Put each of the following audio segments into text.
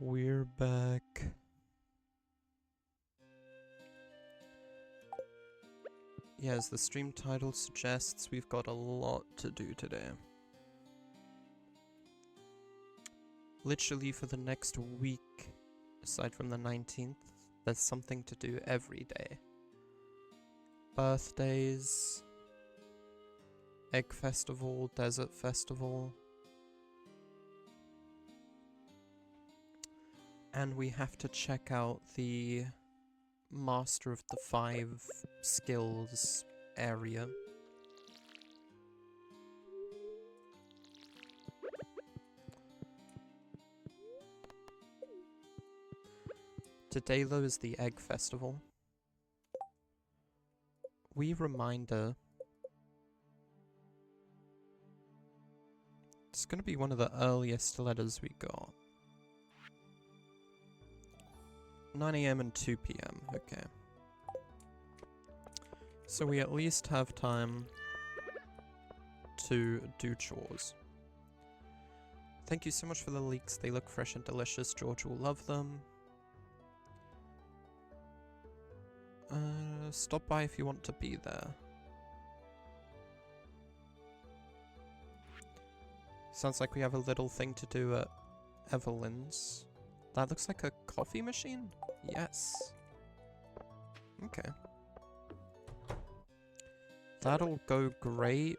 We're back. Yeah, as the stream title suggests, we've got a lot to do today. Literally for the next week, aside from the 19th, there's something to do every day. Birthdays, Egg Festival, Desert Festival. And we have to check out the Master of the 5 skills area. Today though is the Egg Festival. Wee reminder. It's gonna be one of the earliest letters we got. 9 AM and 2 PM, okay. So we at least have time to do chores. Thank you so much for the leeks, they look fresh and delicious, George will love them. Stop by if you want to be there. Sounds like we have a little thing to do at Evelyn's. That looks like a coffee machine? Yes. Okay. That'll go great.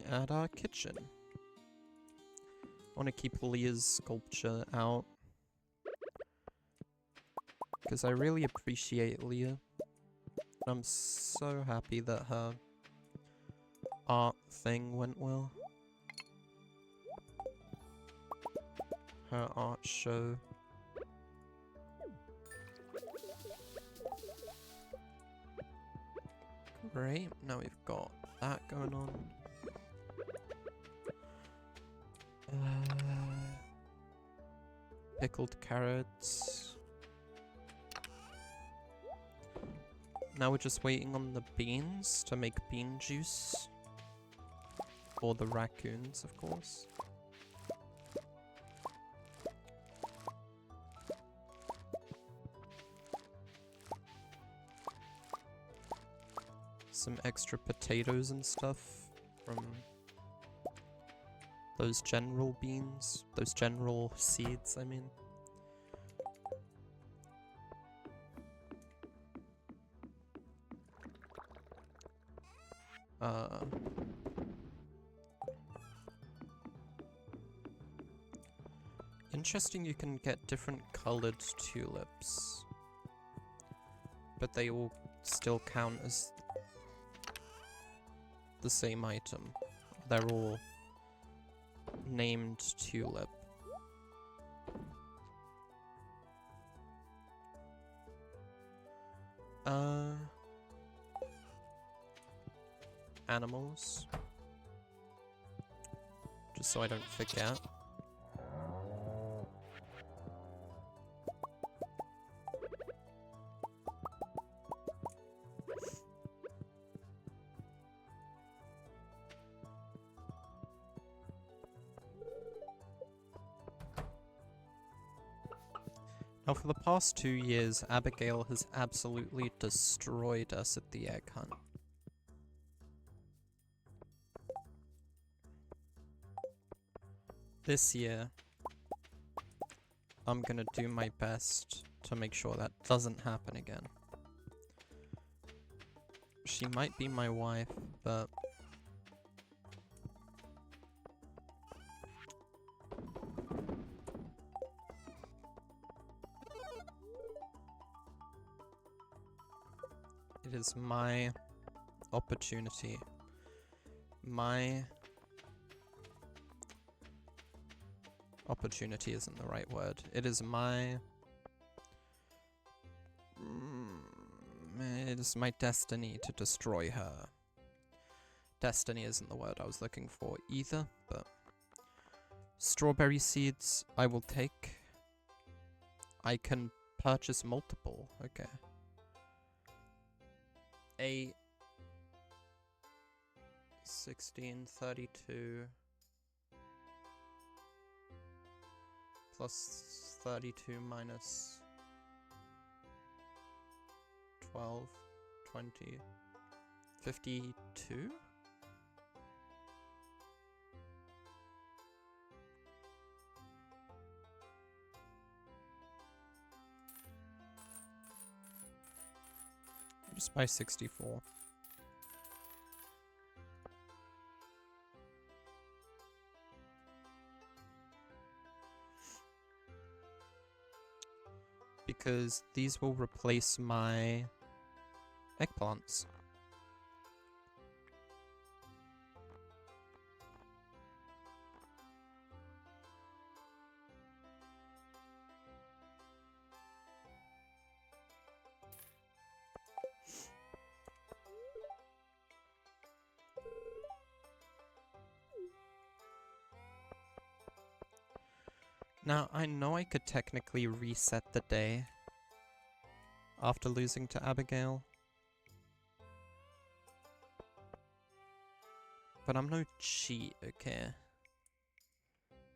At our kitchen. I want to keep Leah's sculpture out. Because I really appreciate Leah. I'm so happy that her art thing went well. Her art show. Great, now we've got that going on. Pickled carrots. Now we're just waiting on the beans to make bean juice. For the raccoons, of course. Some extra potatoes and stuff from those general beans. Those general seeds, I mean. Interesting, you can get different colored tulips. But they all still count as the same item. They're all named tulip. Animals. Just so I don't forget. Now for the past 2 years, Abigail has absolutely destroyed us at the egg hunt. This year, I'm gonna do my best to make sure that doesn't happen again. She might be my wife, but it is my opportunity. Opportunity isn't the right word. It is my... it is my destiny to destroy her. Destiny isn't the word I was looking for either, but... Strawberry seeds I will take. I can purchase multiple, okay. 1632 plus 32 minus 12, 20, 52? Just by 64. Because these will replace my eggplants. Now, I know I could technically reset the day after losing to Abigail. But I'm no cheat, okay?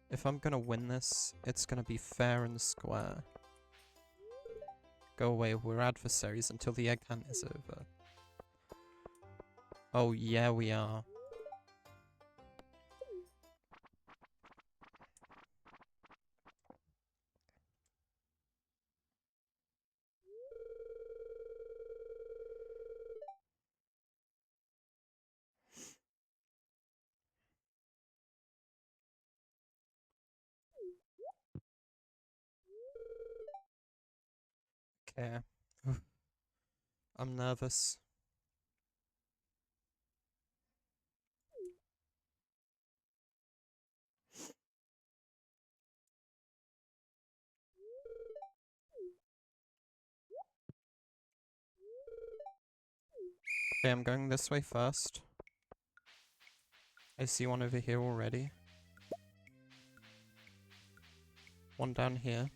If I'm gonna win this, it's gonna be fair and square. Go away, we're adversaries until the egg hunt is over. Oh yeah, we are. Okay. I'm nervous. Okay, I'm going this way first. I see one over here already. One down here.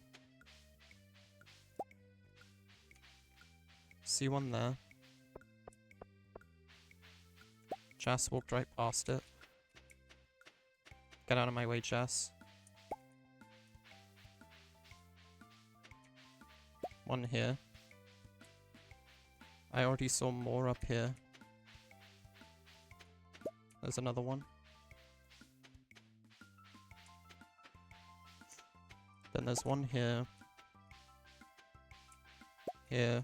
See one there. Jas walked right past it. Get out of my way, Jas. One here. I already saw more up here. There's another one. Then there's one here. Here.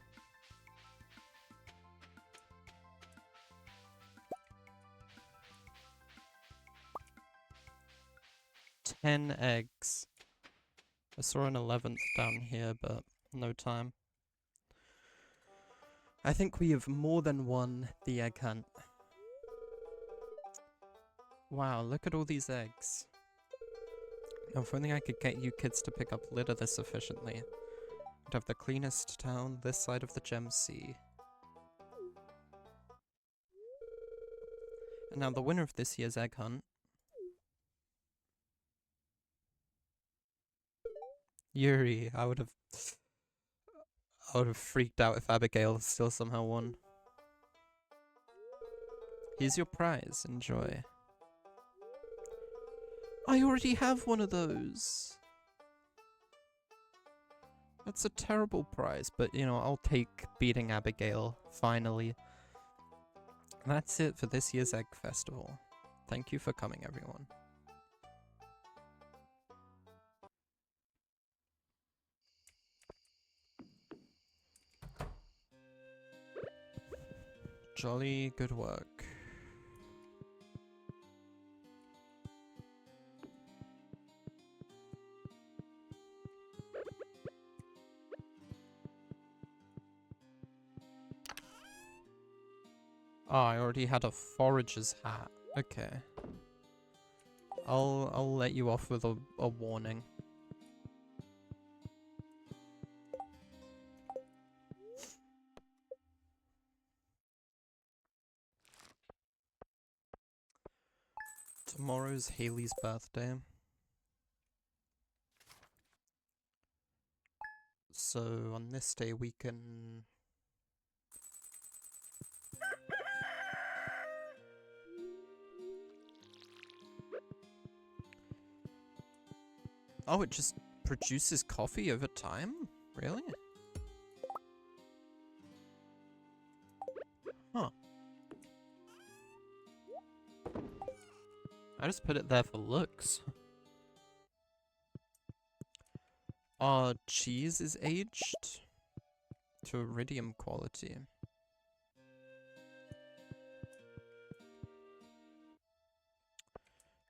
Ten eggs. I saw an 11th down here, but no time. I think we have more than won the egg hunt. Wow, look at all these eggs. Now, if only I could get you kids to pick up litter this efficiently. I'd have the cleanest town this side of the Gem Sea. And now the winner of this year's egg hunt, Yuri. I would have freaked out if Abigail still somehow won. Here's your prize. Enjoy. I already have one of those. That's a terrible prize, but you know, I'll take beating Abigail, finally. And that's it for this year's Egg Festival. Thank you for coming, everyone. Jolly good work. Oh, I already had a forager's hat. Okay. I'll let you off with a warning. Tomorrow's Haley's birthday. So on this day we can... Oh, it just produces coffee over time? Really? Huh. I just put it there for looks. Our cheese is aged to iridium quality.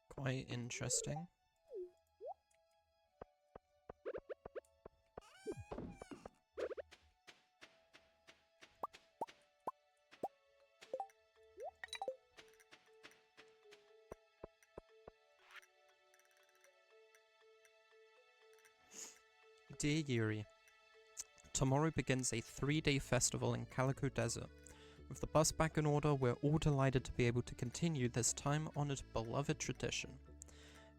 Quite interesting. Dear Yuri, tomorrow begins a 3-day festival in Calico Desert. With the bus back in order, we're all delighted to be able to continue this time-honored, beloved tradition.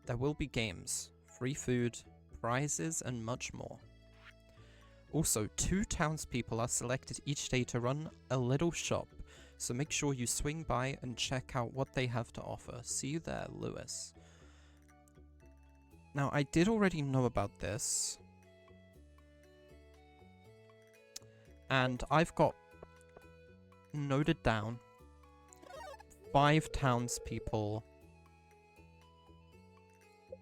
There will be games, free food, prizes, and much more. Also, 2 townspeople are selected each day to run a little shop, so make sure you swing by and check out what they have to offer. See you there, Lewis. Now, I did already know about this, and I've got noted down 5 townspeople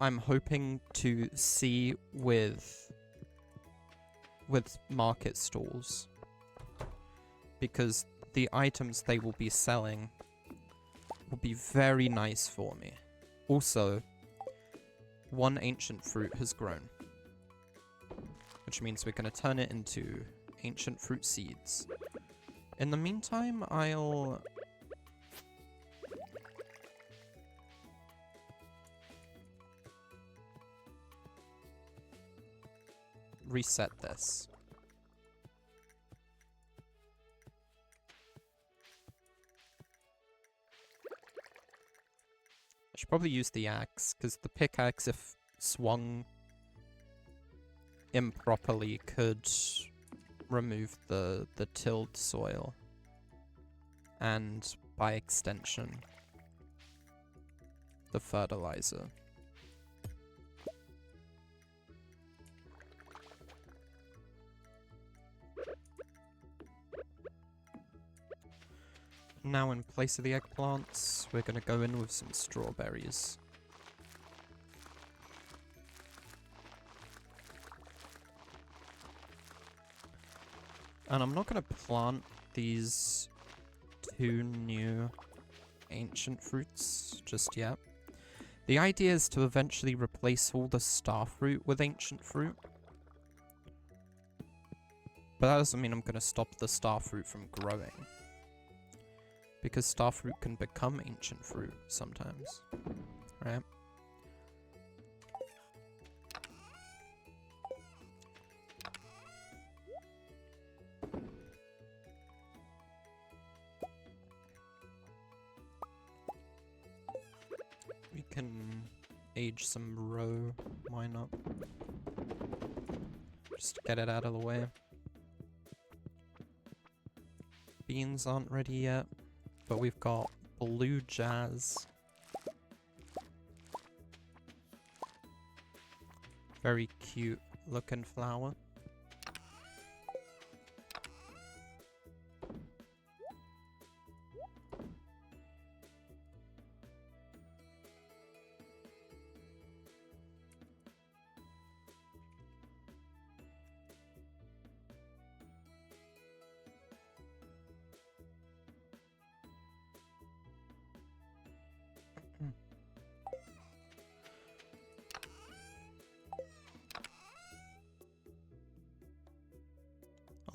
I'm hoping to see with market stalls, because the items they will be selling will be very nice for me. Also, 1 ancient fruit has grown, which means we're going to turn it into ancient fruit seeds. In the meantime, I'll reset this. I should probably use the axe, because the pickaxe, if swung improperly, could remove the tilled soil. And, by extension, the fertilizer. Now, in place of the eggplants, we're going to go in with some strawberries. And I'm not going to plant these 2 new ancient fruits just yet. The idea is to eventually replace all the star fruit with ancient fruit. But that doesn't mean I'm going to stop the star fruit from growing, because star fruit can become ancient fruit sometimes, right? We can age some roe, why not? Just get it out of the way. Beans aren't ready yet, but we've got blue jazz. Very cute looking flower.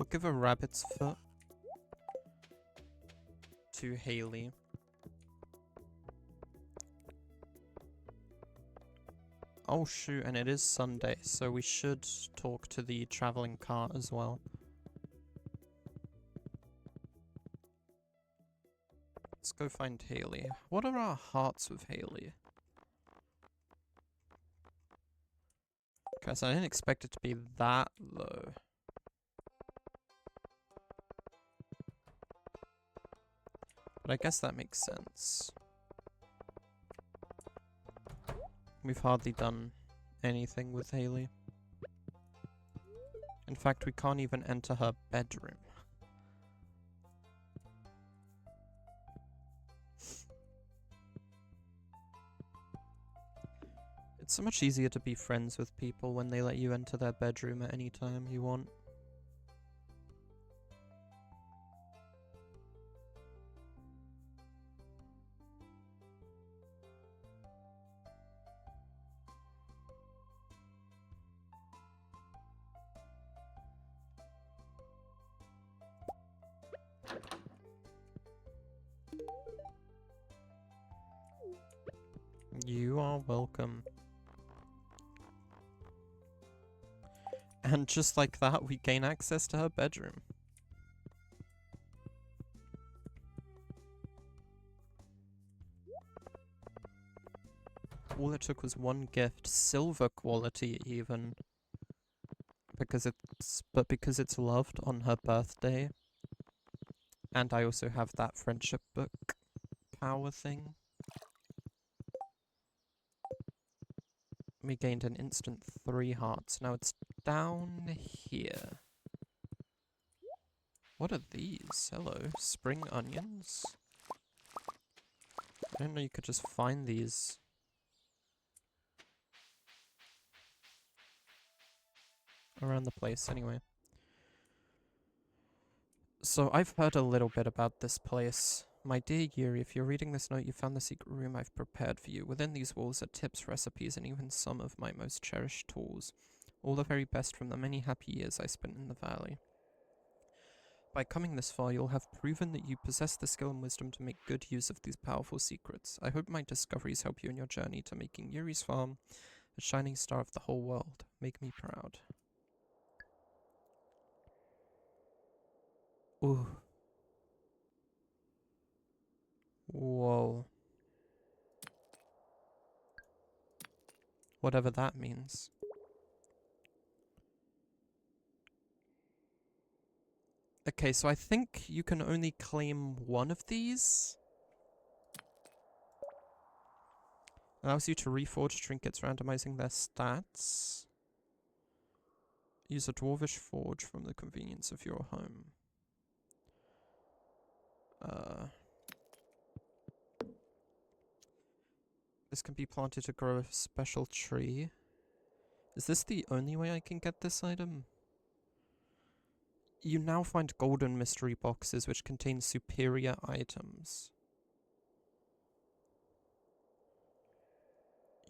I'll give a rabbit's foot to Haley. Oh shoot, and it is Sunday, so we should talk to the traveling cart as well. Let's go find Haley. What are our hearts with Haley? Guys, I didn't expect it to be that low. But I guess that makes sense. We've hardly done anything with Haley. In fact, we can't even enter her bedroom. It's so much easier to be friends with people when they let you enter their bedroom at any time you want. You are welcome. And just like that, we gain access to her bedroom. All it took was one gift, silver quality even. Because it's loved on her birthday. And I also have that friendship book power thing. We gained an instant 3 hearts. Now it's down here. What are these? Hello, spring onions? I didn't know you could just find these. Around the place, anyway. So I've heard a little bit about this place. My dear Yuri, if you're reading this note, you found the secret room I've prepared for you. Within these walls are tips, recipes, and even some of my most cherished tools. All the very best from the many happy years I spent in the valley. By coming this far, you'll have proven that you possess the skill and wisdom to make good use of these powerful secrets. I hope my discoveries help you in your journey to making Yuri's farm a shining star of the whole world. Make me proud. Ooh. Whoa. Whatever that means. Okay, so I think you can only claim one of these. Allows you to reforge trinkets, randomizing their stats. Use a dwarvish forge from the convenience of your home. This can be planted to grow a special tree. Is this the only way I can get this item? You now find golden mystery boxes which contain superior items.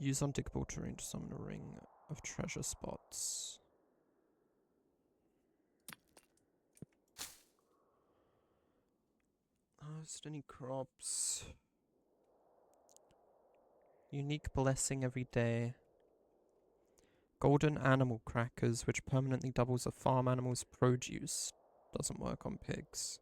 Use undiggable terrain to summon a ring of treasure spots. Harvest any crops. Unique blessing every day. Golden animal crackers, which permanently doubles a farm animal's produce. Doesn't work on pigs.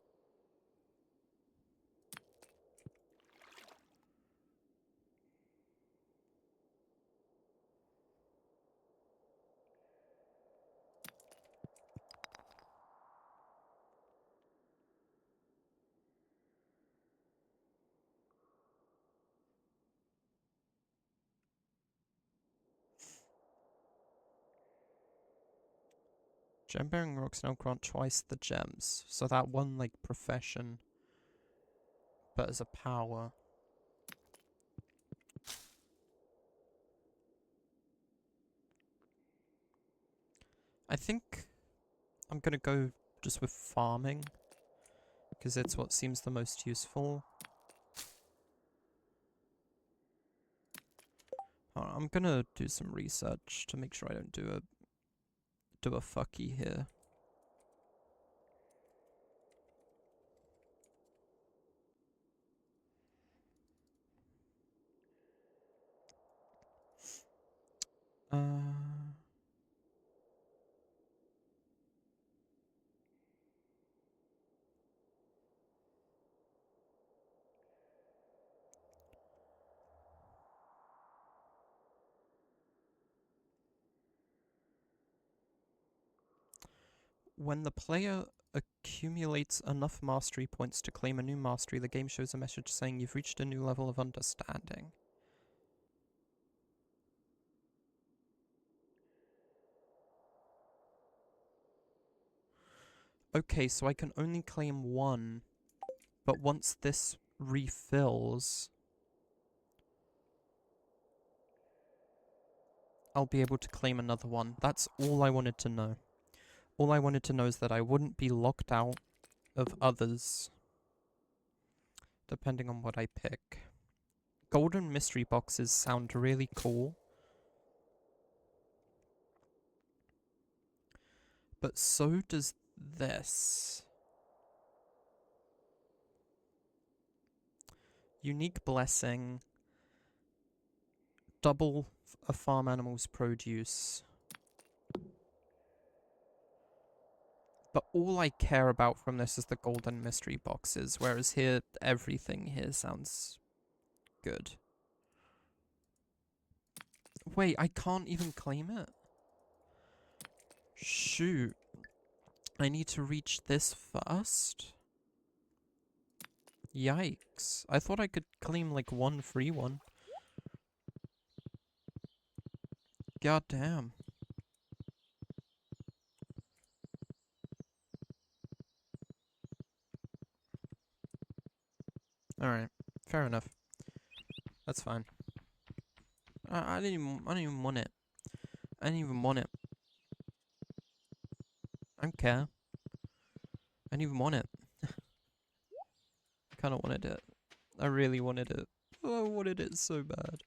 Gem-bearing rocks now grant twice the gems. So that one, like, profession, but as a power. I think I'm gonna go just with farming, because it's what seems the most useful. I'm gonna do some research to make sure I don't do a fucky here. When the player accumulates enough mastery points to claim a new mastery, the game shows a message saying you've reached a new level of understanding. Okay, so I can only claim one. But once this refills, I'll be able to claim another one. That's all I wanted to know. All I wanted to know is that I wouldn't be locked out of others, depending on what I pick. Golden mystery boxes sound really cool. But so does this. Unique blessing. Double a farm animal's produce. But all I care about from this is the golden mystery boxes, whereas here, everything here sounds good. Wait, I can't even claim it? Shoot. I need to reach this first? Yikes. I thought I could claim like one free one. God damn. Alright, fair enough. That's fine. I didn't even want it. I didn't even want it. I don't care. I didn't even want it. Kinda wanted it. I really wanted it. Oh, I wanted it so bad.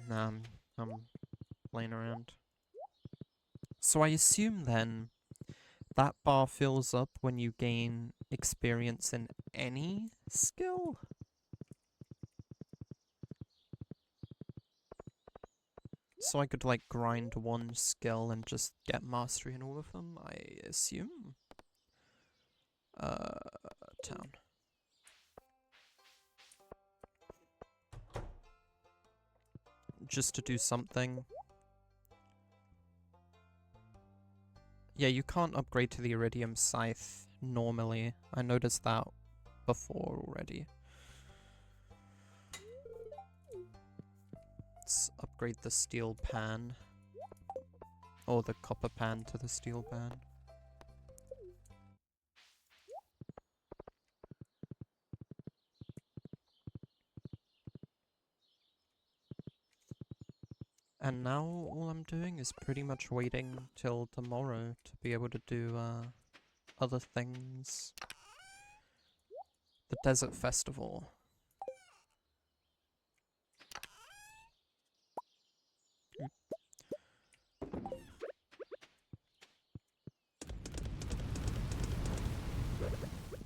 Nah, I'm playing around. So I assume then that bar fills up when you gain experience in any skill? So I could like grind one skill and just get mastery in all of them, I assume? Town. Just to do something. Yeah, you can't upgrade to the Iridium Scythe normally. I noticed that before already. Let's upgrade the steel pan. Or the copper pan to the steel pan. And now all I'm doing is pretty much waiting till tomorrow to be able to do other things. The Desert Festival.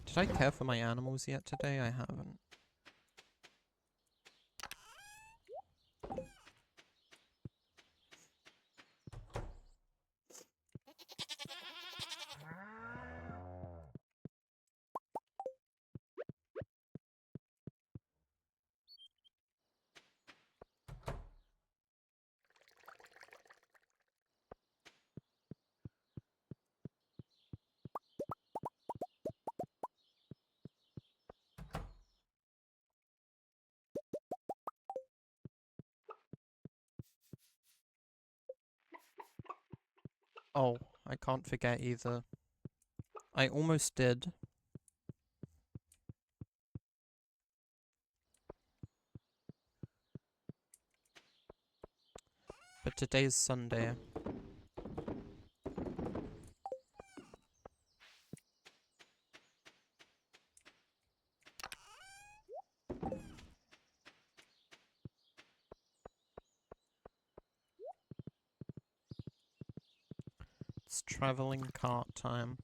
Did I care for my animals yet today? I haven't. Oh, I can't forget either. I almost did. But today's Sunday. It's traveling cart time.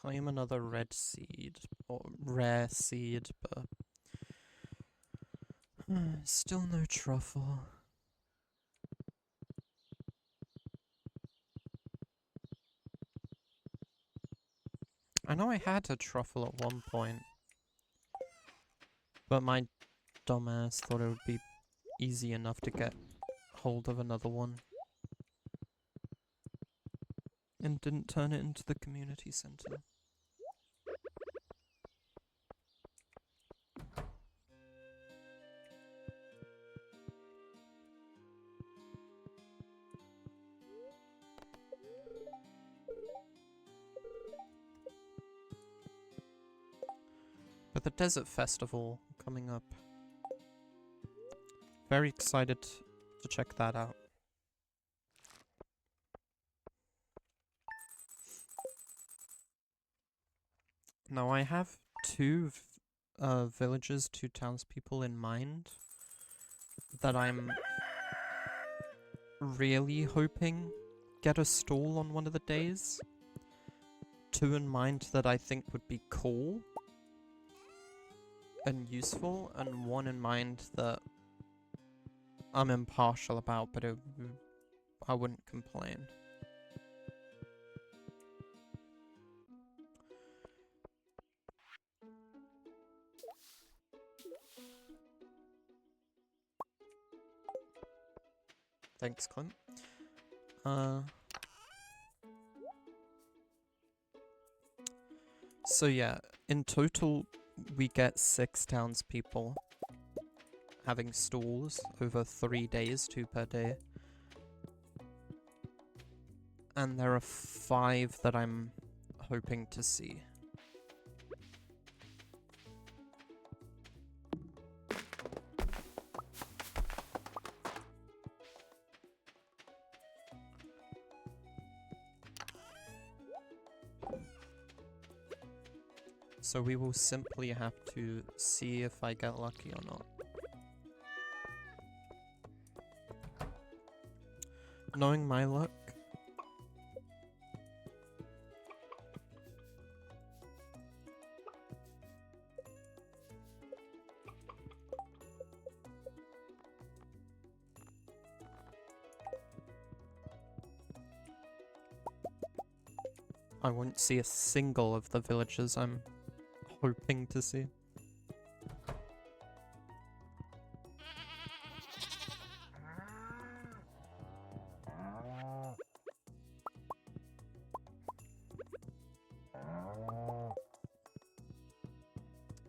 Claim another red seed. Or rare seed, but... still no truffle. I know I had a truffle at one point, but my dumbass thought it would be easy enough to get hold of another one. And didn't turn it into the community center. But the Desert Festival coming up. Very excited to check that out. Now I have two villages, two townspeople in mind that I'm really hoping get a stall on one of the days. Two in mind that I think would be cool and useful, and one in mind that I'm impartial about, but I wouldn't complain. Thanks, Clint. So yeah, in total, we get 6 townspeople having stalls over 3 days, 2 per day. And there are 5 that I'm hoping to see. So we will simply have to see if I get lucky or not. Knowing my luck, I won't see a single of the villages I'm hoping to see.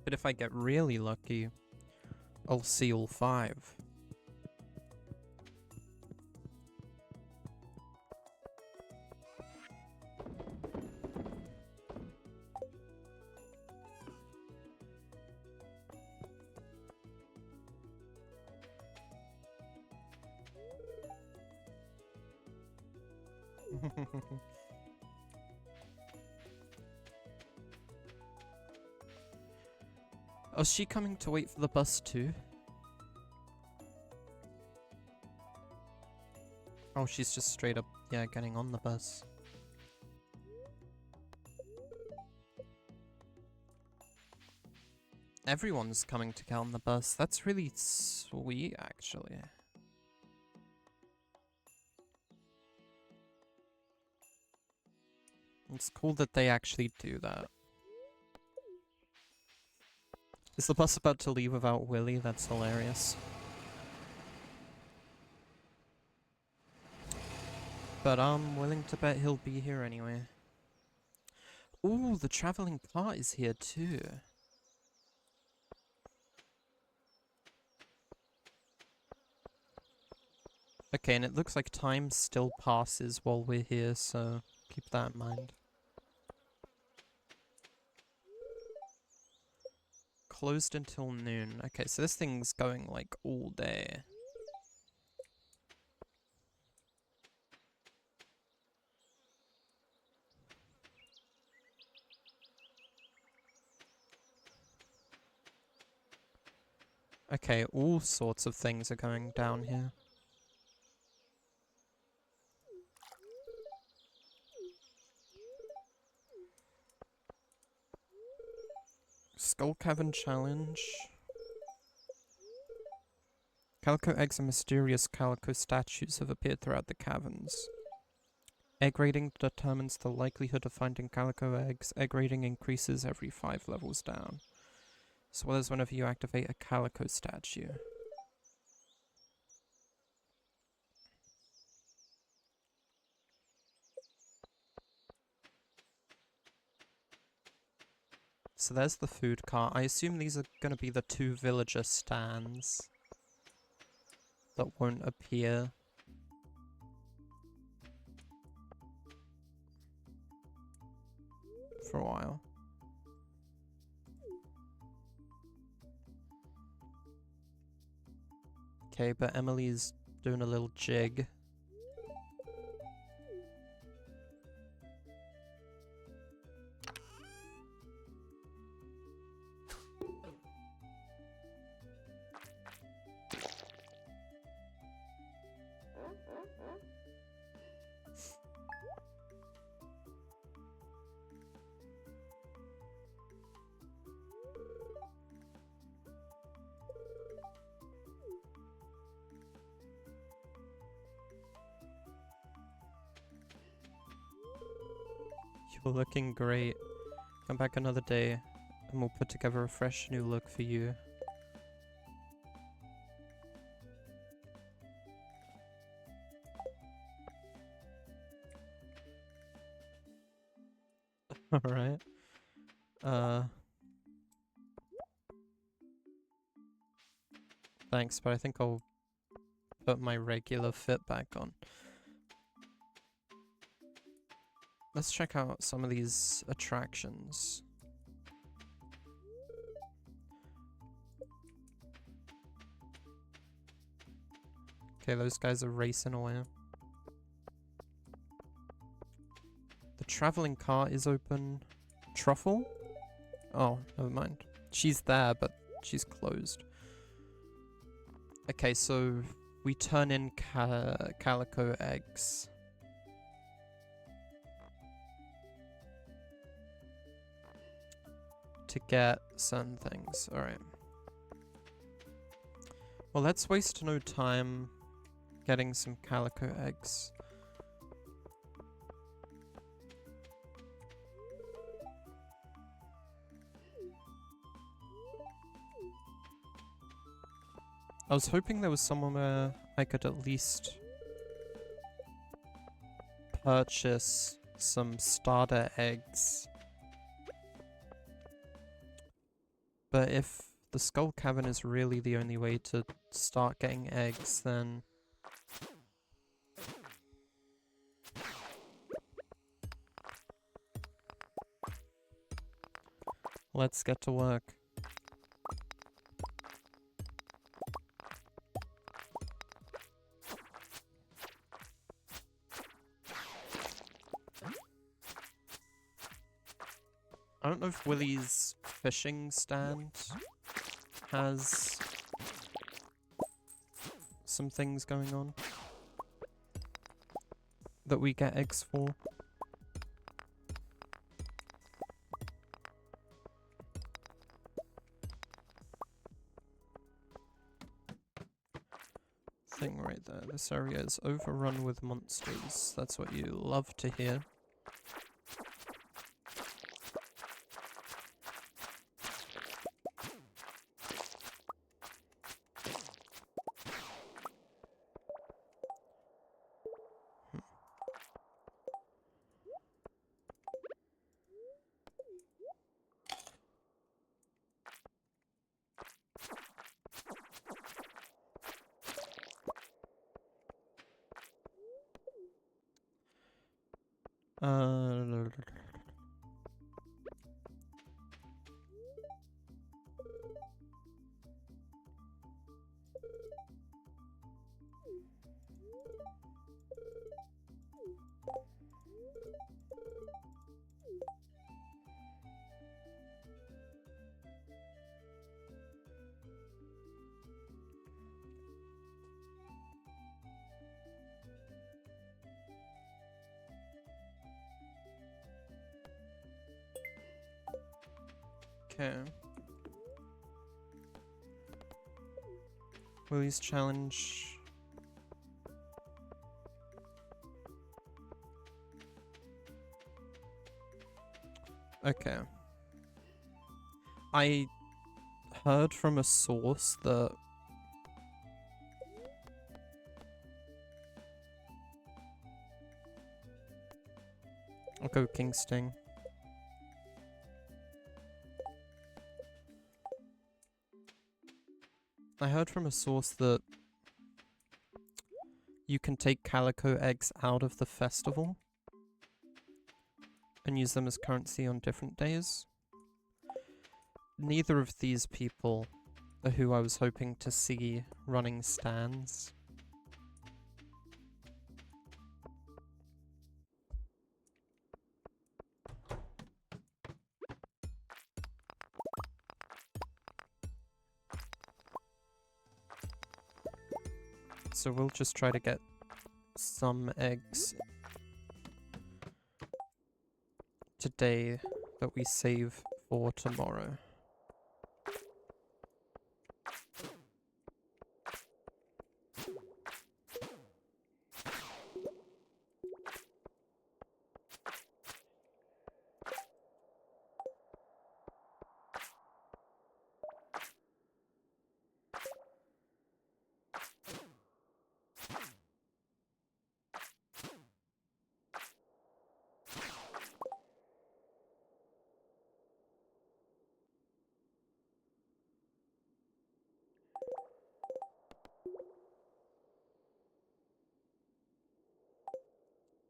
But if I get really lucky, I'll see all 5. Oh, is she coming to wait for the bus too? Oh, she's just straight up, yeah, getting on the bus. Everyone's coming to get on the bus. That's really sweet, actually. It's cool that they actually do that. Is the bus about to leave without Willy? That's hilarious. But I'm willing to bet he'll be here anyway. Ooh, the traveling cart is here too. Okay, and it looks like time still passes while we're here, so keep that in mind. Closed until noon. Okay, so this thing's going like all day. Okay, all sorts of things are going down here. Skull Cavern Challenge. Calico eggs and mysterious calico statues have appeared throughout the caverns. Egg rating determines the likelihood of finding calico eggs. Egg rating increases every 5 levels down, as well as whenever you activate a calico statue. So there's the food cart. I assume these are going to be the 2 villager stands that won't appear. For a while. Okay, but Emily's doing a little jig. You're looking great. Come back another day and we'll put together a fresh new look for you. Alright. Thanks, but I think I'll put my regular fit back on. Let's check out some of these attractions. Okay, those guys are racing away. The traveling cart is open. Truffle? Oh, never mind. She's there, but she's closed. Okay, so we turn in calico eggs. To get certain things. Alright. Well, let's waste no time getting some calico eggs. I was hoping there was somewhere I could at least purchase some starter eggs. But if the Skull Cavern is really the only way to start getting eggs, then let's get to work. I don't know if Willie's fishing stand has some things going on that we get eggs for. Thing right there. This area is overrun with monsters. That's what you love to hear. Okay. Willie's challenge. Okay. I heard from a source that I'll go King Sting. I heard from a source that you can take calico eggs out of the festival and use them as currency on different days. Neither of these people are who I was hoping to see running stands. So we'll just try to get some eggs today that we save for tomorrow.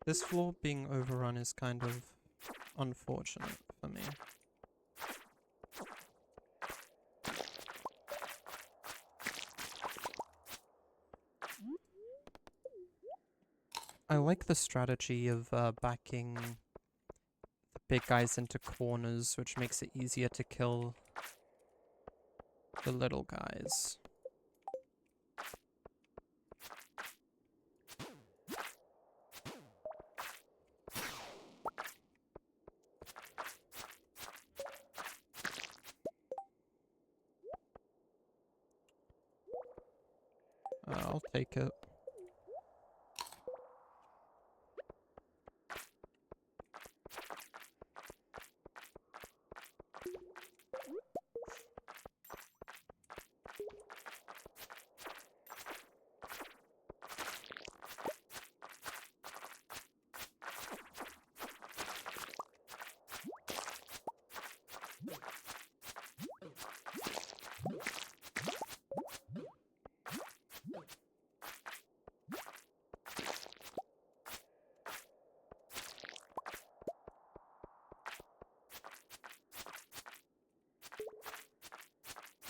This floor being overrun is kind of unfortunate for me. I like the strategy of backing the big guys into corners, which makes it easier to kill the little guys. I'll take it.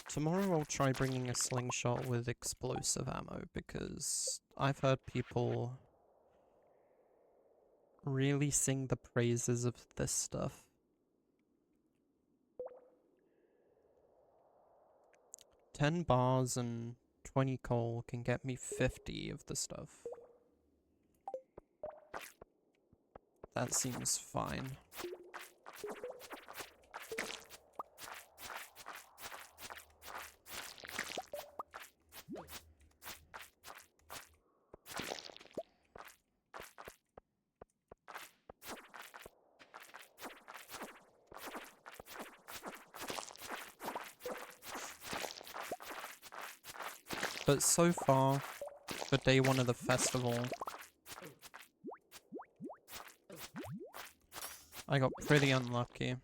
Tomorrow I'll try bringing a slingshot with explosive ammo, because I've heard people really sing the praises of this stuff. 10 bars and 20 coal can get me 50 of the stuff. That seems fine. But so far, for day one of the festival, I got pretty unlucky.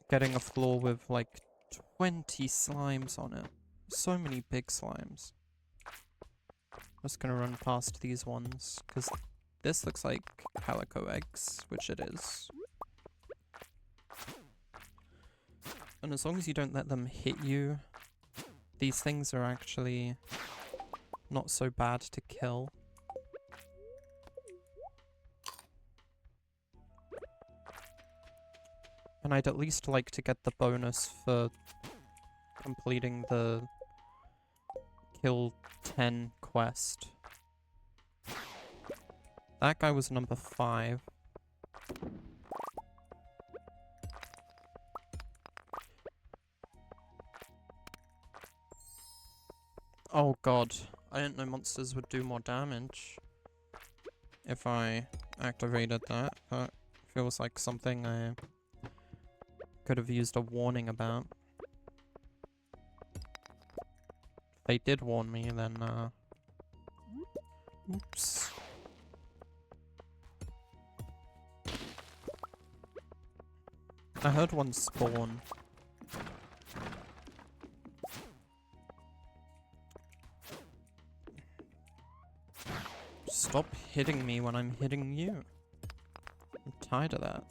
Getting a floor with like 20 slimes on it. So many big slimes. I'm just gonna run past these ones, because this looks like calico eggs, which it is. And as long as you don't let them hit you, these things are actually not so bad to kill. And I'd at least like to get the bonus for completing the kill 10 quest. That guy was number 5. Oh god, I didn't know monsters would do more damage if I activated that. That feels like something I could have used a warning about. If they did warn me, then, oops. I heard one spawn. Stop hitting me when I'm hitting you. I'm tired of that.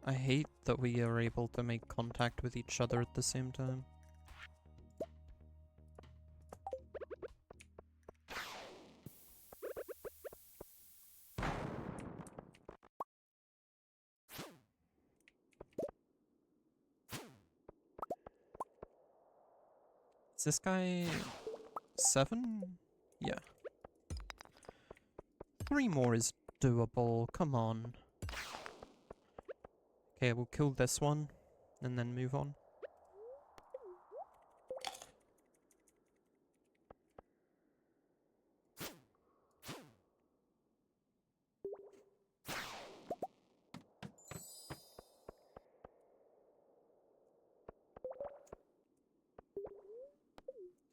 I hate that we are able to make contact with each other at the same time. Is this guy 7? Yeah. 3 more is doable, come on. Okay, we'll kill this one, and then move on.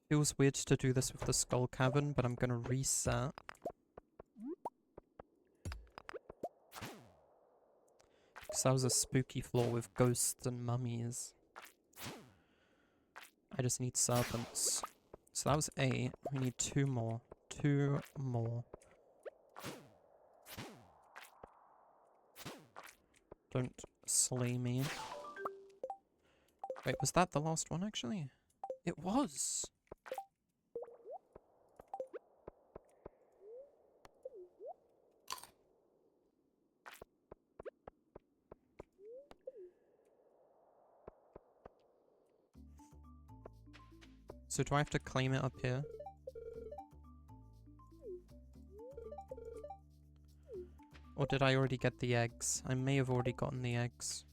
Feels weird to do this with the Skull Cavern, but I'm gonna reset. Because that was a spooky floor with ghosts and mummies. I just need serpents. So that was 8. We need 2 more. 2 more. Don't slay me. Wait, was that the last one actually? It was! So do I have to claim it up here? Or did I already get the eggs? I may have already gotten the eggs.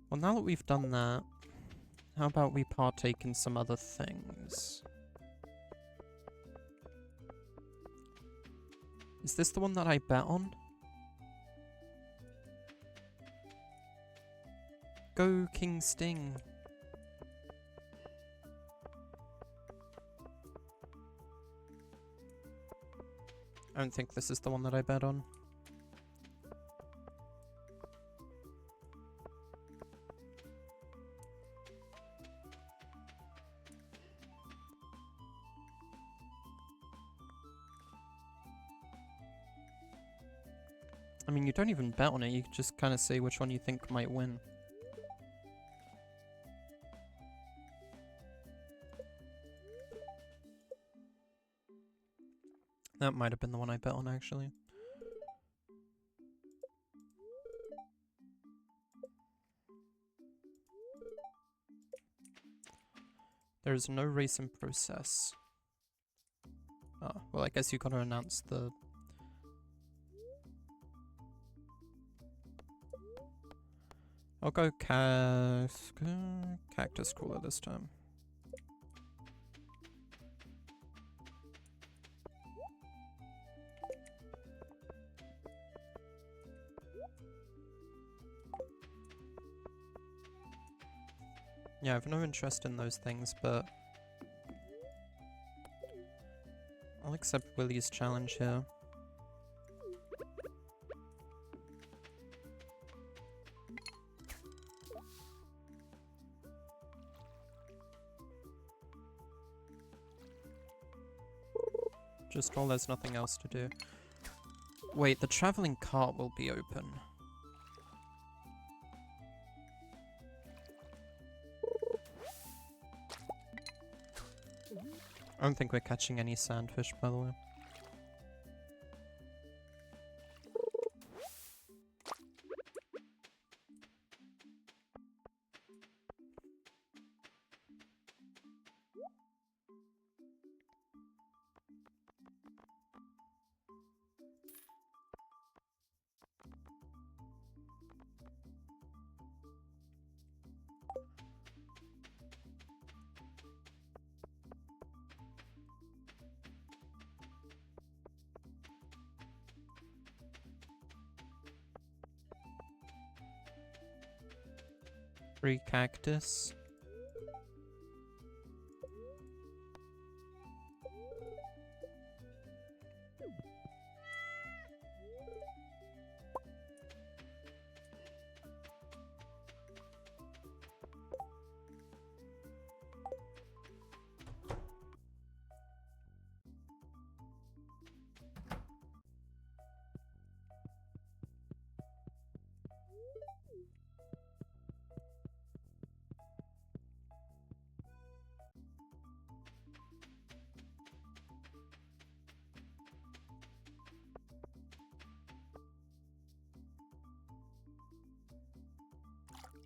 Well, now that we've done that, how about we partake in some other things? Is this the one that I bet on? Go, King Sting! I don't think this is the one that I bet on. I mean, you don't even bet on it, you just kind of say which one you think might win. That might have been the one I bet on, actually. There is no race in process. Oh, well, I guess you gotta announce the... I'll go cactus cooler this time. Yeah, I have no interest in those things, but I'll accept Willie's challenge here. Just while there's nothing else to do. Wait, the traveling cart will be open. I don't think we're catching any sandfish, by the way. 3 cactus.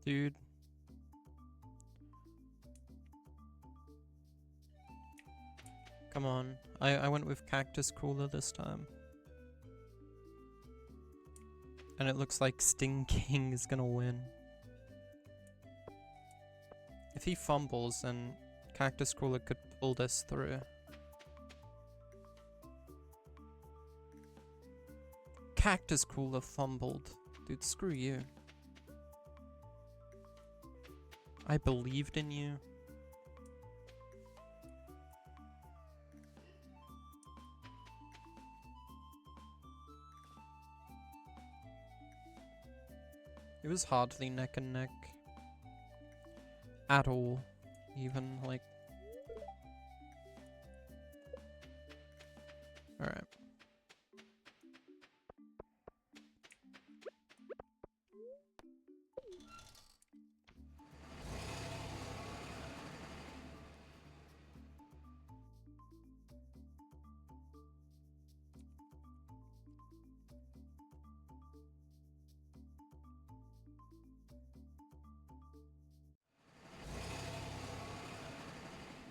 Dude. Come on. I went with cactus cooler this time. And it looks like Sting King is gonna win. If he fumbles, then Cactus Cooler could pull this through. Cactus Cooler fumbled. Dude, screw you. I believed in you. It was hardly neck and neck. At all. Even, like... Alright.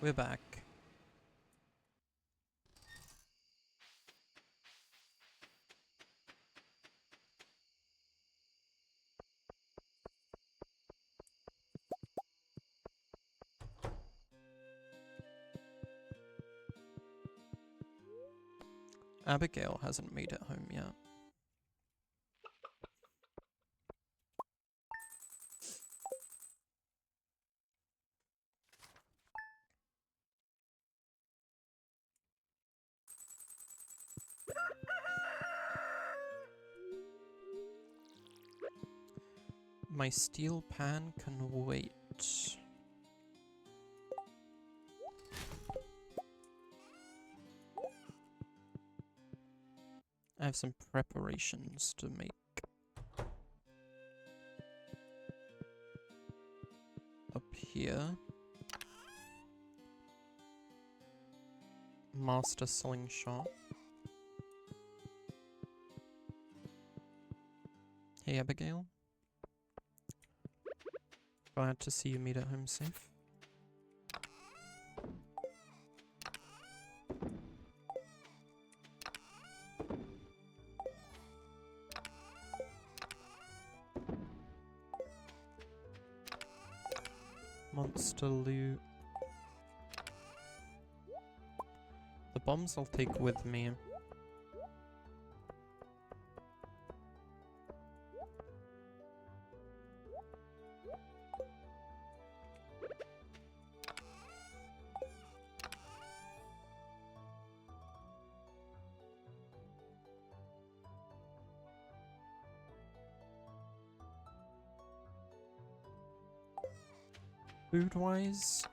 We're back. Abigail hasn't made it home yet. My steel pan can wait. I have some preparations to make. Up here. Master slingshot. Hey Abigail. Glad to see you made it home safe. Monster loot. The bombs I'll take with me. Food-wise?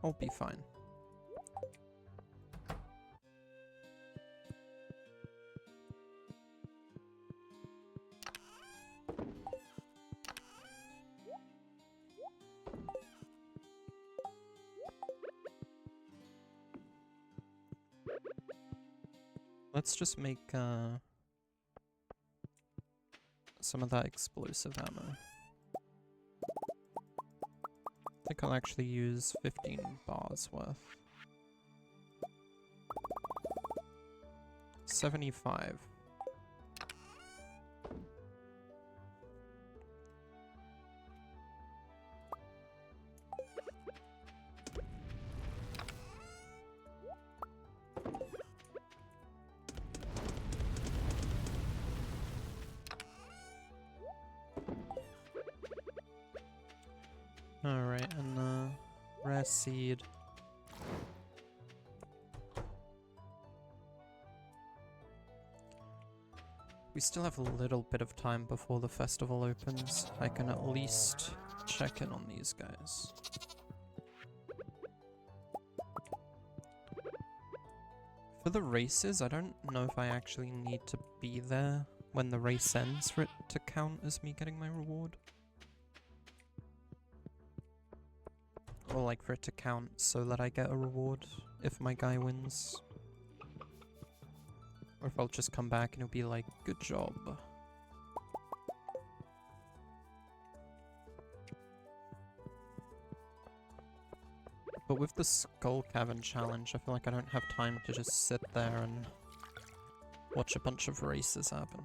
I'll be fine. Let's just make some of that explosive ammo. I think I'll actually use 15 bars worth. 75. Alright, and rare seed. We still have a little bit of time before the festival opens. I can at least check in on these guys. For the races, I don't know if I actually need to be there when the race ends for it to count as me getting my reward. Or like for it to count so that I get a reward if my guy wins. Or if I'll just come back and it'll be like, good job. But with the Skull Cavern challenge, I feel like I don't have time to just sit there and watch a bunch of races happen.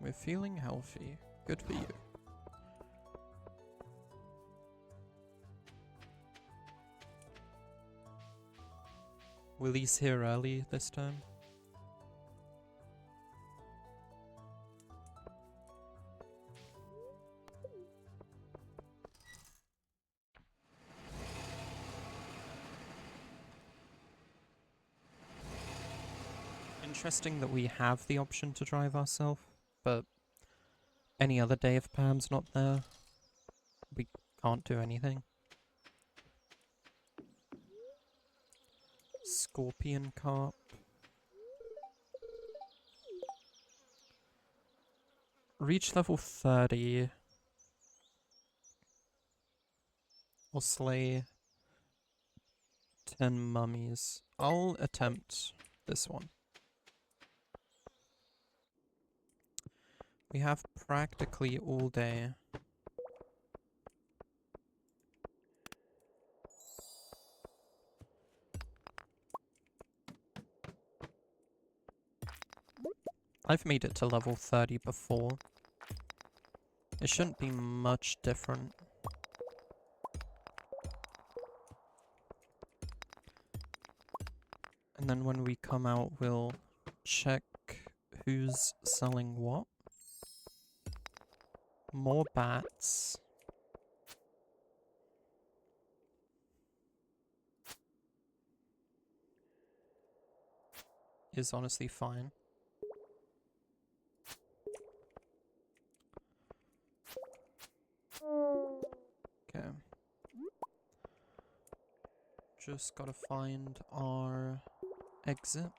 We're feeling healthy. Good for you. Willie's here early this time. Interesting that we have the option to drive ourselves, but any other day if Pam's not there, we can't do anything. Scorpion carp. Reach level 30. Or slay 10 mummies. I'll attempt this one. We have practically all day. I've made it to level 30 before. It shouldn't be much different. And then when we come out, we'll check who's selling what. More bats. Is honestly fine. Okay. Just gotta find our exit.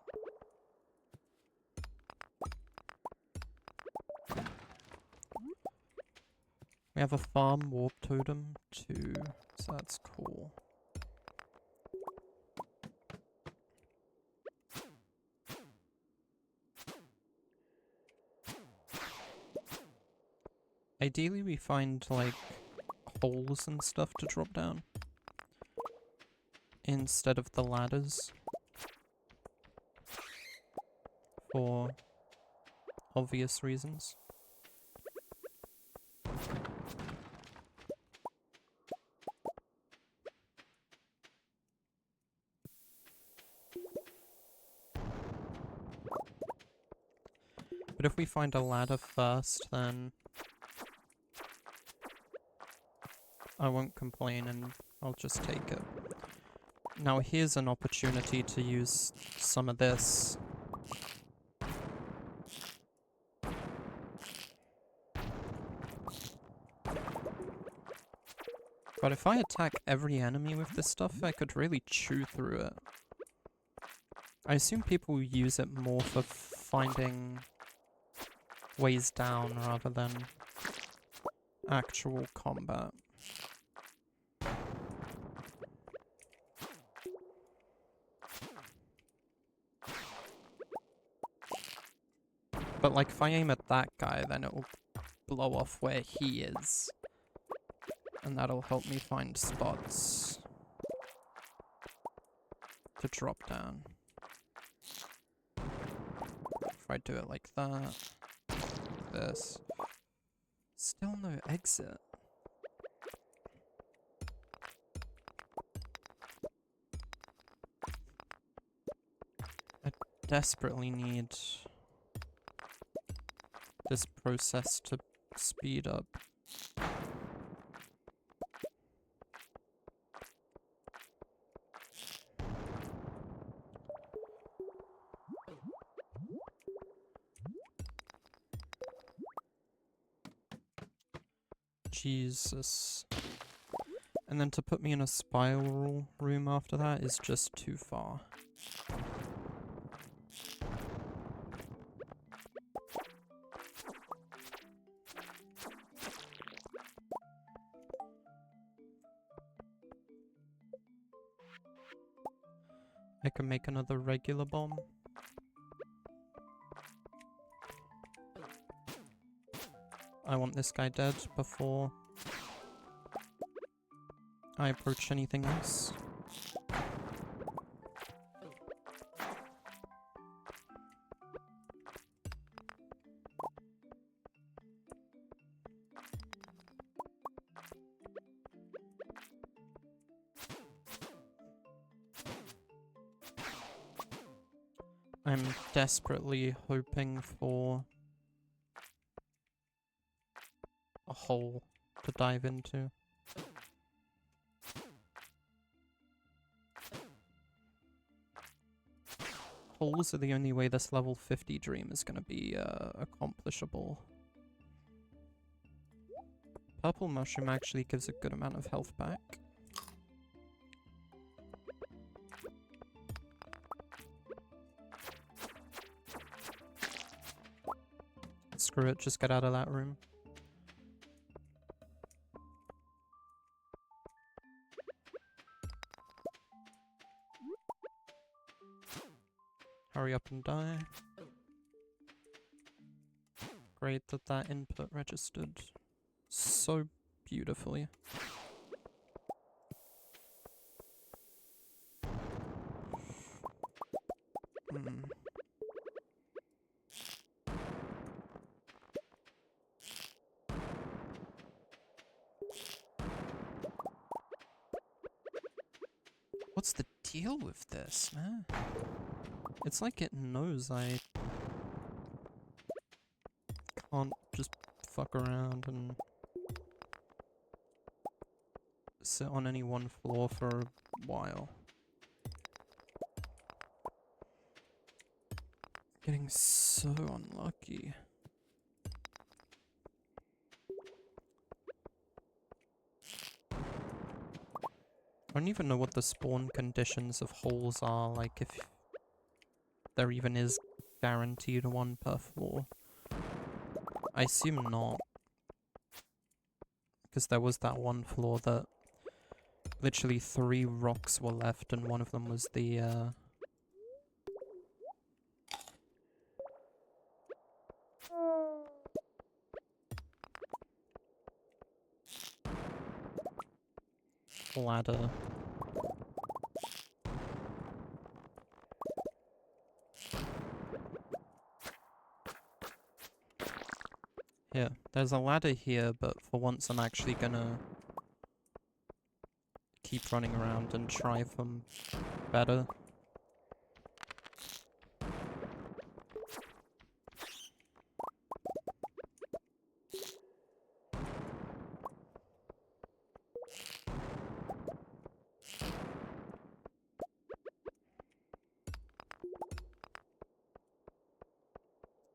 We have a farm warp totem too, so that's cool. Ideally we find like holes and stuff to drop down instead of the ladders for obvious reasons. But if we find a ladder first, then I won't complain and I'll just take it. Now here's an opportunity to use some of this. But if I attack every enemy with this stuff, I could really chew through it. I assume people use it more for finding ways down rather than actual combat. But like if I aim at that guy, then it will blow off where he is. And that'll help me find spots to drop down. If I do it like that, this. Still no exit. desperately need this process to speed up. Jesus. And then to put me in a spiral room after that is just too far. I can make another regular bomb. I want this guy dead before I approach anything else. I'm desperately hoping for a hole to dive into. Holes are the only way this level 50 dream is going to be accomplishable. Purple mushroom actually gives a good amount of health back. Screw it, just get out of that room. Hurry up and die. Great that that input registered so beautifully. What's the deal with this, man? It's like it knows I can't just fuck around and sit on any one floor for a while. Getting so unlucky. I don't even know what the spawn conditions of holes are, like if there even is guaranteed one per floor. I assume not. Because there was that one floor that literally 3 rocks were left and one of them was the ladder. Yeah, there's a ladder here, but for once I'm actually gonna keep running around and try for better.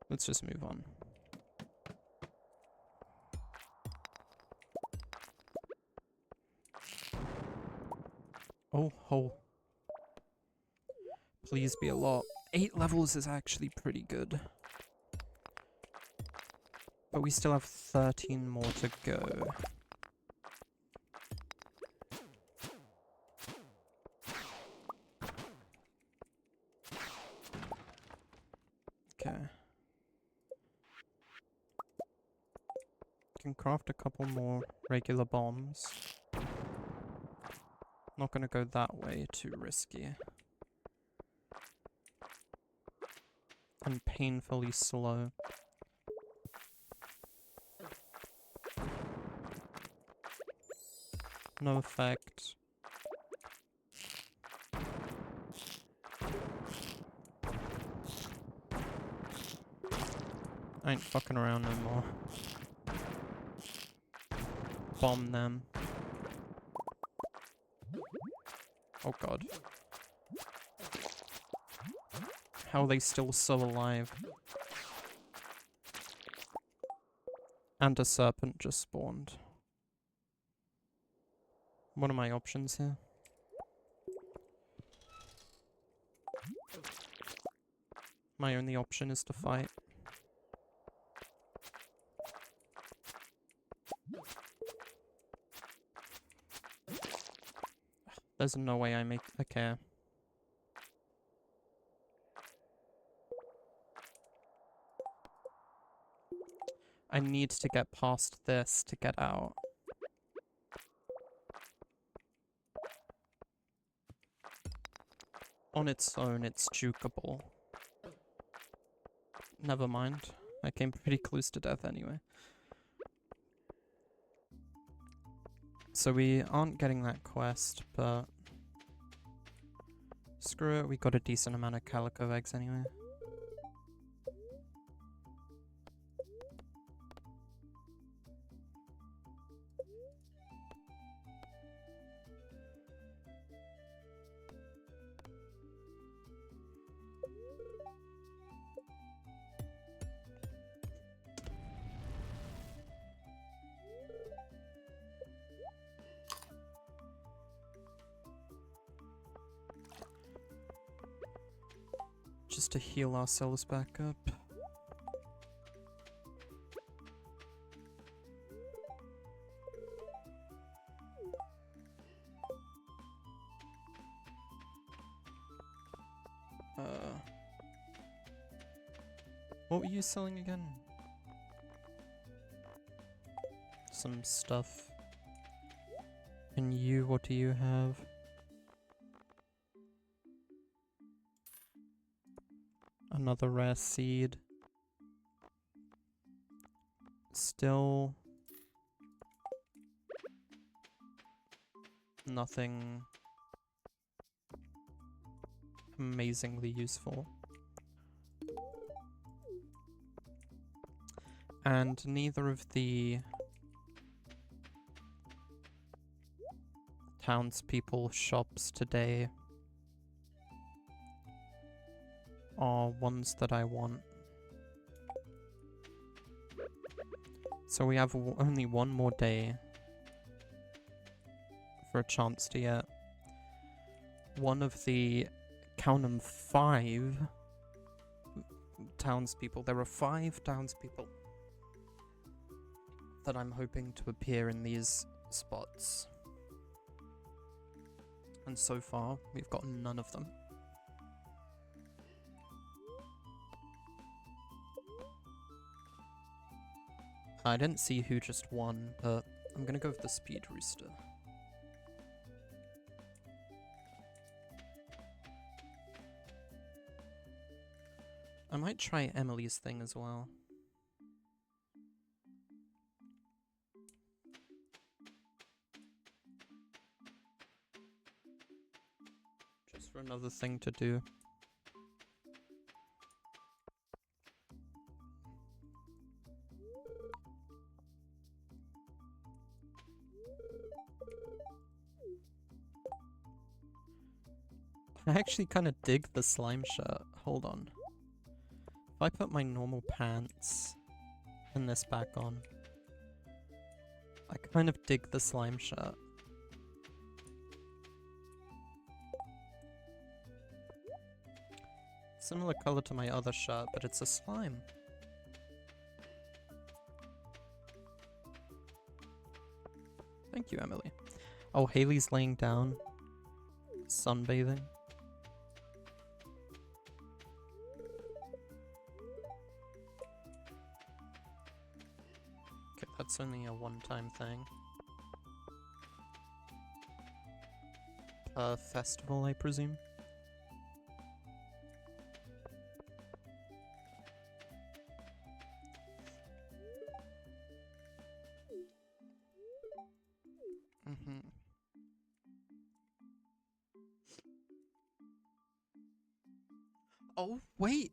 Let's just move on. Oh, hole. Please be a lot. 8 levels is actually pretty good. But we still have 13 more to go. Okay. Can craft a couple more regular bombs. Not gonna go that way, too risky. And painfully slow. No effect. I ain't fucking around no more. Bomb them. Oh god. How are they still so alive? And a serpent just spawned. What are my options here? My only option is to fight. There's no way I make... Okay. I need to get past this to get out. On its own, it's jukeable. Never mind. I came pretty close to death anyway. So we aren't getting that quest, but... Screw it, we got a decent amount of calico eggs anyway. Just to heal ourselves back up. What were you selling again? Some stuff. And you, what do you have? Another rare seed. Still... nothing... amazingly useful. And neither of the... townspeople shops today are ones that I want. So we have only one more day for a chance to get one of the, count 'em, 5 townspeople. There are 5 townspeople that I'm hoping to appear in these spots. And so far, we've got none of them. I didn't see who just won, but I'm gonna go with the Speed Rooster. I might try Emily's thing as well. Just for another thing to do. I actually kind of dig the slime shirt. Hold on. If I put my normal pants and this back on, I kind of dig the slime shirt. Similar color to my other shirt, but it's a slime. Thank you, Emily. Oh, Haley's laying down. Sunbathing. Okay, that's only a one-time thing. Festival, I presume? Mm-hmm. Oh, wait!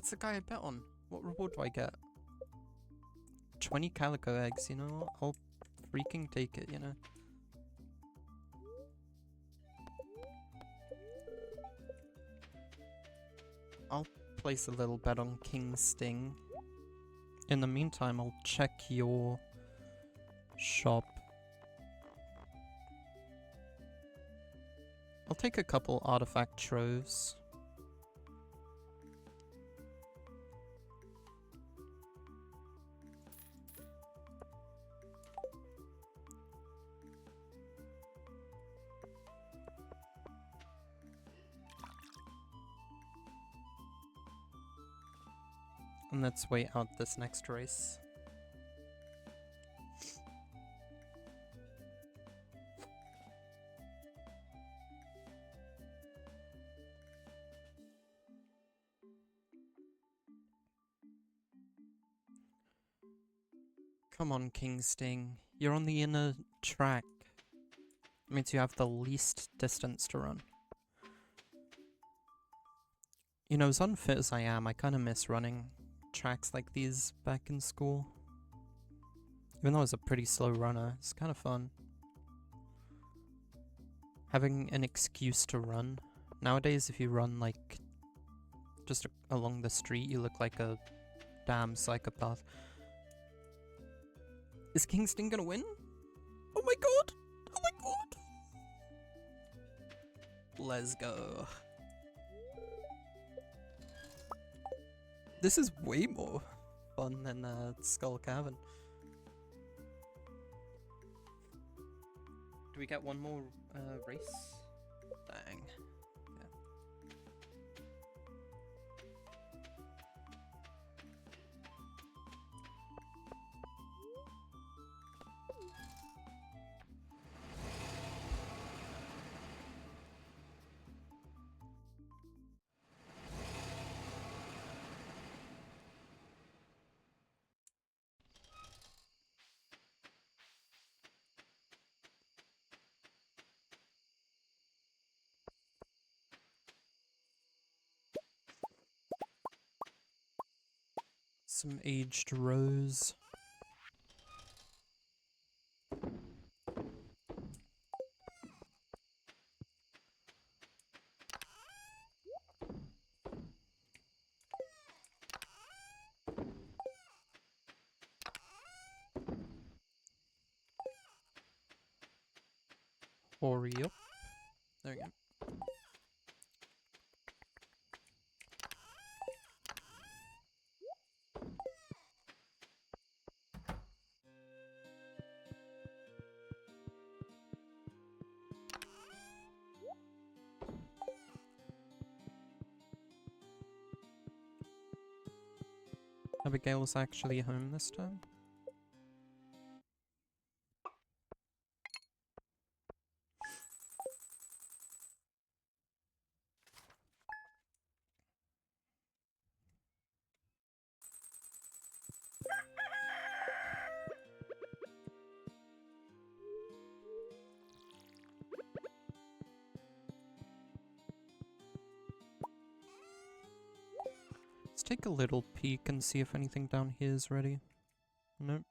that's the guy I bet on. What reward do I get? 20 calico eggs, you know what? I'll freaking take it, you know? I'll place a little bet on King Sting. In the meantime, I'll check your shop. I'll take a couple artifact troves. And let's wait out this next race. Come on, King Sting. You're on the inner track. That means you have the least distance to run. You know, as unfit as I am, I kind of miss running tracks like these back in school. Even though I was a pretty slow runner, it's kind of fun. Having an excuse to run. Nowadays, if you run, like, just along the street, you look like a damn psychopath. Is King Sting gonna win? Oh my god! Oh my god! Let's go. This is way more fun than Skull Cavern. Do we get one more race? Dang. Yeah. Some aged rose. Hurry up. There we go. Abigail's actually home this time. Let's take a little peek and see if anything down here is ready. Nope.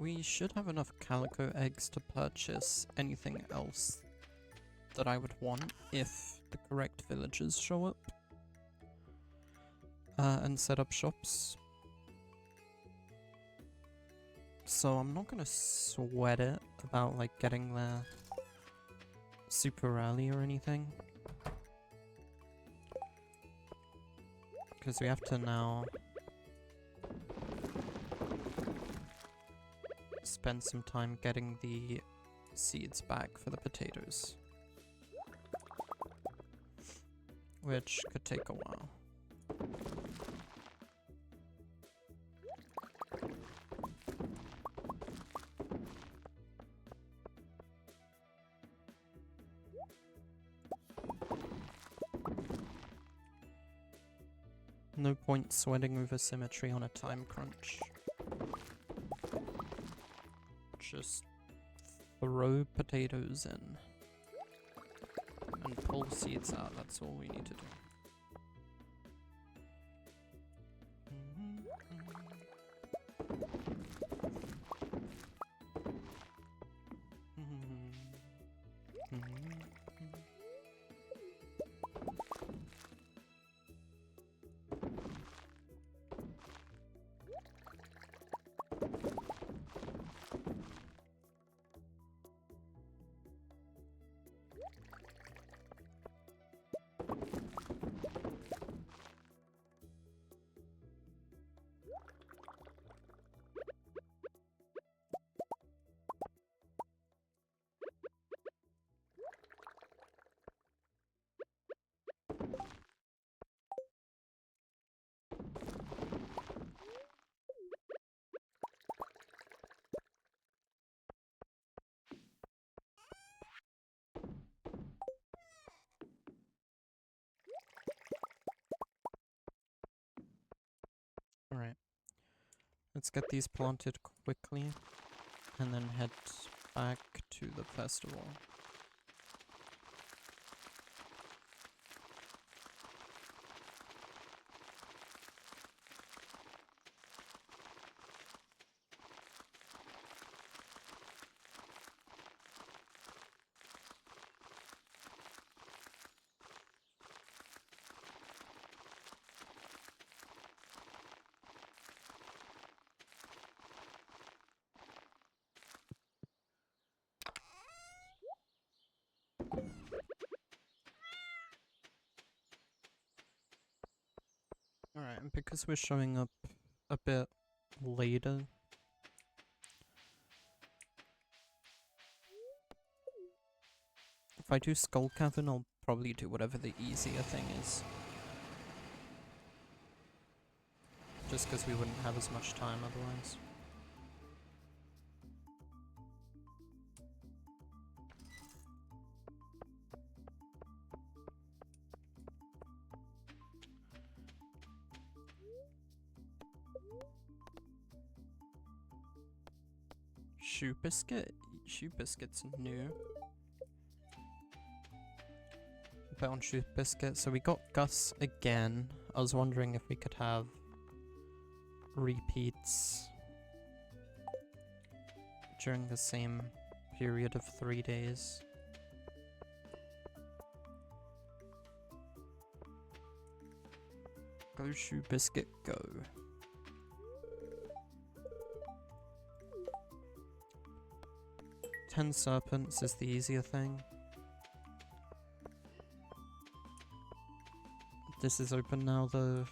We should have enough calico eggs to purchase anything else that I would want if the correct villagers show up. And set up shops. So I'm not gonna sweat it about like getting there super early or anything. Because we have to now spend some time getting the seeds back for the potatoes. Which could take a while. No point sweating over symmetry on a time crunch. Just throw potatoes in and pull seeds out, that's all we need to do. Alright. Let's get these planted quickly and then head back to the festival. Alright, and because we're showing up a bit later, if I do Skull Cavern, I'll probably do whatever the easier thing is. Just because we wouldn't have as much time otherwise. Shoe Biscuit? Shoe Biscuit's new. Bet on Shoe Biscuit. So we got Gus again. I was wondering if we could have repeats during the same period of 3 days. Go Shoe Biscuit, go. Ten serpents is the easier thing. This is open now though.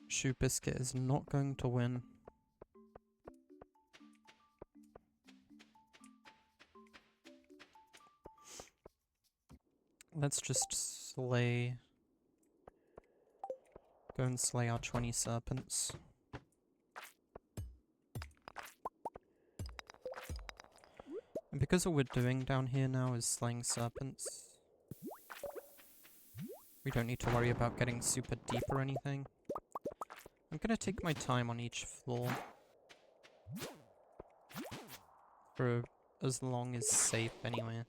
Shoe Biscuit is not going to win. Let's just slay... Go and slay our 20 serpents. And because all we're doing down here now is slaying serpents, we don't need to worry about getting super deep or anything. I'm gonna take my time on each floor. For as long as safe, anyway.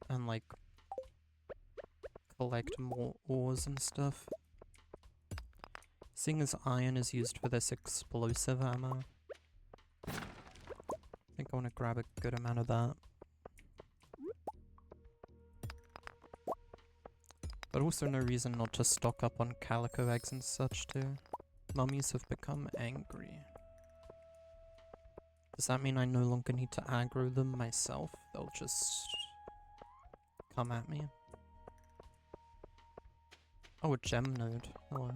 And, like, collect more ores and stuff. Seeing as iron is used for this explosive ammo, I think I want to grab a good amount of that. But also no reason not to stock up on calico eggs and such too. Mummies have become angry. Does that mean I no longer need to aggro them myself? They'll just come at me. Oh, a gem node. Hello.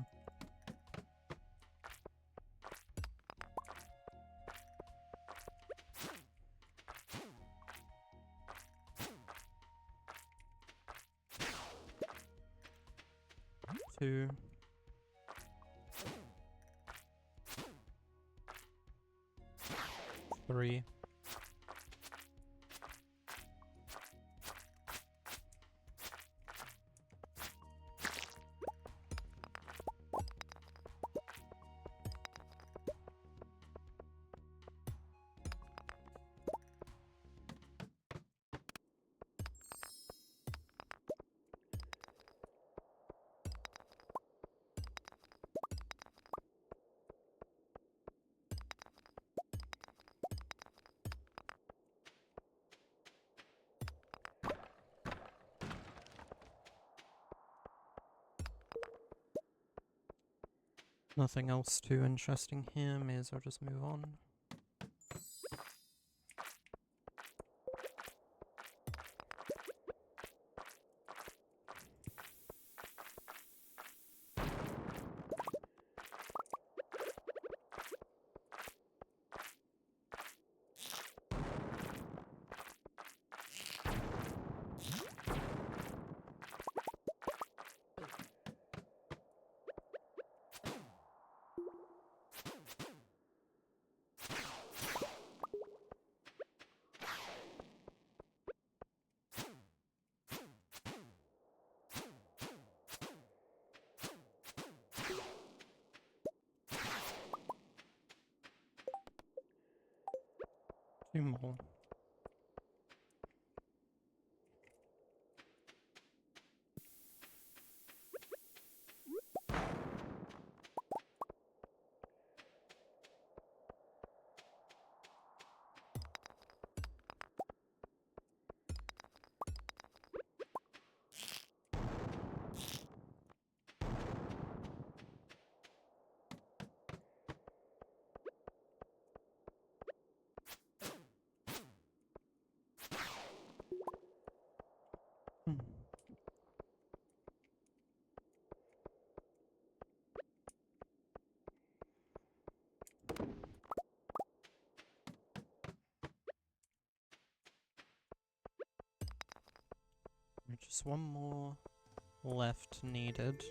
Two. Three. Nothing else too interesting here, may as well just move on. Two more. Just one more left needed.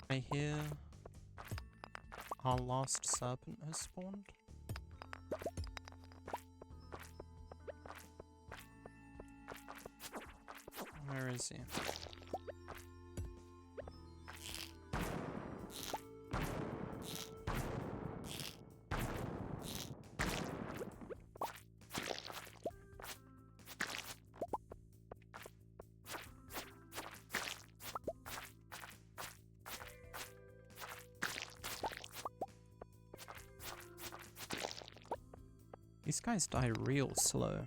I hear our last serpent has spawned. Where is he? These guys die real slow.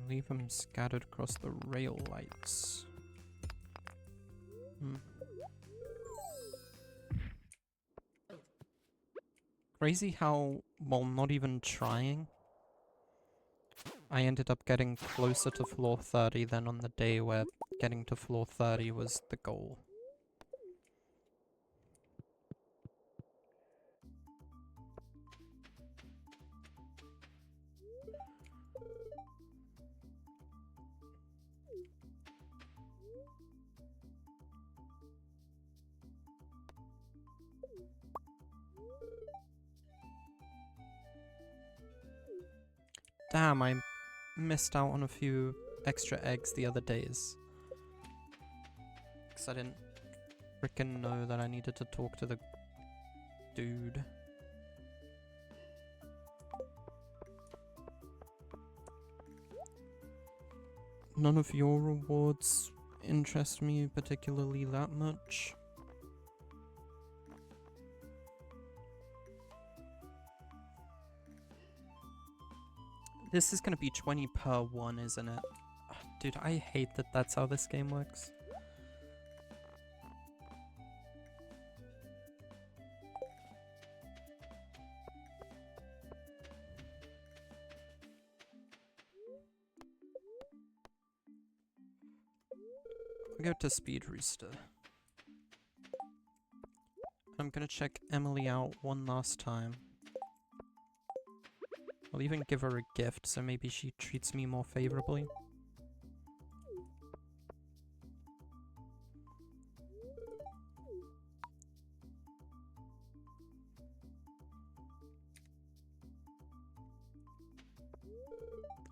leave them scattered across the rail lights. Crazy how, while not even trying, I ended up getting closer to floor 30 than on the day where getting to floor 30 was the goal. Damn, I missed out on a few extra eggs the other days. Because I didn't frickin' know that I needed to talk to the dude. None of your rewards interest me particularly that much. This is gonna be 20 per one, isn't it? Ugh, dude, I hate that that's how this game works. I'll go to Speed Rooster. I'm gonna check Emily out one last time. I'll even give her a gift, so maybe she treats me more favorably.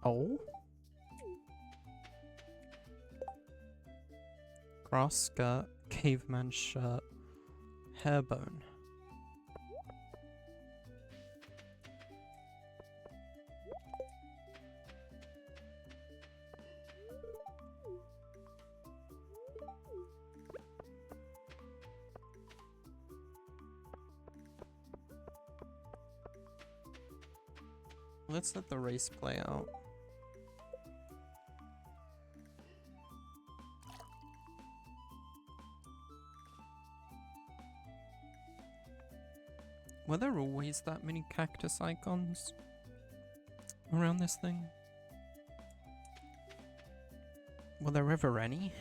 Oh? Grass skirt, caveman shirt, hairbone. Let's let the race play out. Were there always that many cactus icons around this thing? Were there ever any?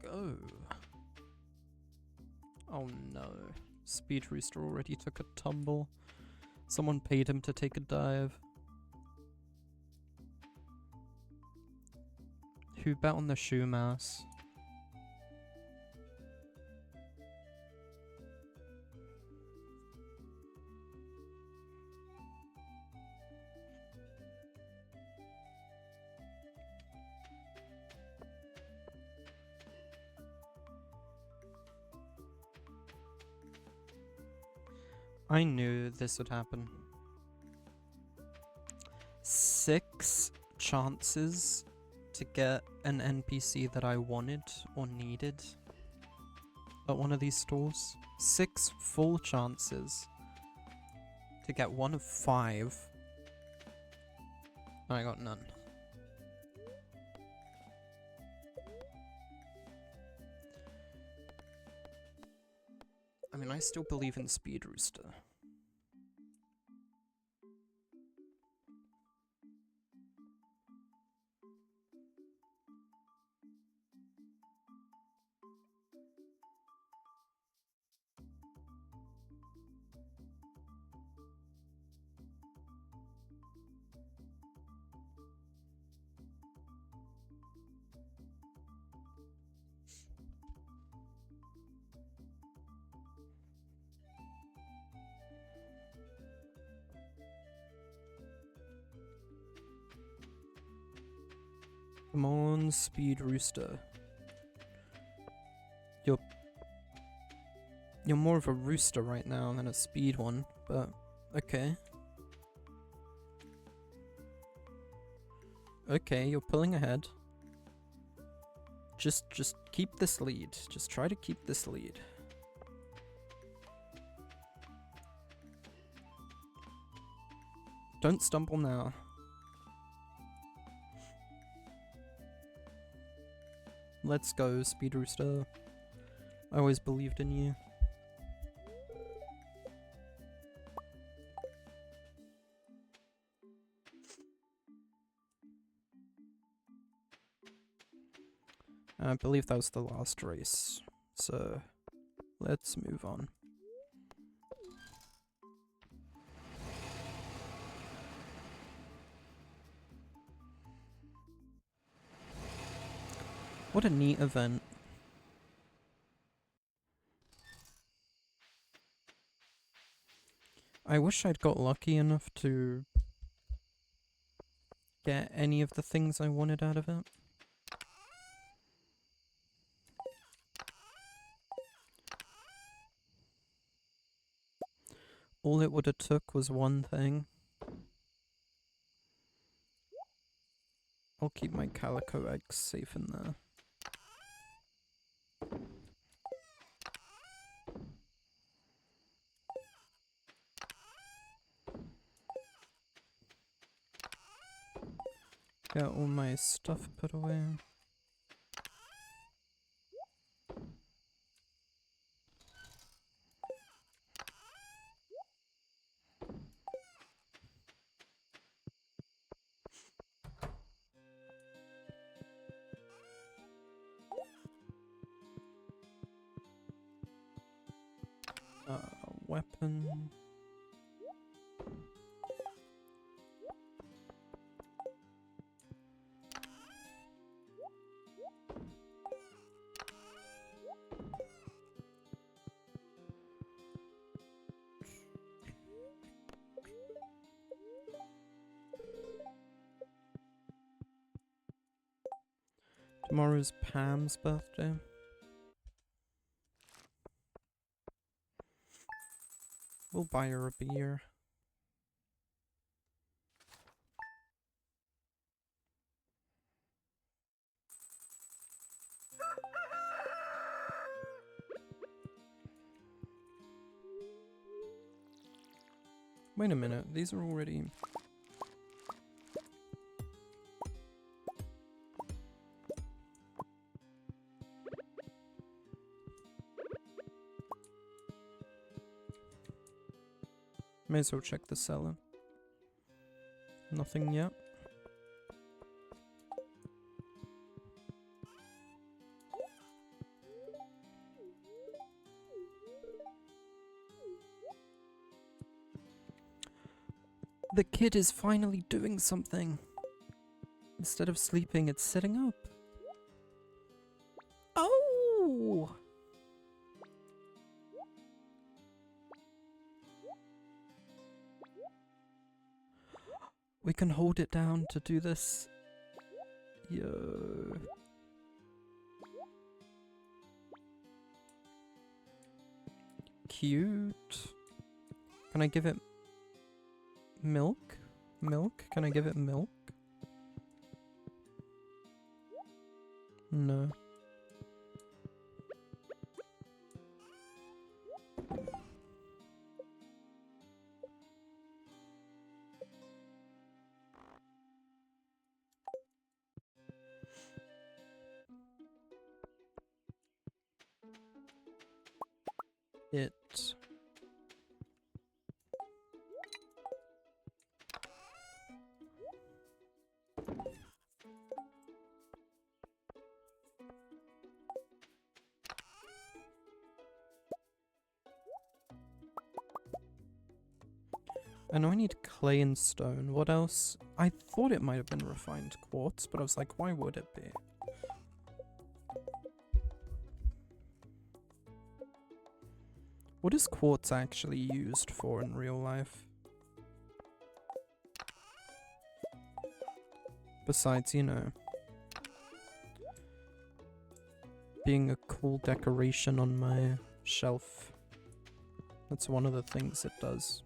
Go. Oh no. Speed Rooster already took a tumble. Someone paid him to take a dive. Who bet on the shoe mouse? I knew this would happen. 6 chances to get an NPC that I wanted or needed at one of these stores. 6 full chances to get one of 5. And I got none. I mean, I still believe in Speed Rooster. Come on, Speed Rooster. You're more of a rooster right now than a speed one, but okay. Okay, you're pulling ahead. Just keep this lead. Just try to keep this lead. Don't stumble now. Let's go, Speed Rooster. I always believed in you. I believe that was the last race, so let's move on. What a neat event. I wish I'd got lucky enough to get any of the things I wanted out of it. All it would have took was one thing. I'll keep my calico eggs safe in there. Get all my stuff put away. Weapon. Tomorrow's Pam's birthday. We'll buy her a beer. Wait a minute, these are already... May as well check the cellar. Nothing yet. The kid is finally doing something. Instead of sleeping, it's sitting up. Oh! We can hold it down to do this. Yo. Cute. Can I give it milk? Milk? Can I give it milk? No. It. I know I need clay and stone. What else? I thought it might have been refined quartz, but I was like, why would it be? What is quartz actually used for in real life? Besides, you know, being a cool decoration on my shelf. That's one of the things it does.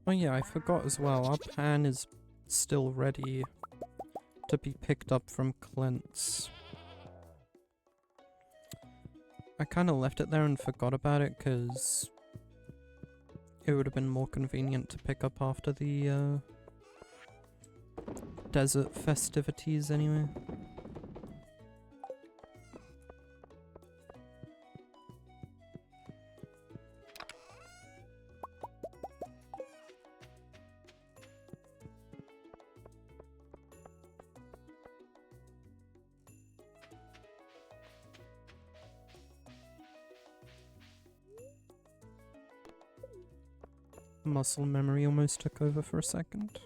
Oh yeah, I forgot as well, our pan is still ready to be picked up from Clint's. I kind of left it there and forgot about it because it would have been more convenient to pick up after the desert festivities anyway. Muscle memory almost took over for a second.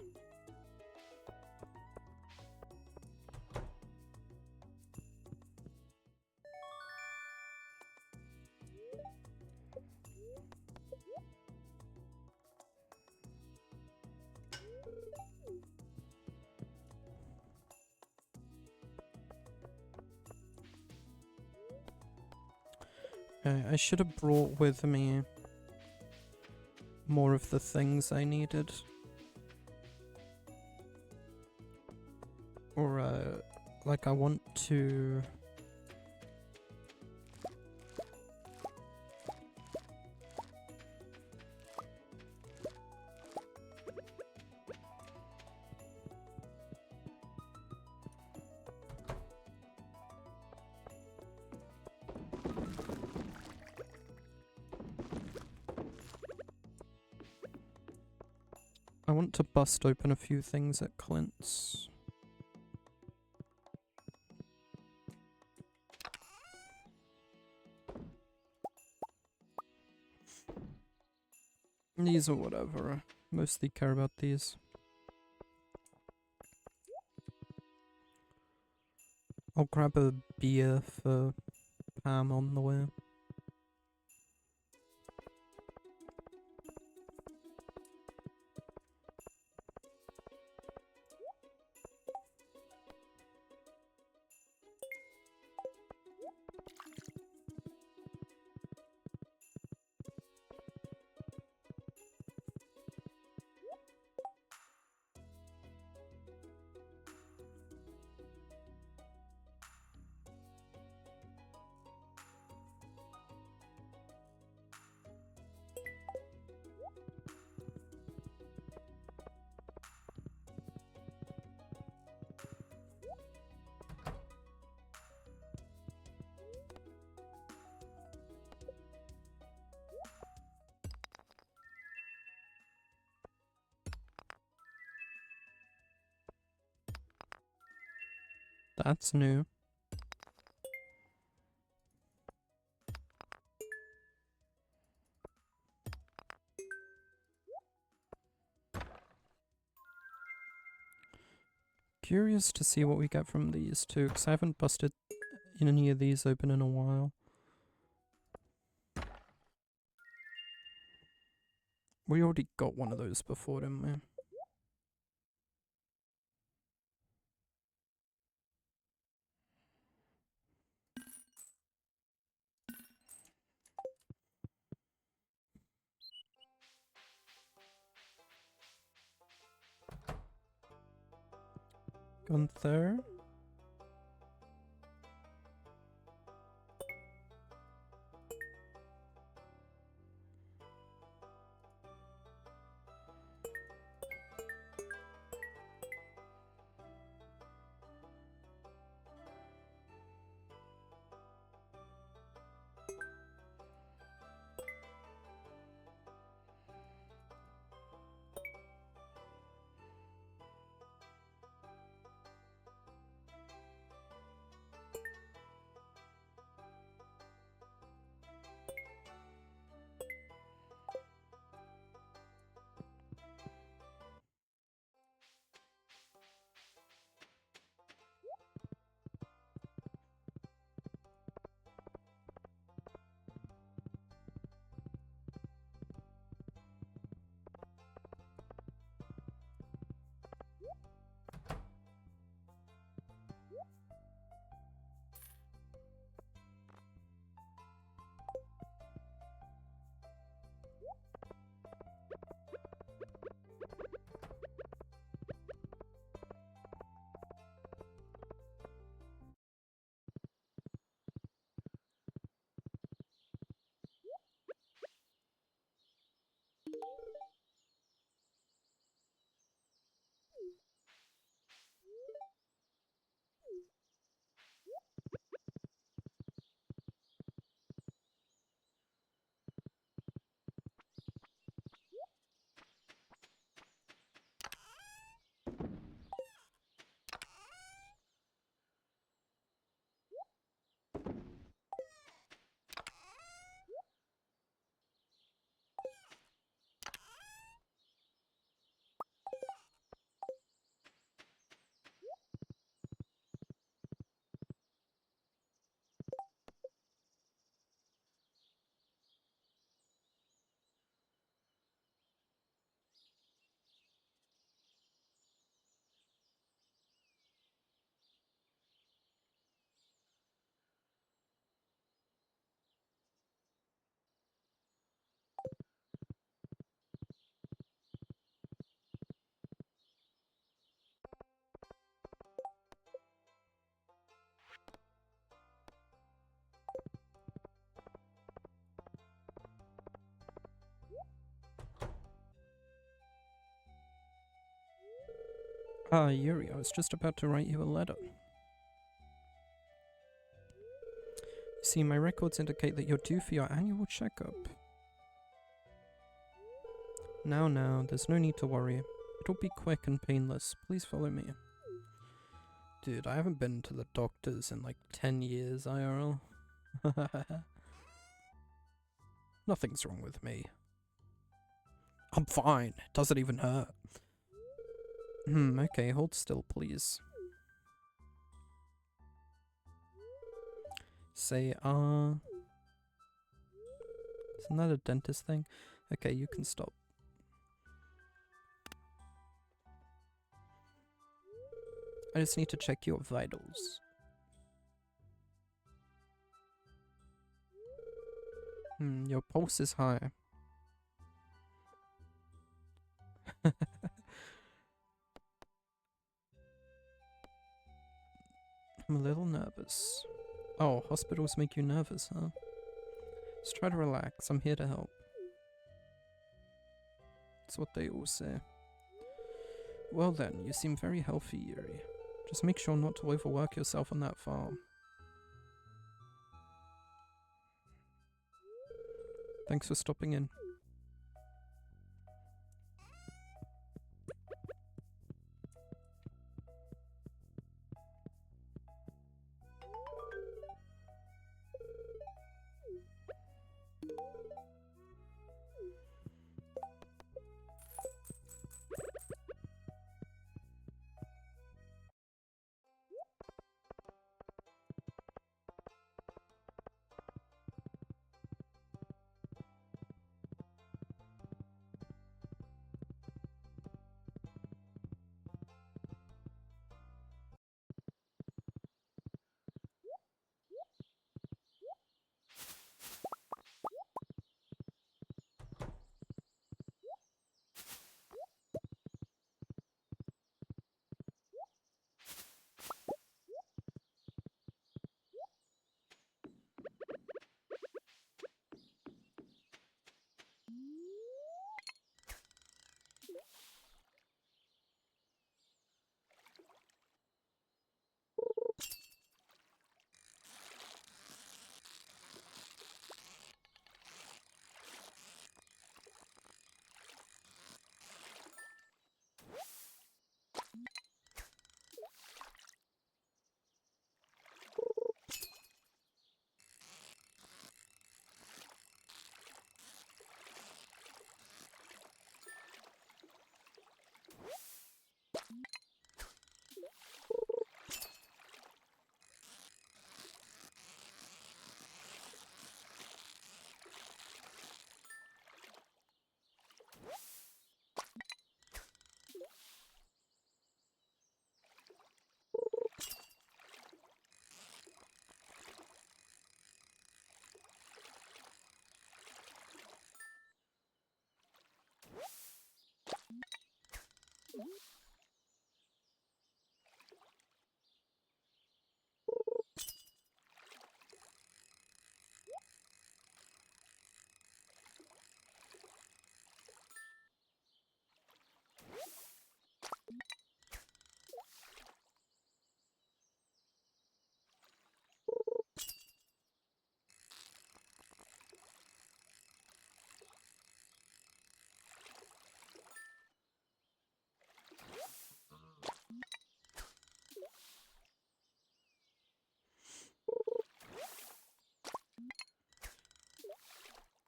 I should have brought with me more of the things I needed. Or, like I want to... I want to bust open a few things at Clint's. These or whatever. I mostly care about these. I'll grab a beer for Pam on the way. That's new. Curious to see what we get from these two, because I haven't busted any of these open in a while. We already got one of those before, didn't we? Gunther. Ah, Yuri, I was just about to write you a letter. See, my records indicate that you're due for your annual checkup. Now, there's no need to worry. It'll be quick and painless. Please follow me. Dude, I haven't been to the doctors in like 10 years, IRL. Nothing's wrong with me. I'm fine. It doesn't even hurt. Okay, hold still, please. Say, isn't that a dentist thing? Okay, you can stop. I just need to check your vitals. Your pulse is high. I'm a little nervous. Oh, hospitals make you nervous, huh? Just try to relax. I'm here to help. That's what they all say. Well then, you seem very healthy, Yuri. Just make sure not to overwork yourself on that farm. Thanks for stopping in.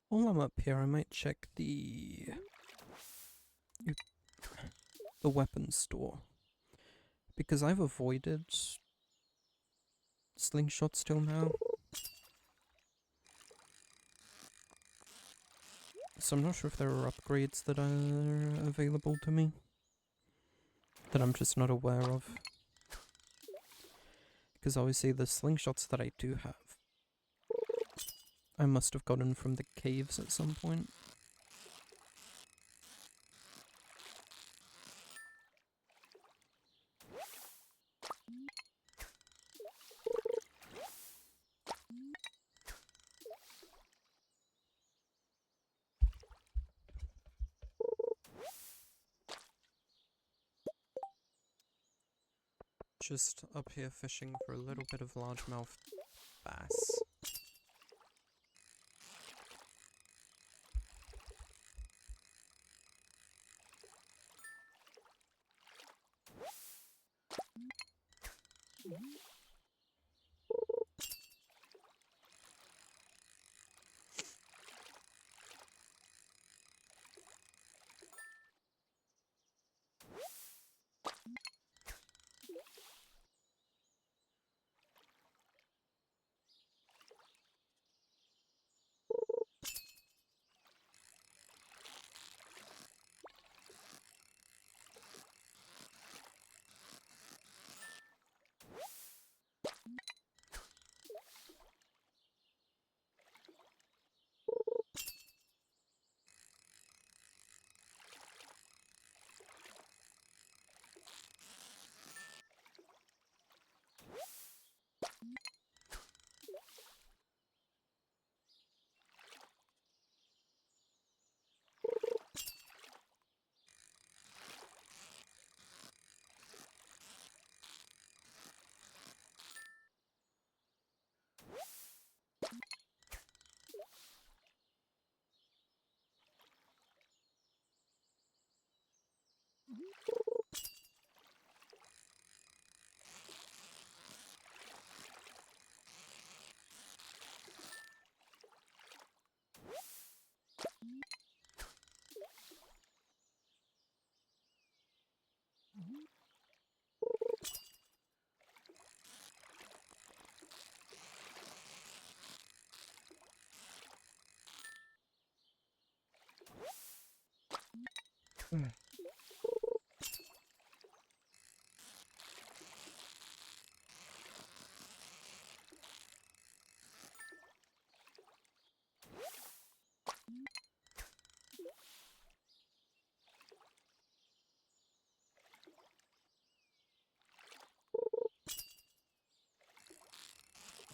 While I'm up here, I might check the weapons store. Because I've avoided slingshots till now. So I'm not sure if there are upgrades that are available to me. That I'm just not aware of. Because obviously the slingshots that I do have, I must have gotten from the caves at some point. Just up here fishing for a little bit of largemouth bass.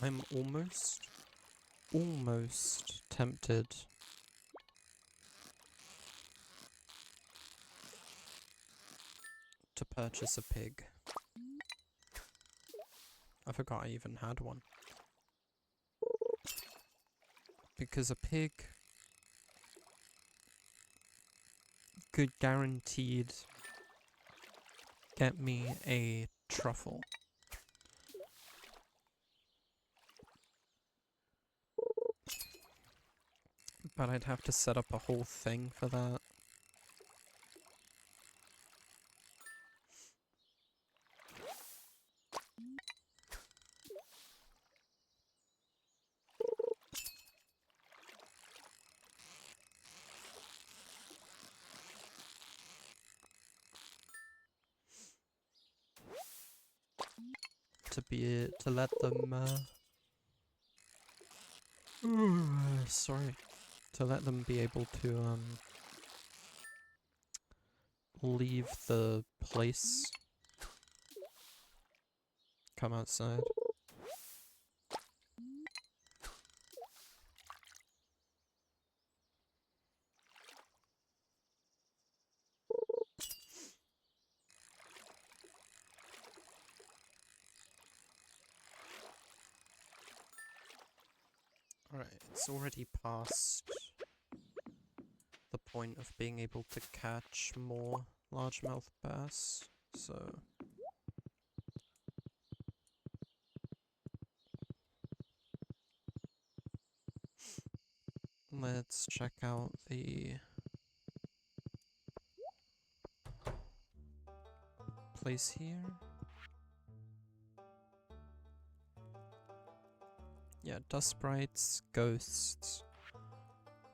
I'm almost tempted to purchase a pig. I forgot I even had one. Because a pig could guaranteed get me a truffle. But I'd have to set up a whole thing for that. To let them, sorry. To let them be able to, leave the place. Come outside. Alright, it's already past the point of being able to catch more largemouth bass, so let's check out the place here. Yeah, dust sprites, ghosts,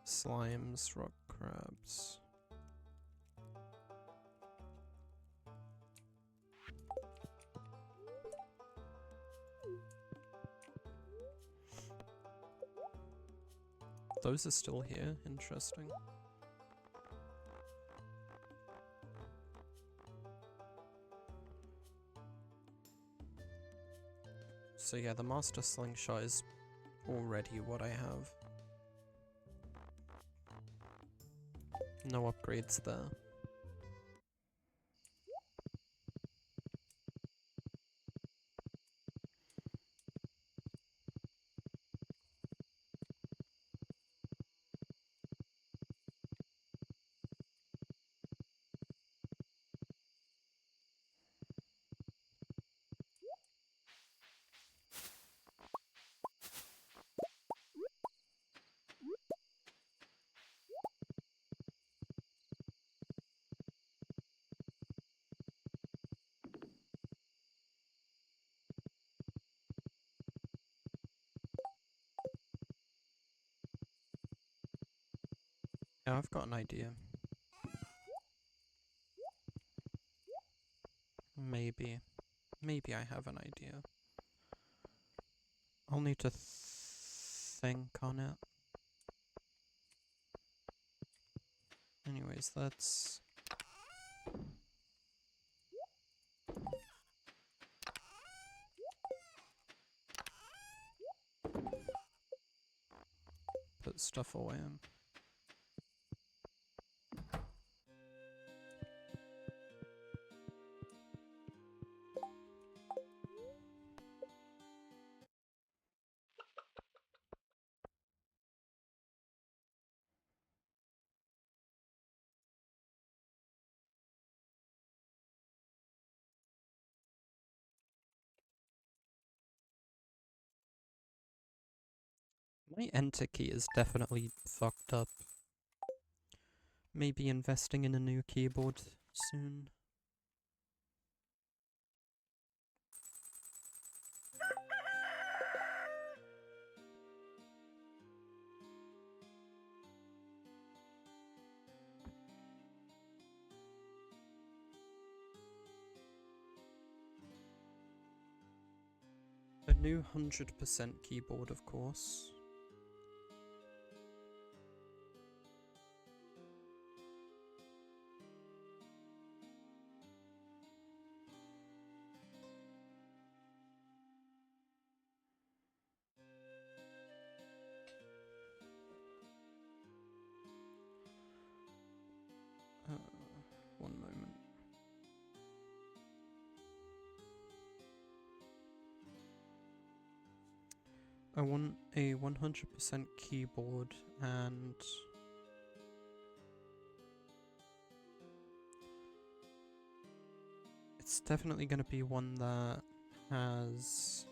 slimes, rock crabs. Those are still here, interesting. So yeah, the master slingshot is already what I have. No upgrades there. Yeah, I've got an idea. Maybe. Maybe I have an idea. I'll need to think on it. Anyways, let's... put stuff away. My enter key is definitely fucked up. Maybe investing in a new keyboard soon. A new 100% keyboard, of course. One moment. I want a 100% keyboard and it's definitely going to be one that has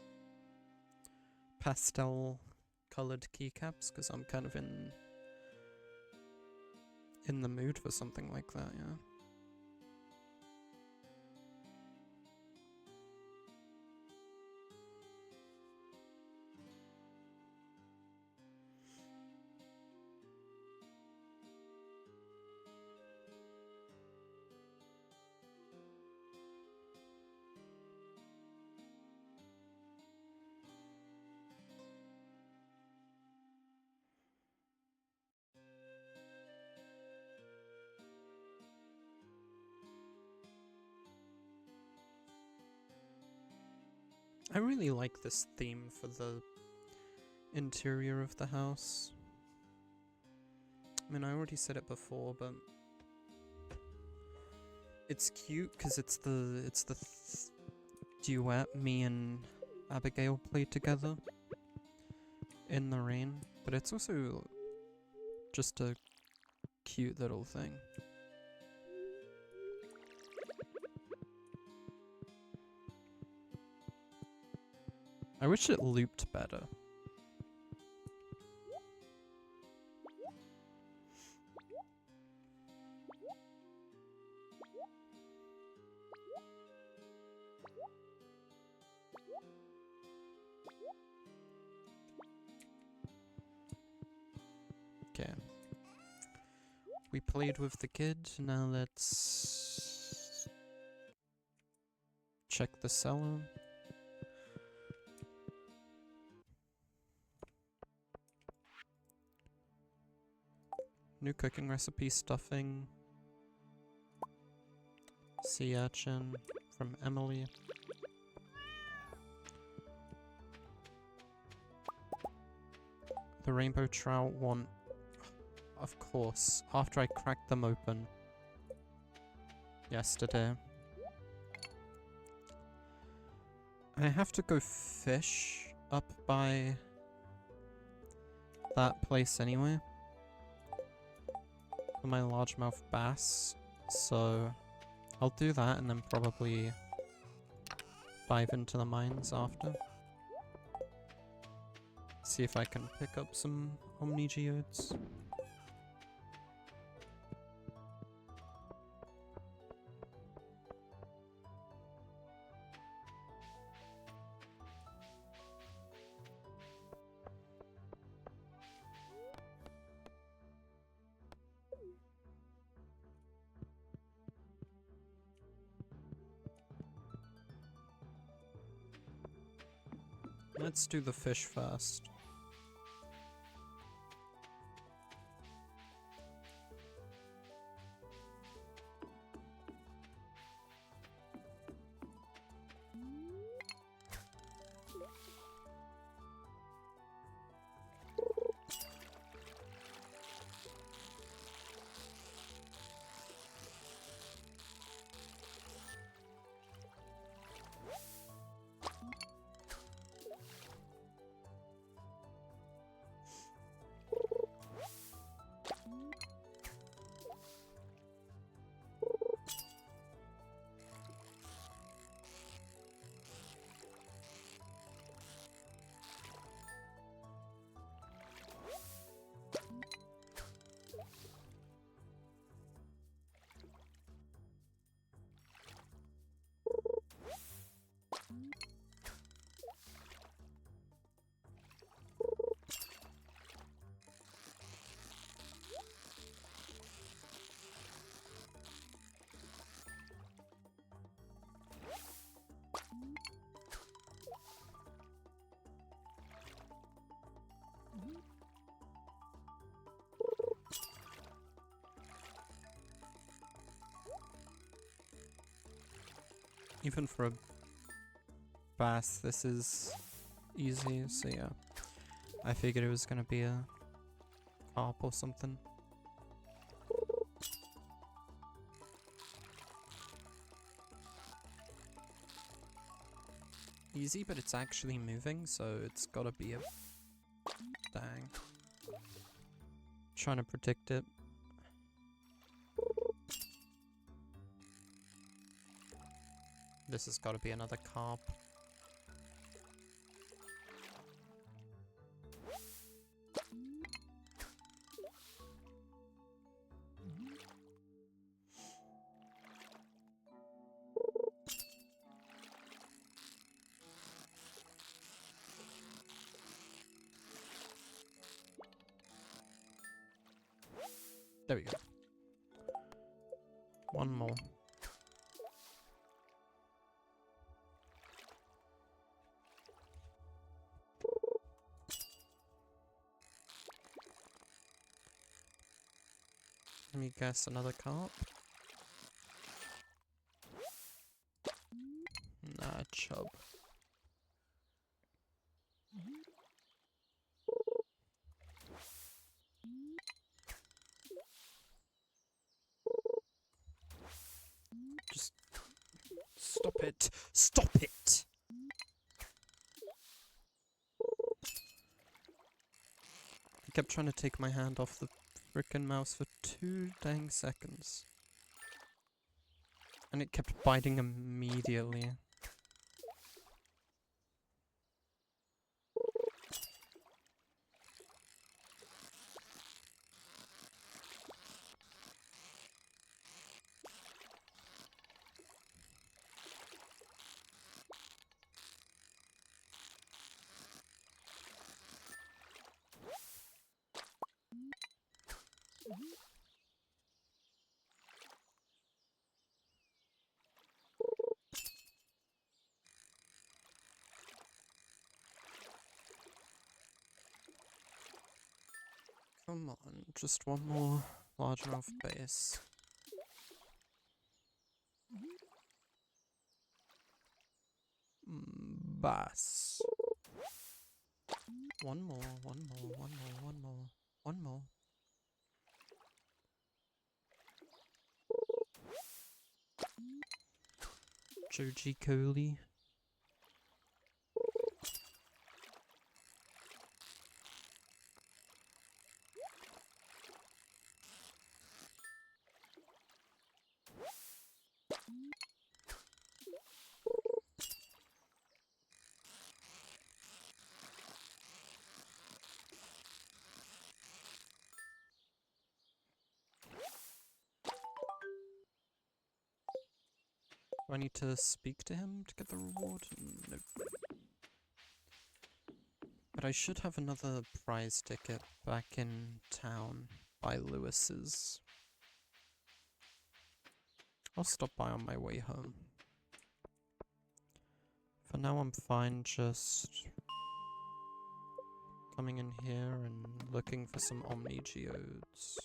pastel colored keycaps because I'm kind of in the mood for something like that, yeah. I really like this theme for the interior of the house. I mean, I already said it before, but it's cute because it's the duet me and Abigail played together in the rain, but it's also just a cute little thing. I wish it looped better. Okay. We played with the kid, now let's check the cellar. New cooking recipe, stuffing. Sea urchin from Emily. The rainbow trout want, of course, after I cracked them open yesterday. I have to go fish up by that place anyway for my largemouth bass, so I'll do that and then probably dive into the mines after. See if I can pick up some Omni Geodes. Let's do the fish first. Even for a bass, this is easy, so yeah. I figured it was gonna be a carp or something. Easy, but it's actually moving, so it's gotta be a... Dang. Trying to predict it. This has gotta be another carp. There we go. One more. Let me guess, another carp? Nah, chub. Just... Stop it! Stop it! I kept trying to take my hand off the frickin' mouse for 2 dang seconds. And it kept biting immediately. Come on, just one more large enough base. Bass. One more, one more, one more, one more, one more. Joji Cooley. Do I need to speak to him to get the reward? Nope. But I should have another prize ticket back in town by Lewis's. I'll stop by on my way home. For now I'm fine just Coming in here and looking for some Omni Geodes.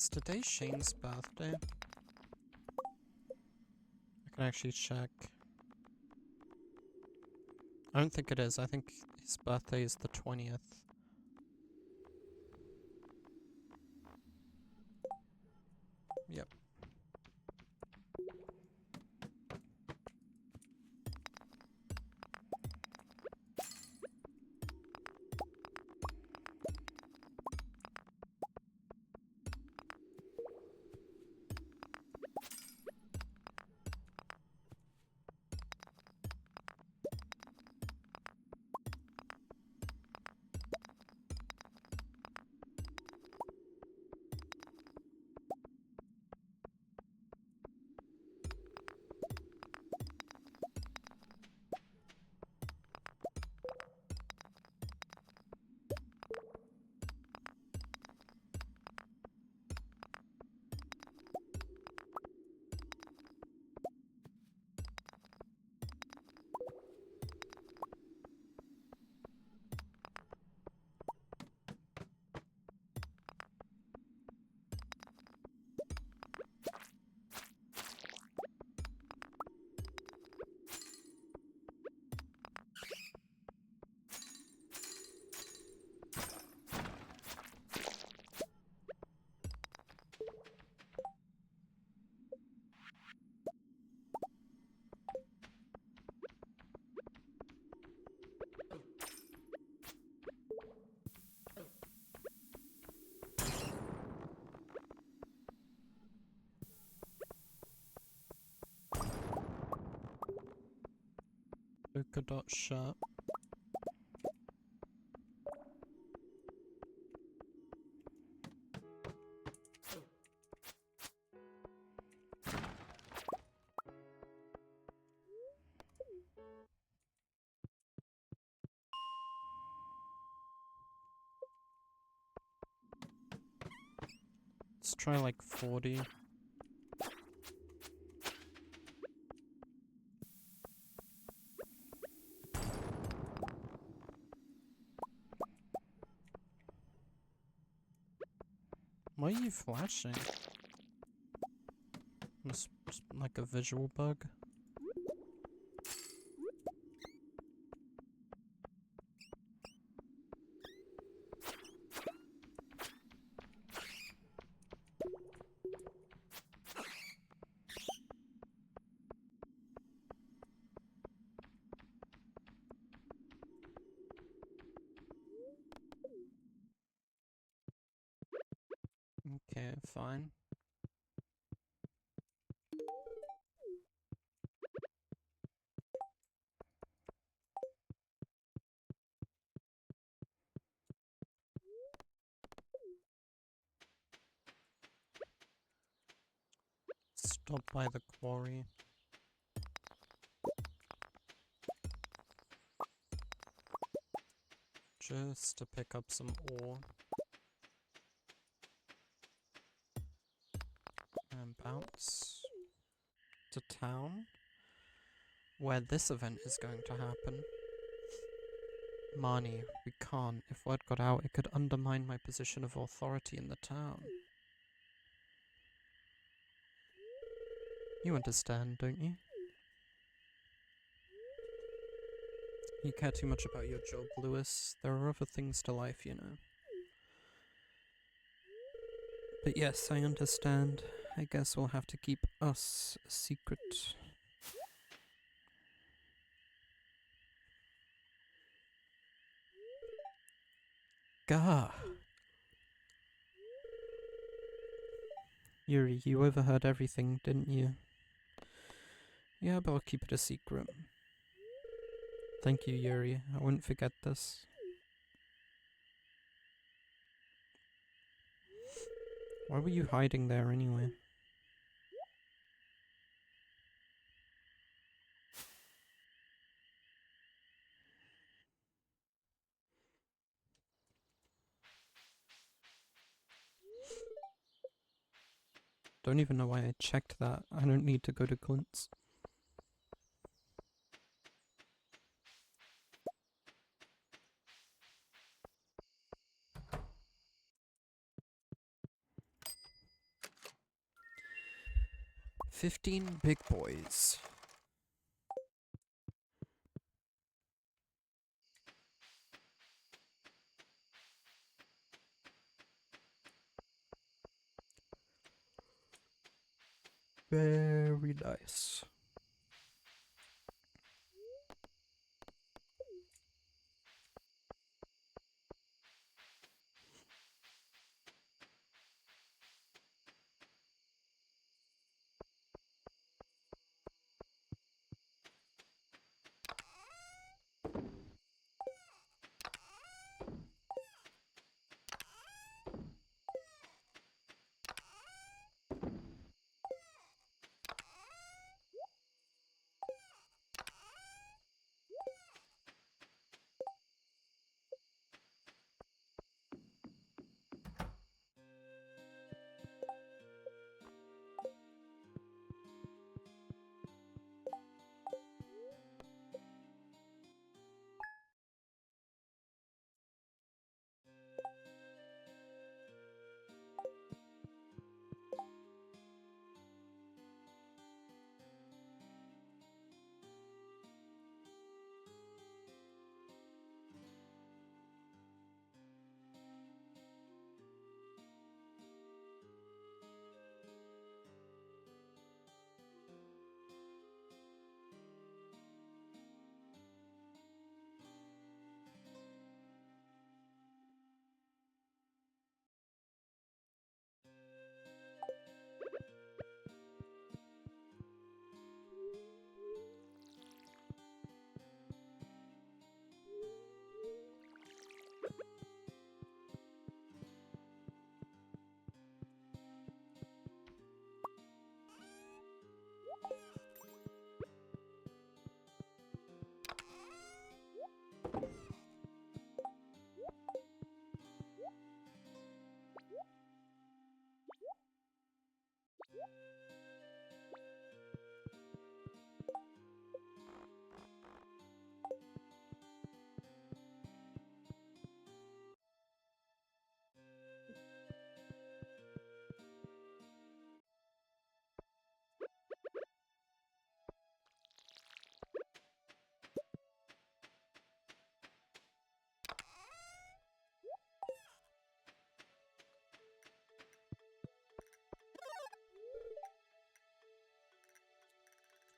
Is today Shane's birthday? I can actually check. I don't think it is. I think his birthday is the 20th. Yep. Polka dot shirt. Let's try like 40. Why are you flashing? It's like a visual bug. Okay, fine. Stop by the quarry. Just to pick up some ore. And bounce to town, where this event is going to happen. Marnie, we can't. If word got out, it could undermine my position of authority in the town. You understand, don't you? You care too much about your job, Lewis. There are other things to life, you know. But yes, I understand. I guess we'll have to keep us a secret. Gah! Yuri, you overheard everything, didn't you? Yeah, but I'll keep it a secret. Thank you, Yuri. I won't forget this. Why were you hiding there anyway? Don't even know why I checked that. I don't need to go to Clint's. "15 big boys." Very nice.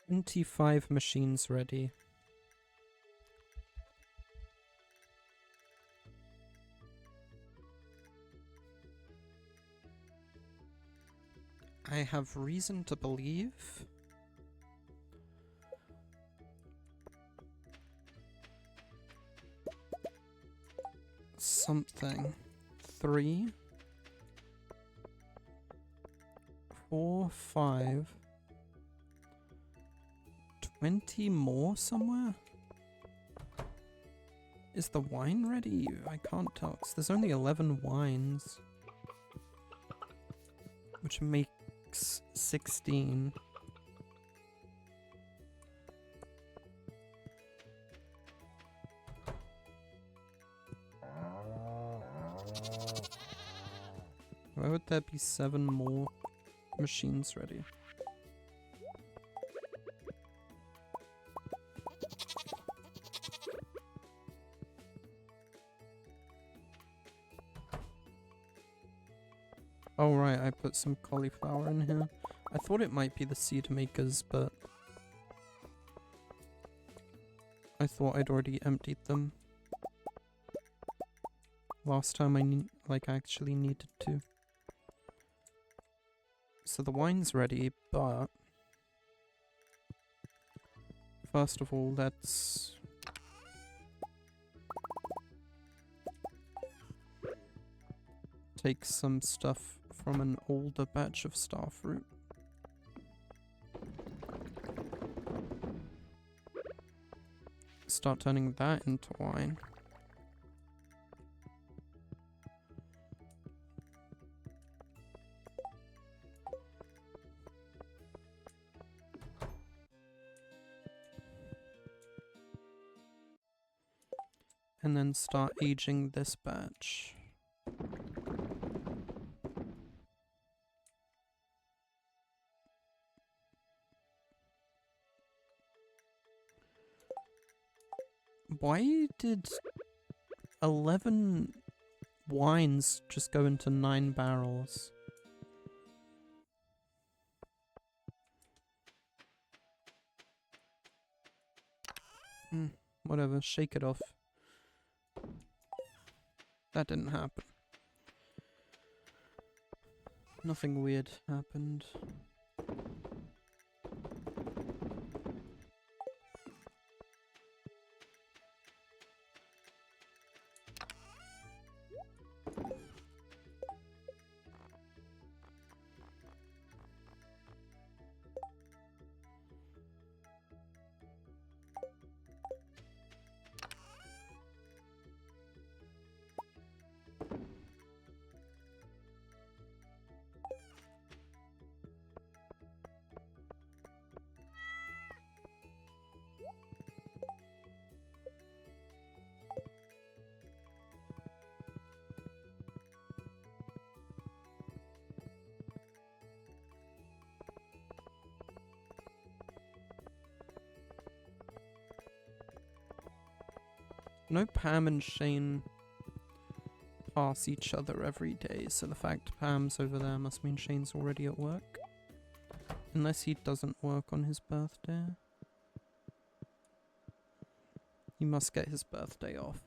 25 machines ready. I have reason to believe something. 3, 4, 5, 20 more somewhere? Is the wine ready? I can't tell, 'cause there's only 11 wines. Which makes 16. Why would there be 7 more machines ready? Oh right, I put some cauliflower in here. I thought it might be the seed makers, but I thought I'd already emptied them last time I actually needed to. So the wine's ready, but first of all, let's take some stuff from an older batch of starfruit. Start turning that into wine. And then start aging this batch. Why did 11 wines just go into 9 barrels? Whatever, shake it off. That didn't happen. Nothing weird happened. No, Pam and Shane pass each other every day, so the fact Pam's over there must mean Shane's already at work. Unless he doesn't work on his birthday. He must get his birthday off.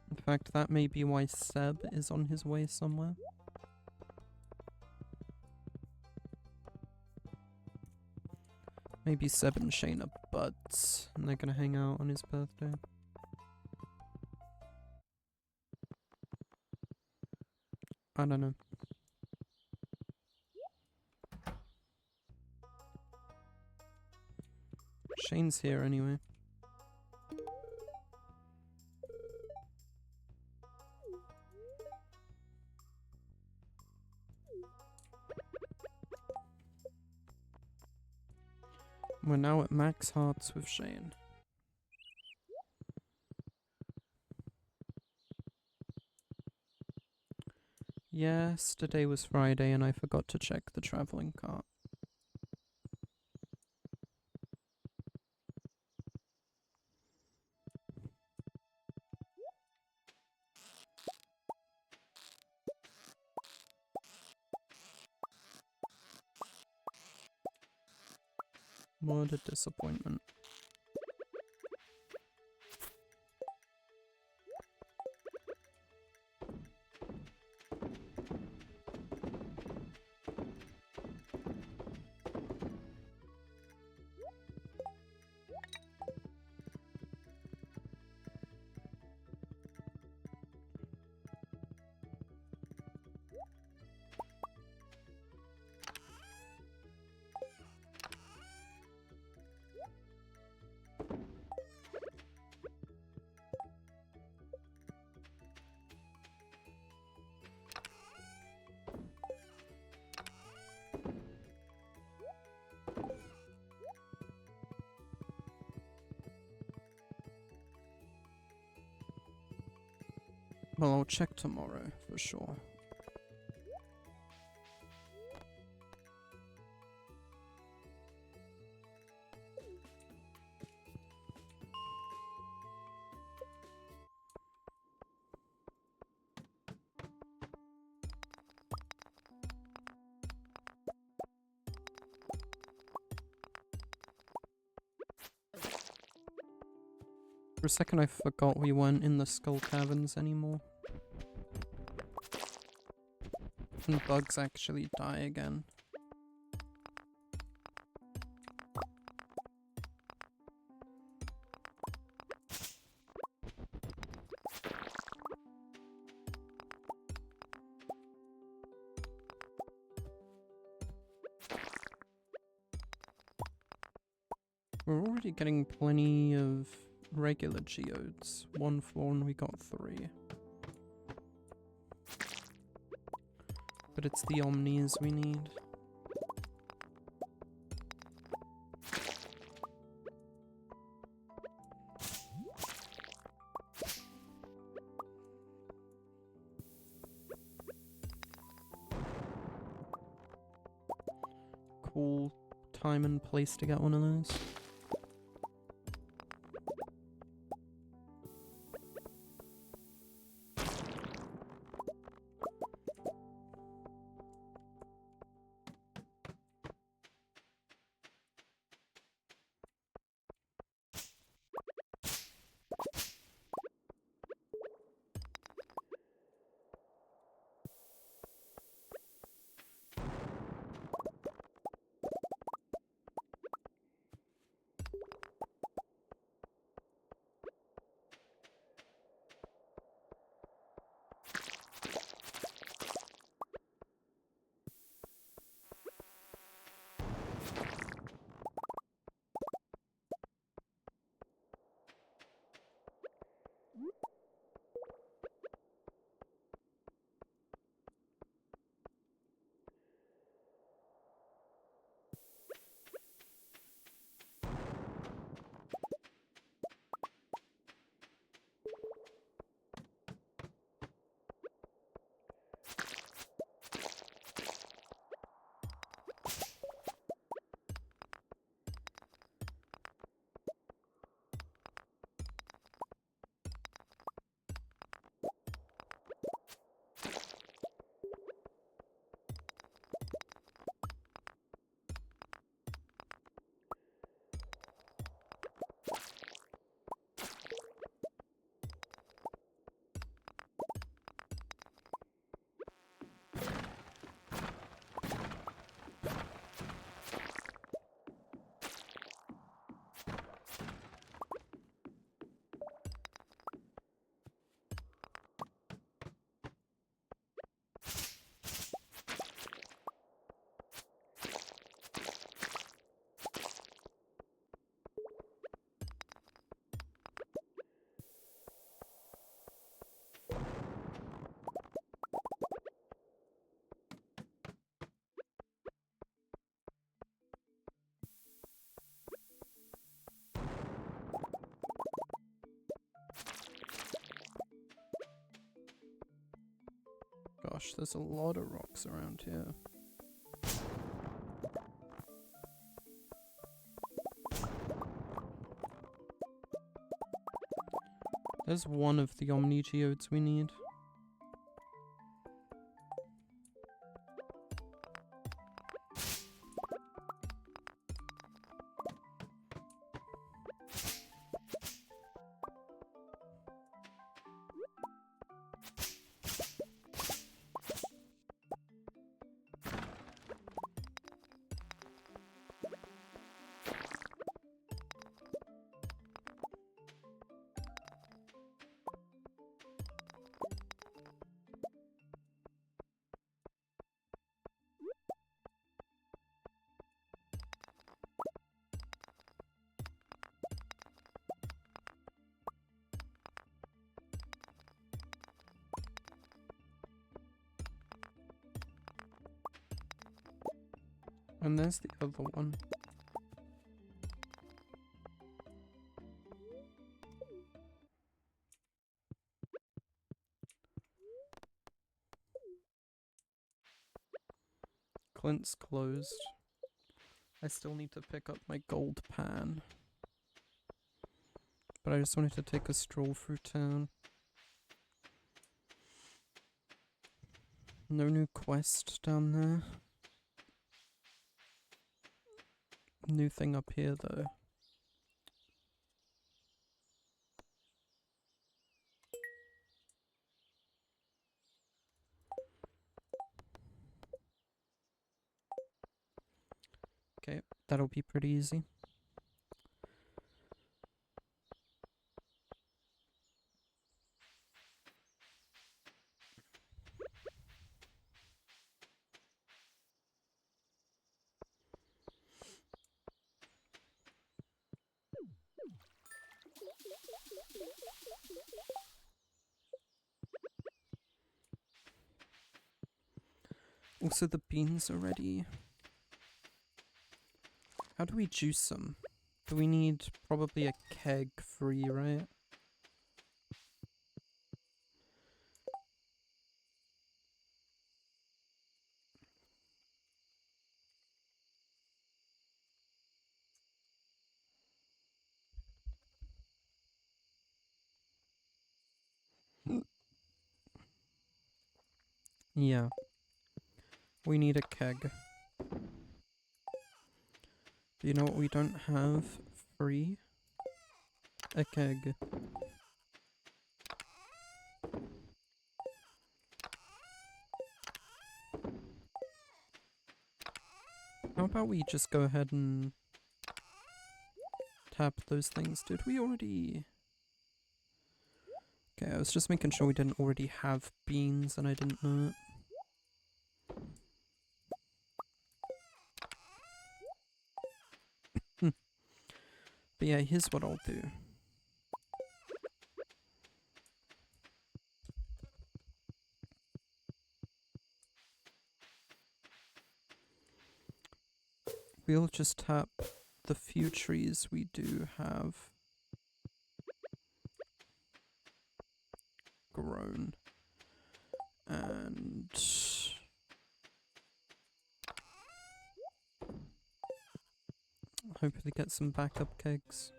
In fact, that may be why Seb is on his way somewhere. Maybe Seb and Shane are buds, and they're gonna hang out on his birthday. I don't know. Shane's here anyway. We're now at max hearts with Shane. Yesterday was Friday and I forgot to check the traveling cart. What a disappointment. Well, I'll check tomorrow, for sure. For a second I forgot we weren't in the Skull Caverns anymore. And bugs actually die again. We're already getting plenty of regular geodes. 1 floor and we got 3. But it's the omnis we need. Cool time and place to get one of those. Gosh, there's a lot of rocks around here. There's one of the Omni Geodes we need. And there's the other one. Clint's closed. I still need to pick up my gold pan. But I just wanted to take a stroll through town. No new quest down there. New thing up here though. Okay, that'll be pretty easy. Also, the beans are ready. How do we juice them? Do we need probably a keg free, right? Yeah. We need a keg. Do you know what we don't have free? A keg. How about we just go ahead and tap those things? Did we already... Okay, I was just making sure we didn't already have beans and I didn't know it. But yeah, here's what I'll do. We'll just tap the few trees we do have grown. And... hopefully get some backup kegs.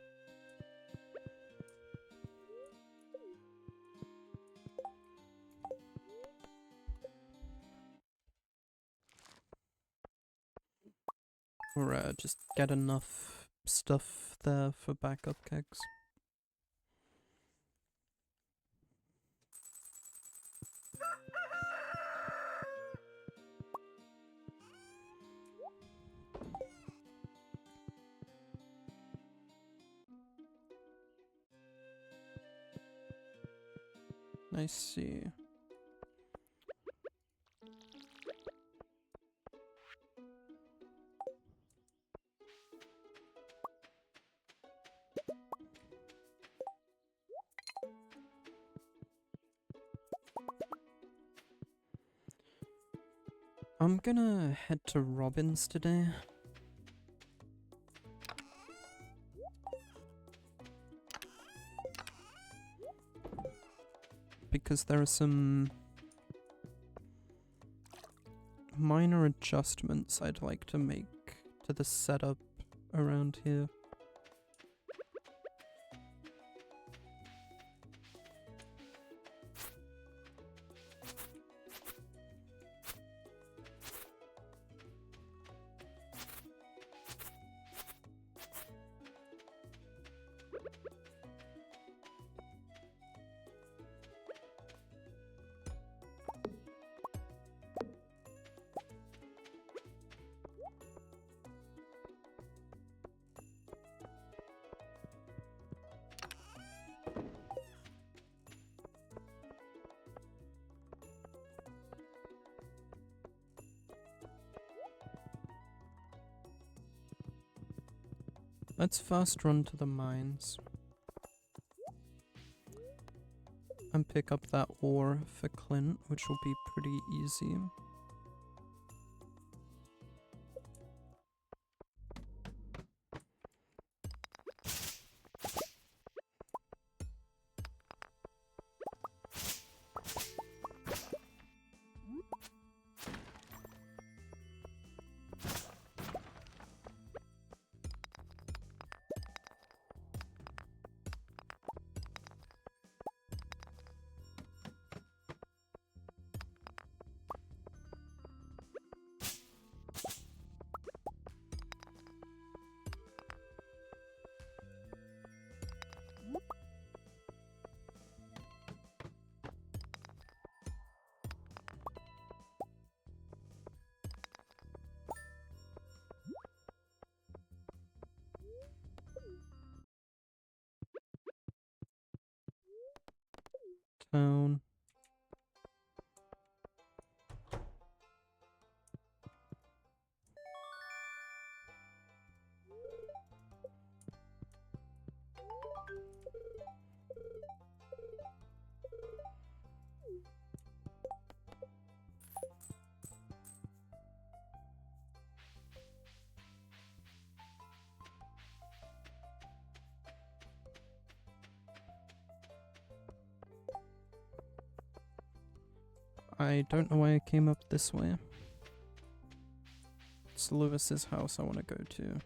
Or just get enough stuff there for backup kegs. I see. I'm gonna head to Robin's today. Because there are some minor adjustments I'd like to make to the setup around here. Let's first run to the mines. And pick up that ore for Clint, which will be pretty easy. phone. I don't know why I came up this way. It's Lewis's house I want to go to.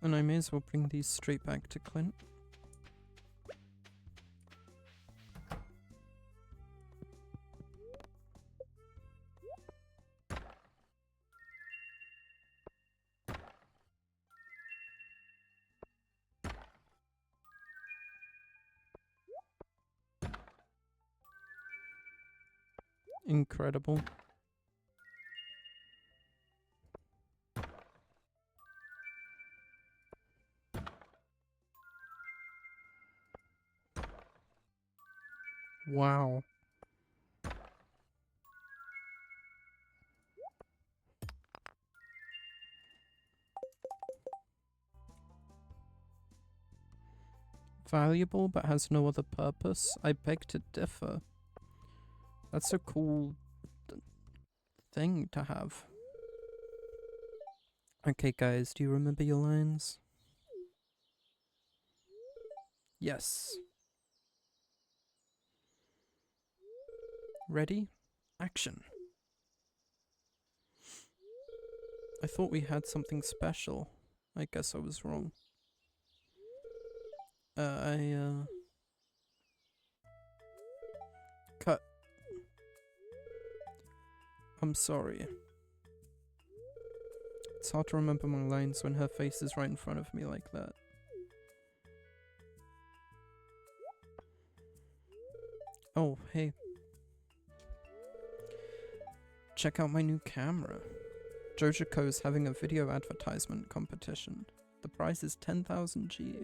And I may as well bring these straight back to Clint. Incredible. Wow. Valuable but has no other purpose? I beg to differ. That's a cool thing to have. Okay guys, do you remember your lines? Yes. Ready? Action. I thought we had something special. I guess I was wrong. Cut. I'm sorry. It's hard to remember my lines when her face is right in front of me like that. Oh, hey. Check out my new camera. Jojoco's having a video advertisement competition. The prize is 10,000 G.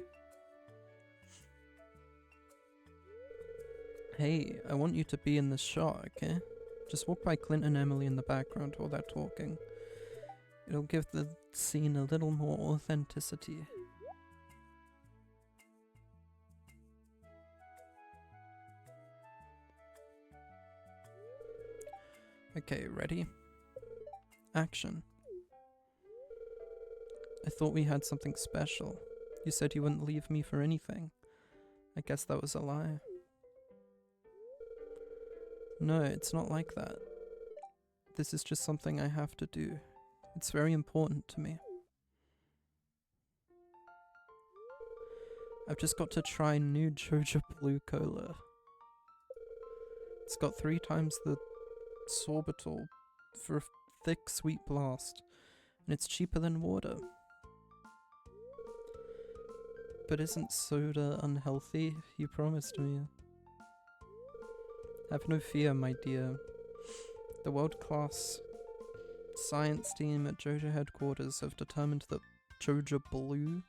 Hey, I want you to be in the shot, okay? Just walk by Clint and Emily in the background while they're talking. It'll give the scene a little more authenticity. Okay, ready? Action. I thought we had something special. You said you wouldn't leave me for anything. I guess that was a lie. No, it's not like that. This is just something I have to do. It's very important to me. I've just got to try new Jojo Blue Cola. It's got 3 times the sorbitol for a thick sweet blast, and it's cheaper than water. But isn't soda unhealthy? You promised me. Have no fear, my dear. The world-class science team at Jojo headquarters have determined that Jojo Blue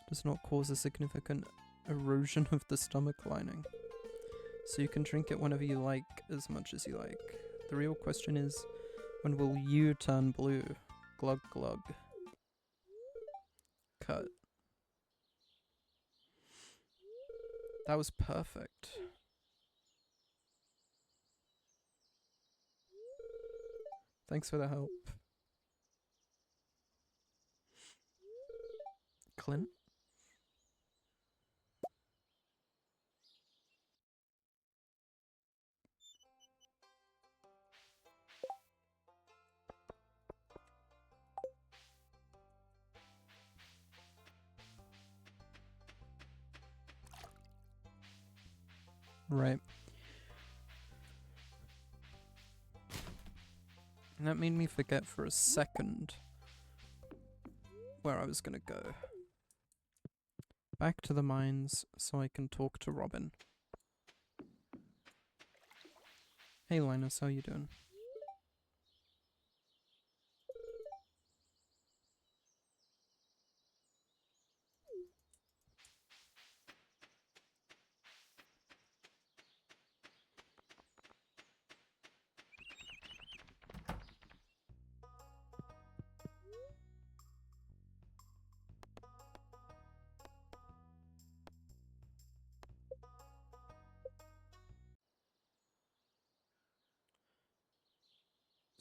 does not cause a significant erosion of the stomach lining. So you can drink it whenever you like, as much as you like. The real question is, when will you turn blue? Glug glug. Cut. That was perfect. Thanks for the help. Clint? Right. And that made me forget for a second where I was gonna go. Back to the mines so I can talk to Robin. Hey Linus, how you doing?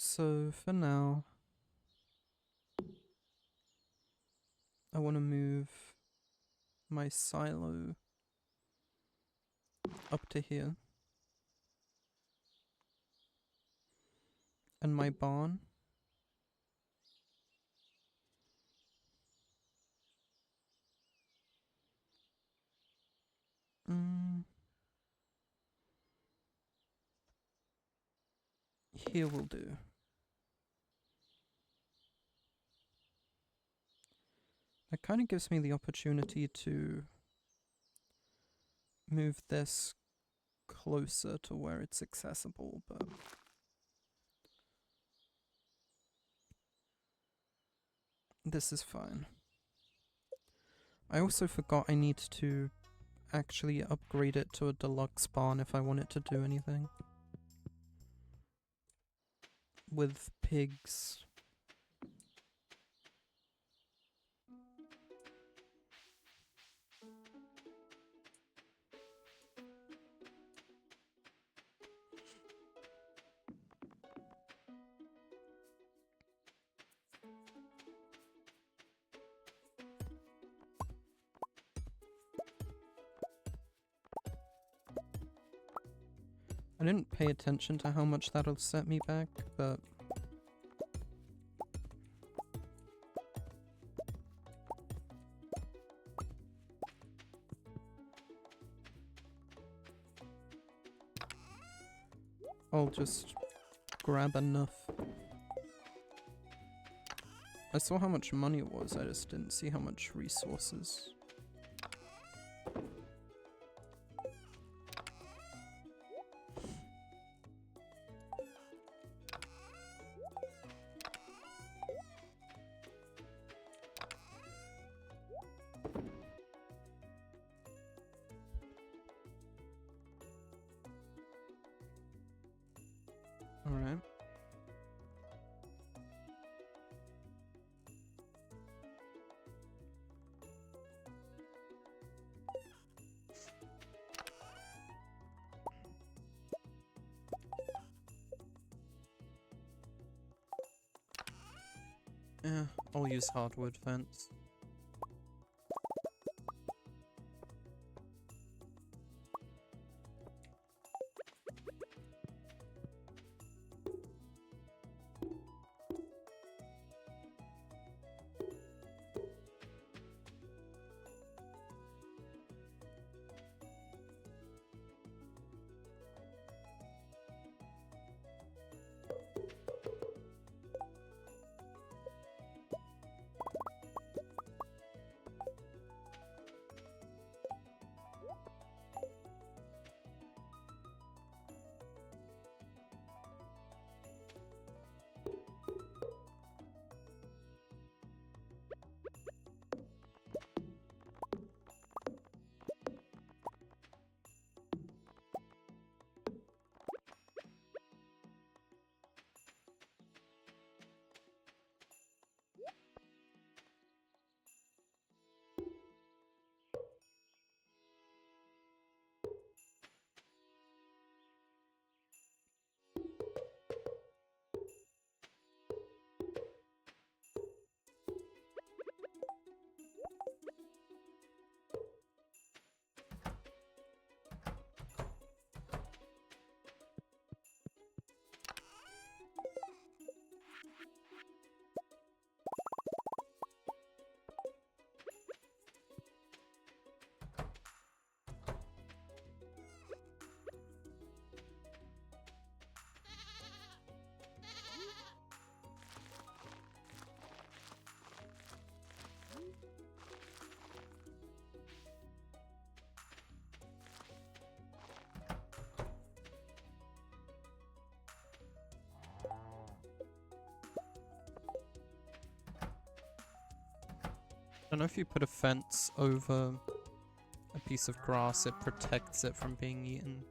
So for now, I want to move my silo up to here. And my barn. Here will do. That kind of gives me the opportunity to move this closer to where it's accessible, but this is fine. I also forgot I need to actually upgrade it to a deluxe barn if I want it to do anything. With pigs. I didn't pay attention to how much that'll set me back, but I'll just grab enough. I saw how much money it was, I just didn't see how much resources. Alright. Yeah, I'll use hardwood fence. don't know if you put a fence over a piece of grass, it protects it from being eaten.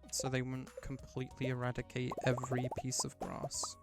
So they wouldn't completely eradicate every piece of grass.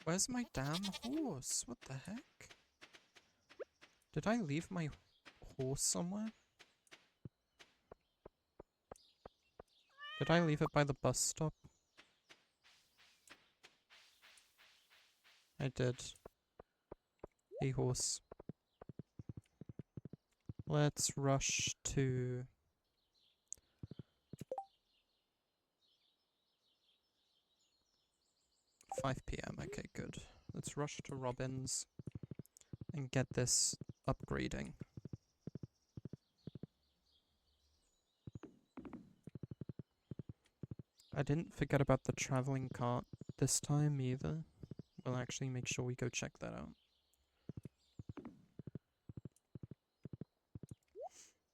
Where's my damn horse? What the heck? Did I leave my horse somewhere? Did I leave it by the bus stop? I did. Hey horse. Let's rush to... 5 PM, okay, good. Let's rush to Robin's and get this upgrading. I didn't forget about the traveling cart this time either. We'll actually make sure we go check that out.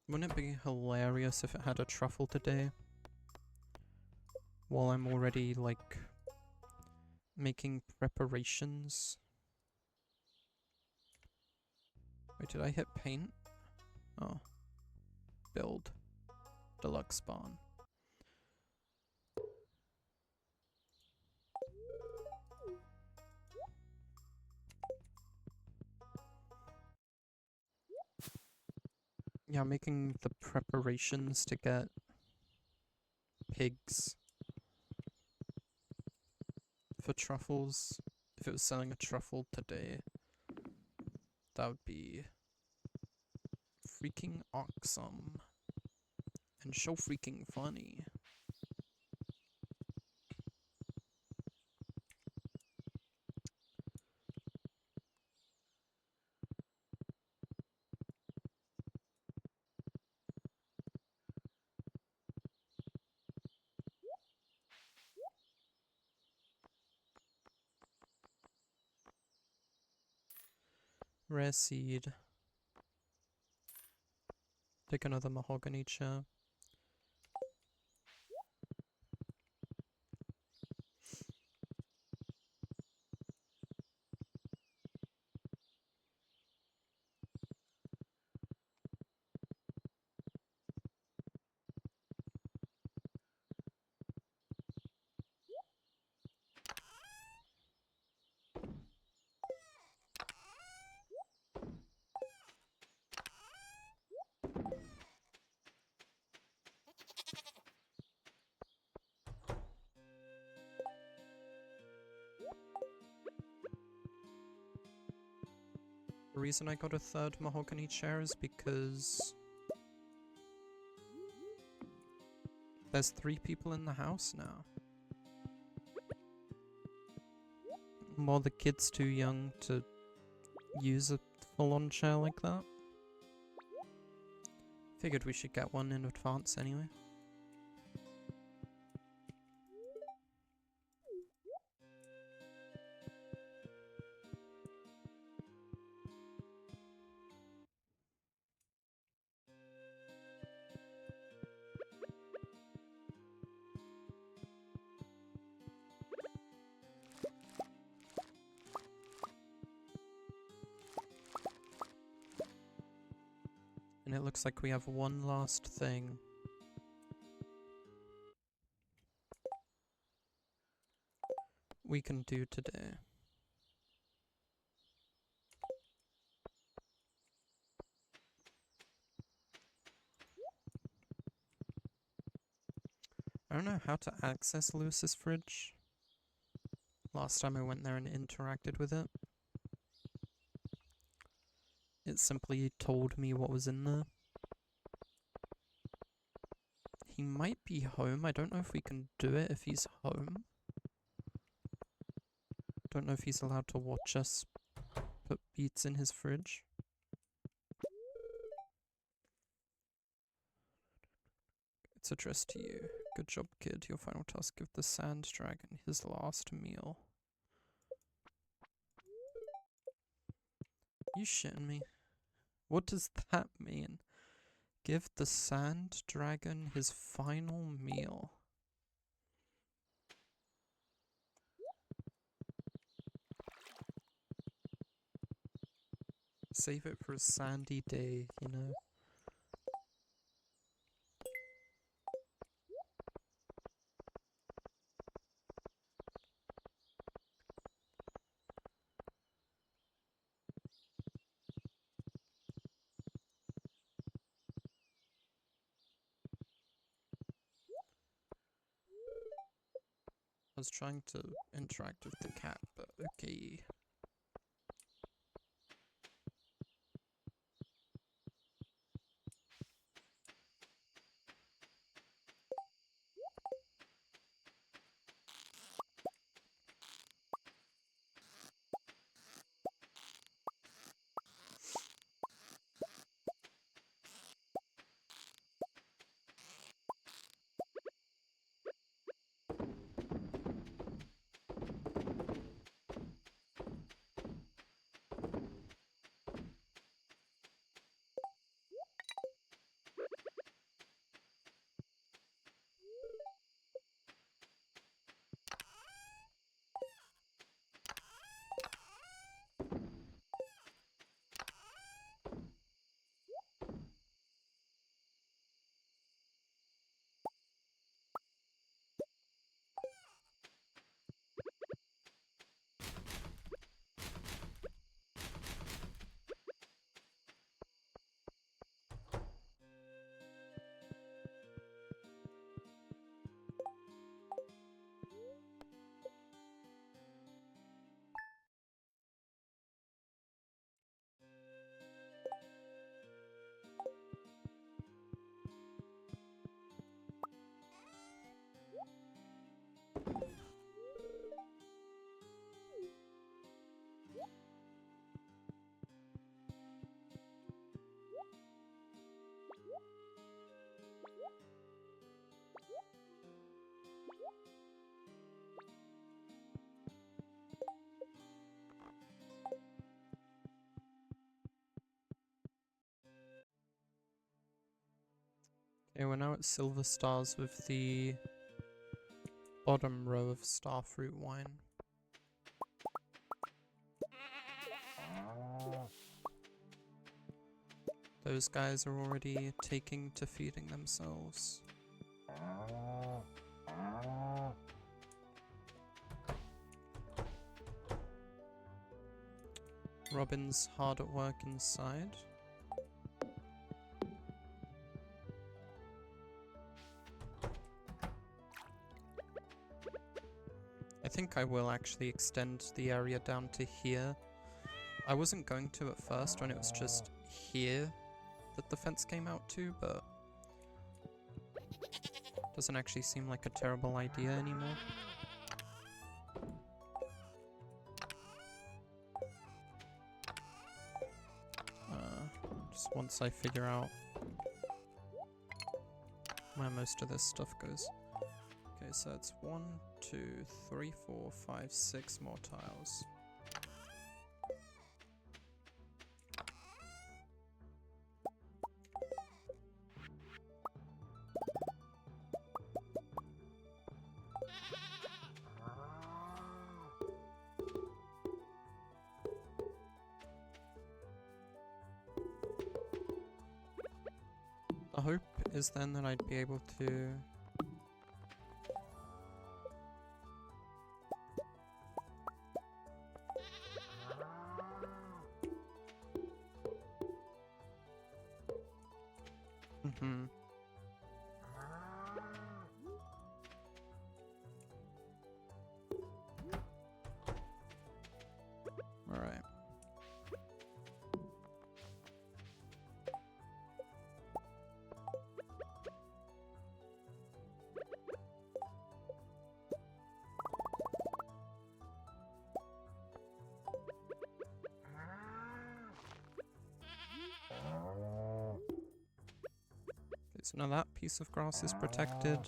Wouldn't it be hilarious if it had a truffle today? While I'm already, like, making preparations. Wait, did I hit paint? Oh. Build. Deluxe spawn. Yeah, I'm making the preparations to get pigs for truffles. If it was selling a truffle today, that would be freaking awesome. And so freaking funny. Rare seed. Take another mahogany chair. The reason I got a third mahogany chair is because there's 3 people in the house now. While the kid's too young to use a full-on chair like that. Figured we should get one in advance anyway. And it looks like we have one last thing. We can do today. I don't know how to access Lewis's fridge. Last time I went there and interacted with it, it simply told me what was in there. He might be home. I don't know if we can do it if he's home. Don't know if he's allowed to watch us put beets in his fridge. It's addressed to you. Good job, kid. Your final task, give the sand dragon his last meal. You shitting me? What does that mean? Give the sand dragon his final meal. Save it for a sandy day, you know? I was trying to interact with the cat, but okay. Okay, we're now at Silver Stars with the bottom row of starfruit wine. Those guys are already taking to feeding themselves. Robin's hard at work inside. I think I will actually extend the area down to here. I wasn't going to at first when it was just here that the fence came out to, but doesn't actually seem like a terrible idea anymore. Just once I figure out where most of this stuff goes. Okay, so it's 1, 2, 3, 4, 5, 6 more tiles. The hope is then that I'd be able to Alright. So now that piece of grass is protected.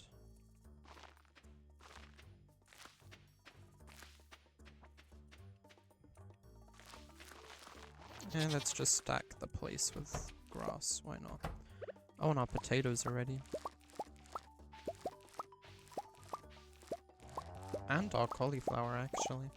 And let's just stack the place with grass, why not? Oh, and our potatoes are ready. And our cauliflower, actually.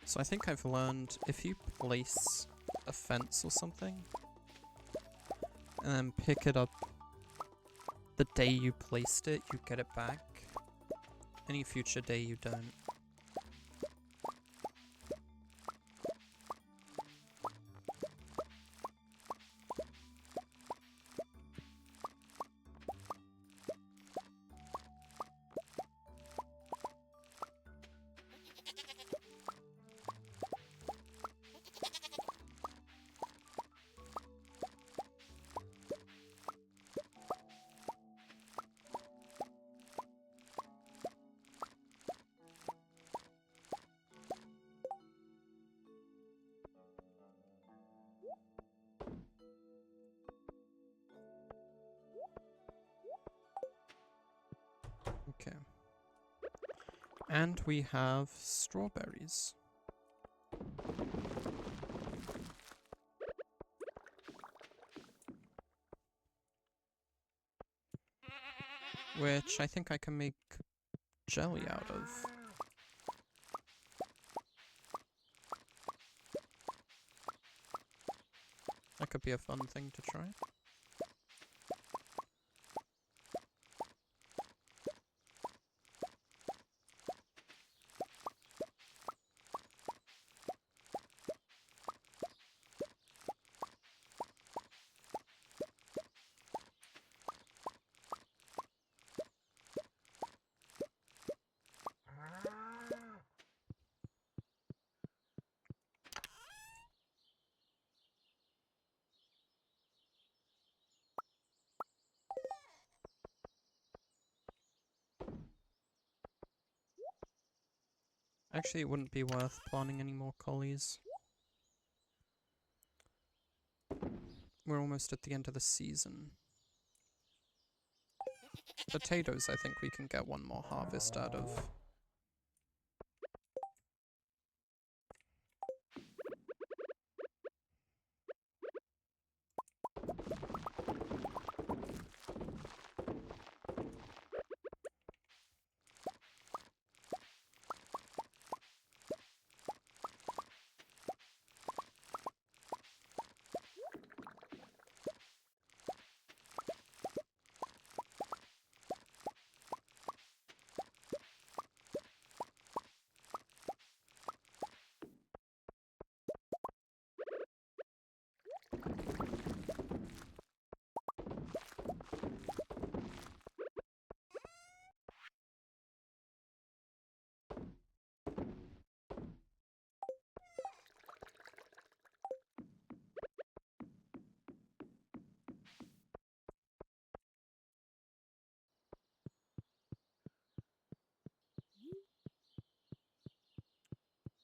So I think I've learned if you place a fence or something, and then pick it up the day you placed it, you get it back. Any future day you don't. Okay. And we have strawberries. Which I think I can make jelly out of. That could be a fun thing to try. Actually, it wouldn't be worth planting any more collies. We're almost at the end of the season. Potatoes, I think we can get one more harvest out of.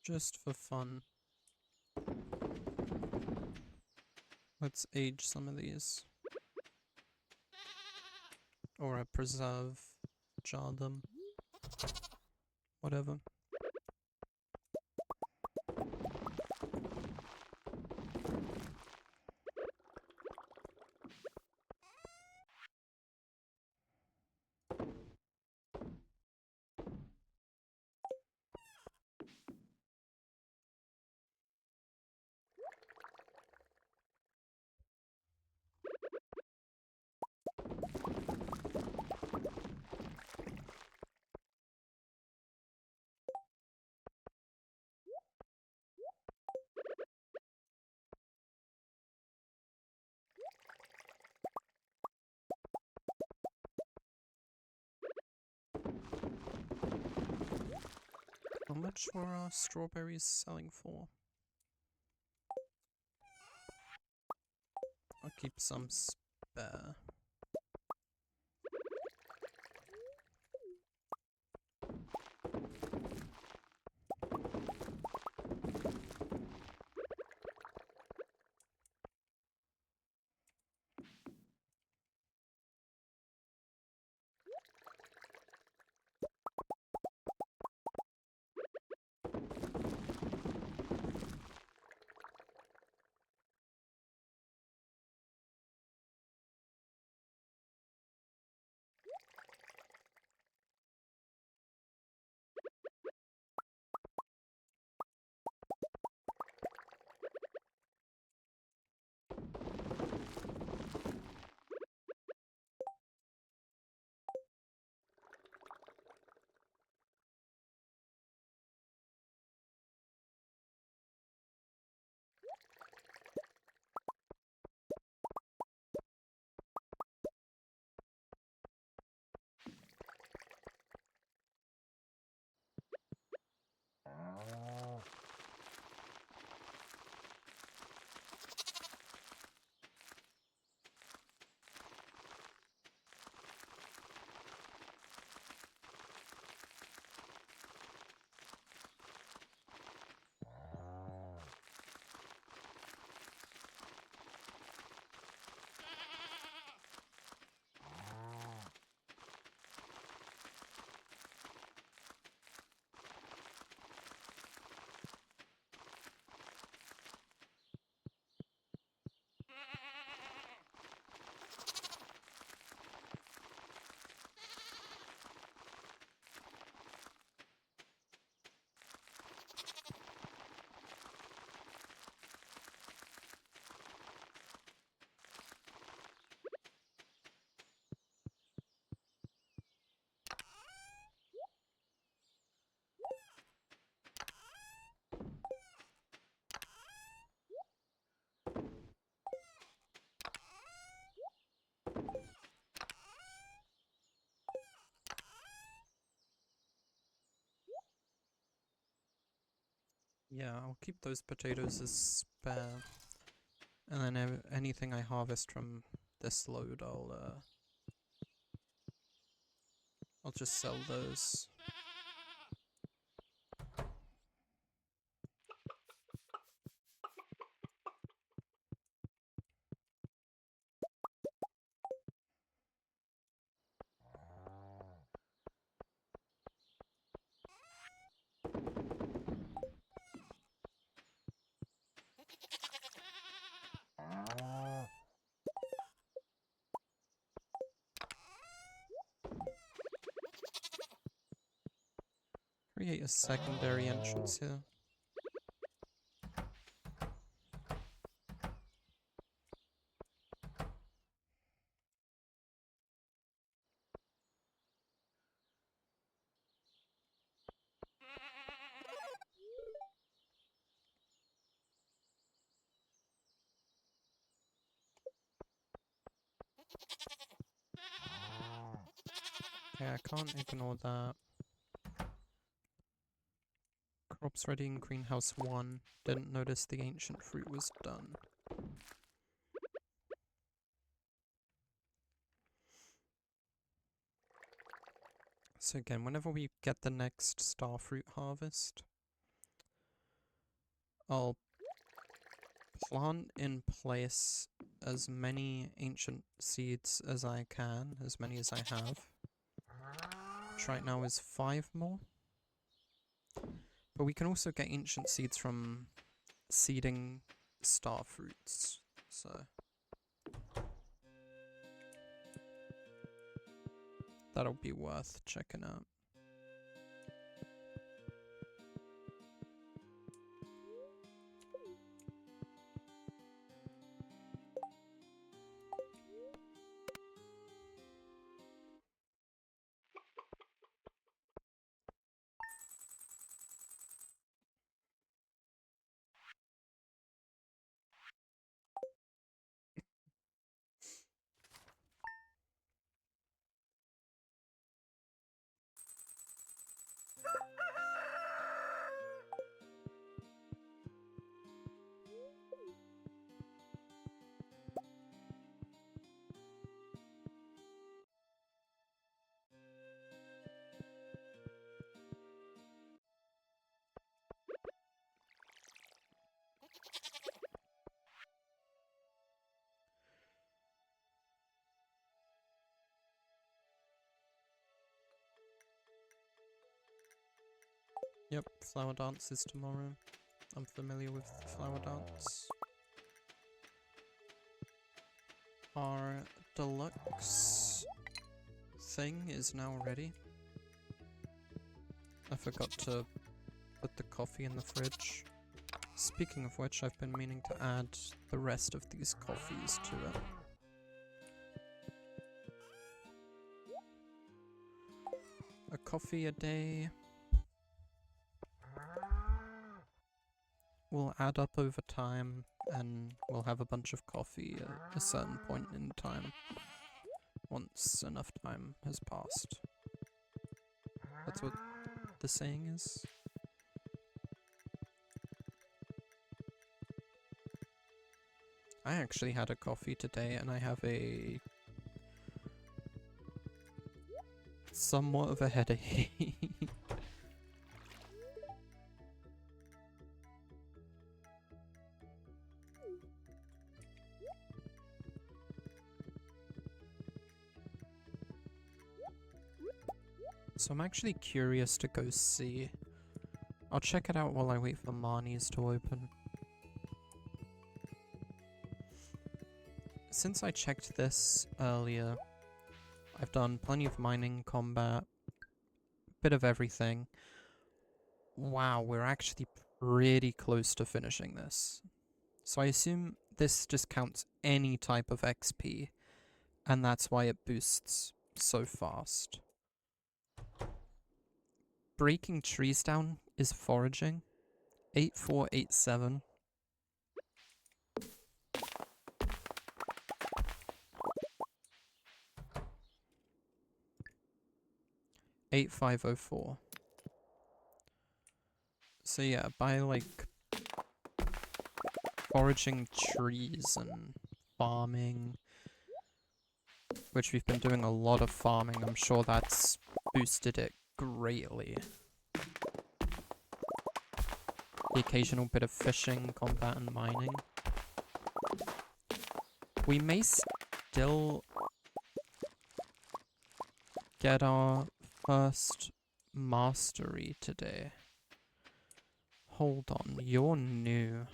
Just for fun. Let's age some of these. Or preserve, jar them. Whatever. How much were our strawberries selling for? I'll keep some spare. Yeah, I'll keep those potatoes as spare. And then anything I harvest from this load, I'll just sell those. Create a secondary entrance here. Okay, I can't ignore that. Crops ready in greenhouse 1. Didn't notice the ancient fruit was done. So again, whenever we get the next starfruit harvest, I'll plant in place as many ancient seeds as I can, as many as I have. Which right now is 5 more. But we can also get ancient seeds from seeding starfruits, so that'll be worth checking out. Yep, flower dance is tomorrow. I'm familiar with the flower dance. Our deluxe thing is now ready. I forgot to put the coffee in the fridge. Speaking of which, I've been meaning to add the rest of these coffees to it. A coffee a day will add up over time, and we'll have a bunch of coffee at a certain point in time, once enough time has passed. That's what the saying is. I actually had a coffee today, and I have a somewhat of a headache. So I'm actually curious to go see. I'll check it out while I wait for Marnie's to open. Since I checked this earlier, I've done plenty of mining, combat, bit of everything. Wow, we're actually pretty close to finishing this. So I assume this just counts any type of XP, and that's why it boosts so fast. Breaking trees down is foraging. 8487. $8504. So yeah, by like foraging trees and farming, which we've been doing a lot of farming, I'm sure that's boosted it greatly. The occasional bit of fishing, combat, and mining. We may still get our first mastery today. Hold on, you're new.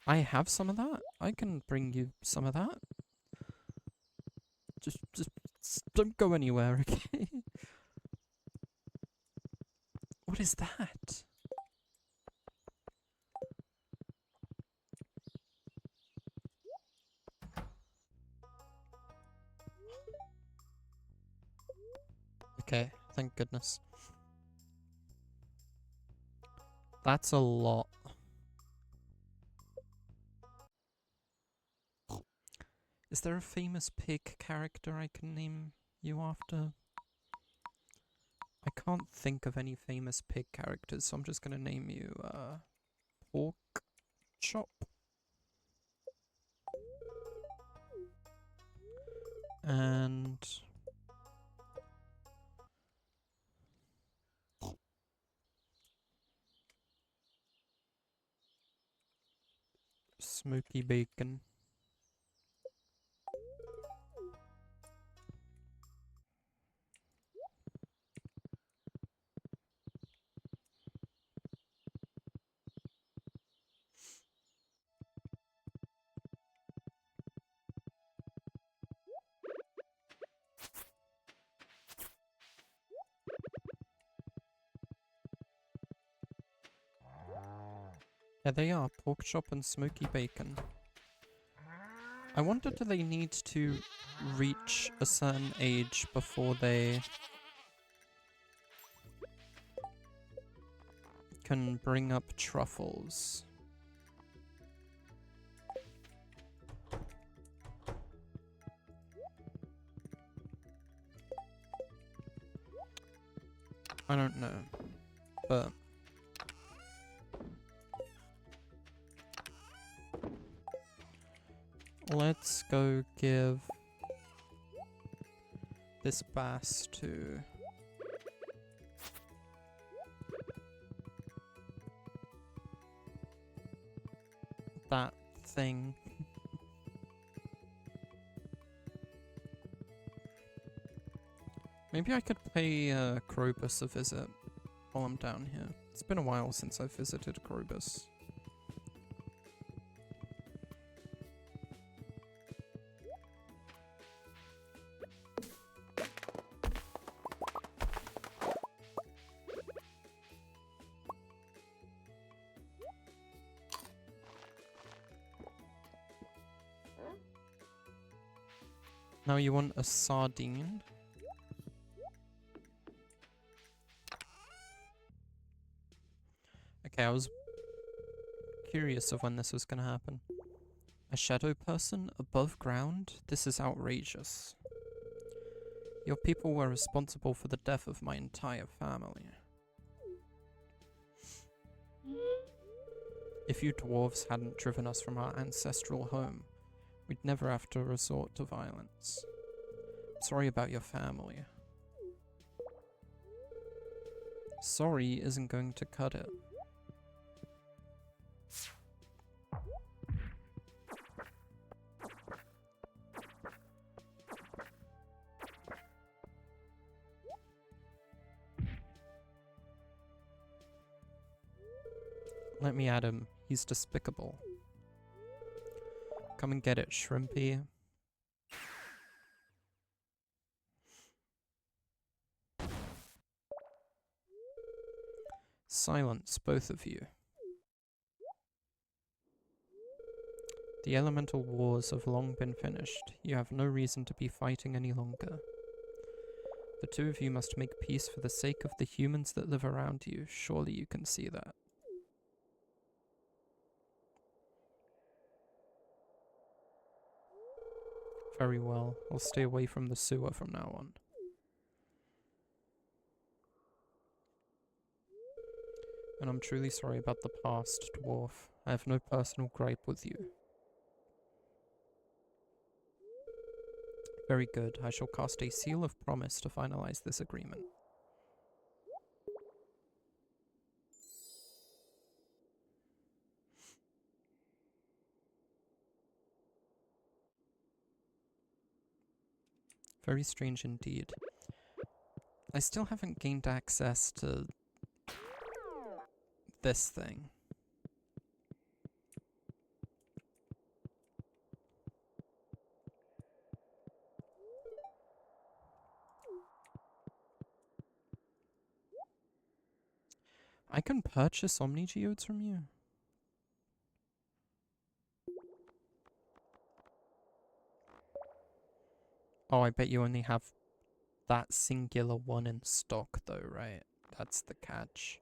I have some of that. I can bring you some of that. Just don't go anywhere, okay? What is that? Okay, thank goodness. That's a lot. Is there a famous pig character I can name you after? I can't think of any famous pig characters, so I'm just gonna name you, Pork Chop. And... Smoky Bacon. Yeah, they are. Pork chop and smoky bacon. I wonder, do they need to reach a certain age before they can bring up truffles? I don't know, but let's go give this bass to that thing. Maybe I could pay Krobus a visit while I'm down here. It's been a while since I visited Krobus. Now you want a sardine? Okay, I was curious of when this was gonna happen. A shadow person above ground? This is outrageous. Your people were responsible for the death of my entire family. If you dwarves hadn't driven us from our ancestral home, we'd never have to resort to violence. Sorry about your family. Sorry isn't going to cut it. Let me at him. He's despicable. Come and get it, Shrimpy. Silence, both of you. The elemental wars have long been finished. You have no reason to be fighting any longer. The two of you must make peace for the sake of the humans that live around you. Surely you can see that. Very well. I'll stay away from the sewer from now on. And I'm truly sorry about the past, dwarf. I have no personal gripe with you. Very good. I shall cast a seal of promise to finalize this agreement. Very strange indeed. I still haven't gained access to this thing. I can purchase Omnigeodes from you? Oh, I bet you only have that singular one in stock though, right? That's the catch.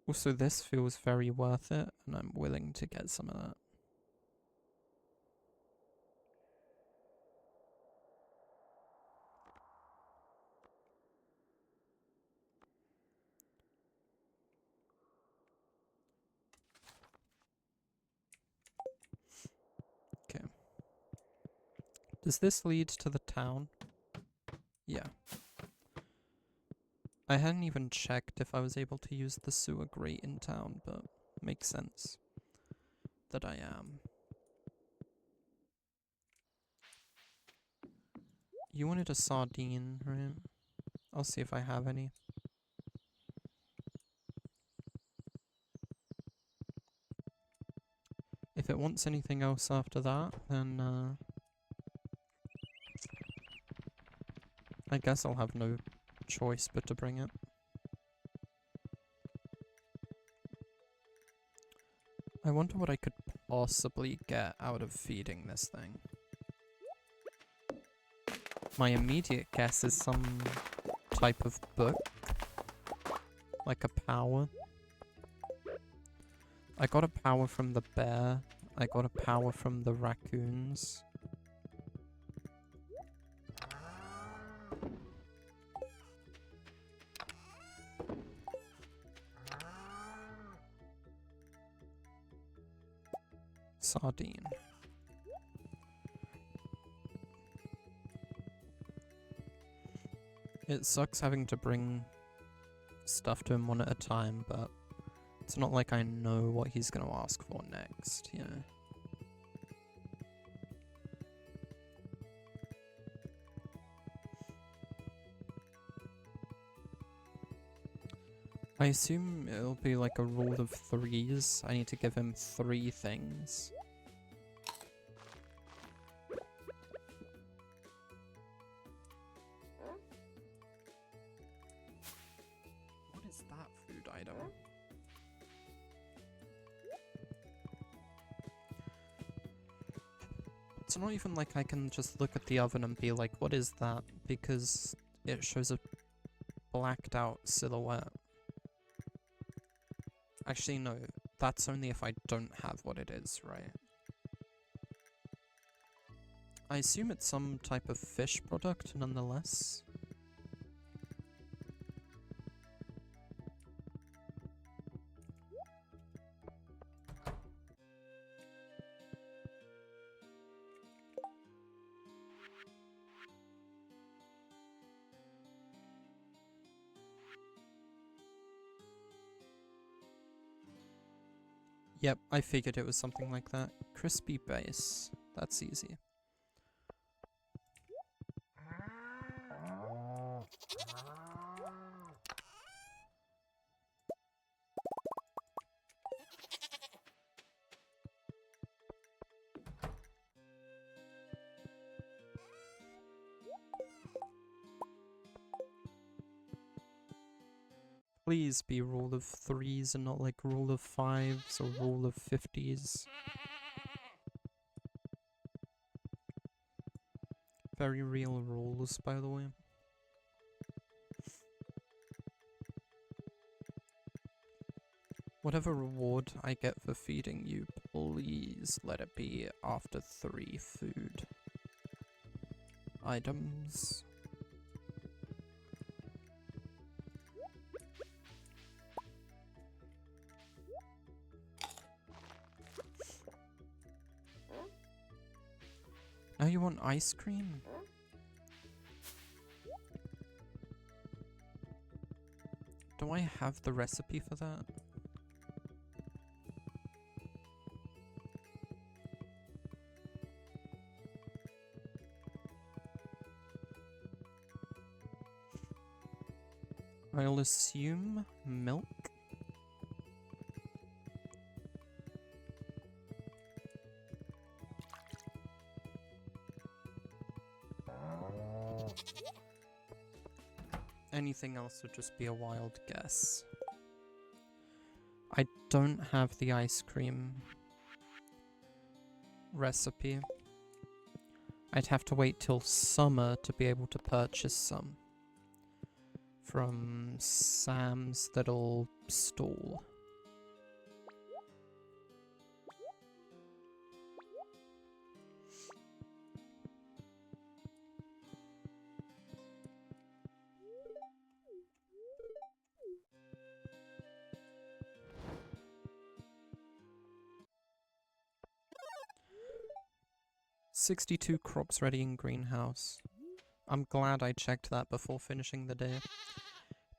Also, this feels very worth it, and I'm willing to get some of that. Okay. Does this lead to the town? Yeah. I hadn't even checked if I was able to use the sewer grate in town, but makes sense that I am. You wanted a sardine, right? I'll see if I have any. If it wants anything else after that, then I guess I'll have no choice but to bring it. I wonder what I could possibly get out of feeding this thing. My immediate guess is some type of book. Like a power. I got a power from the bear. I got a power from the raccoons. Sardine. It sucks having to bring stuff to him one at a time, but it's not like I know what he's gonna ask for next, you know. I assume it'll be like a rule of threes. I need to give him 3 things. What is that food item? It's not even like I can just look at the oven and be like, what is that? Because it shows a blacked out silhouette. Actually, no. That's only if I don't have what it is, right? I assume it's some type of fish product, nonetheless. Yep, I figured it was something like that. Crispy base. That's easy. Please be rule of threes and not like rule of fives or rule of 50s. Very real rules, by the way. Whatever reward I get for feeding you, please let it be after 3 food items. Oh, you want ice cream? Do I have the recipe for that? I'll assume milk. Anything else would just be a wild guess. I don't have the ice cream recipe. I'd have to wait till summer to be able to purchase some from Sam's little stall. "62 crops ready in greenhouse." I'm glad I checked that before finishing the day.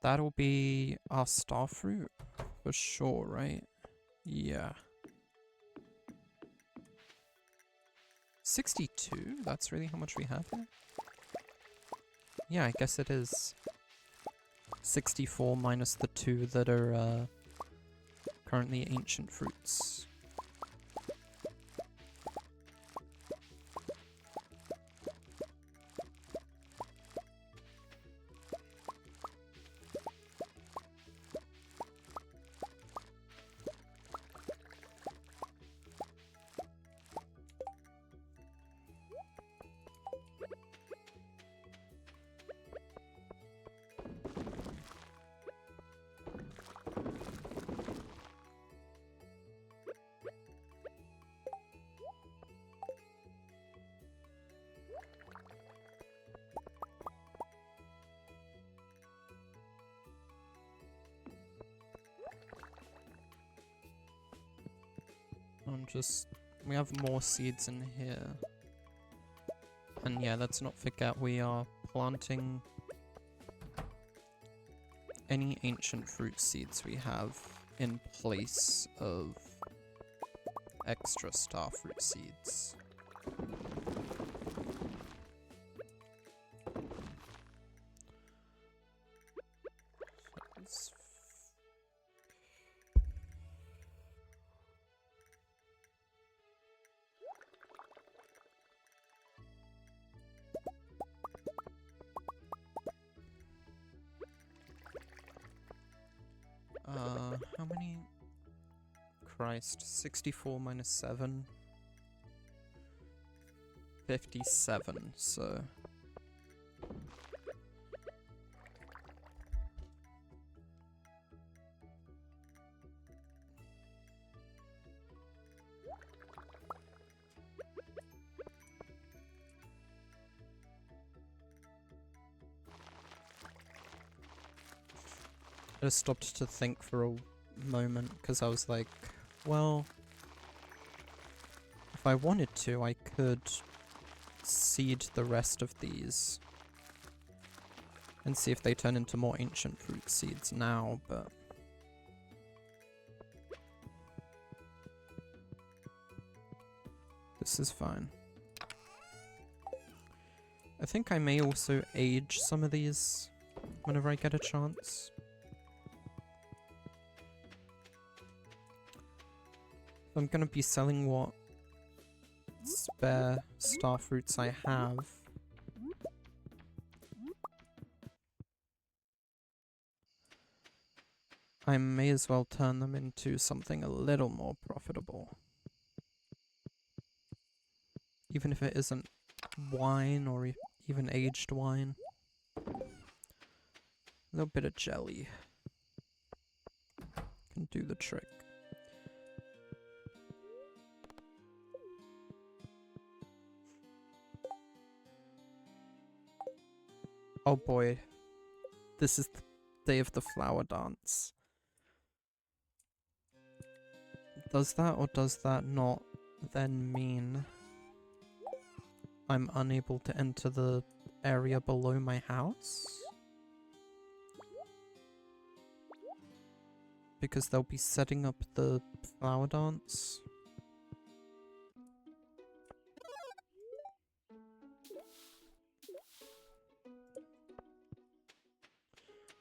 That'll be our star fruit for sure, right? Yeah. 62? That's really how much we have here? Yeah, I guess it is. 64 minus the 2 that are currently ancient fruits. We have more seeds in here. And yeah, let's not forget we are planting any ancient fruit seeds we have in place of extra star fruit seeds. How many? Christ, 64 minus 7. 57, so... I just stopped to think for a moment, because I was like, well, if I wanted to, I could seed the rest of these and see if they turn into more ancient fruit seeds now, but... this is fine. I think I may also age some of these whenever I get a chance. I'm gonna be selling what spare star fruits I have. I may as well turn them into something a little more profitable. Even if it isn't wine or even aged wine. A little bit of jelly can do the trick. Oh boy, this is the day of the flower dance. Does that or does that not then mean I'm unable to enter the area below my house? Because they'll be setting up the flower dance.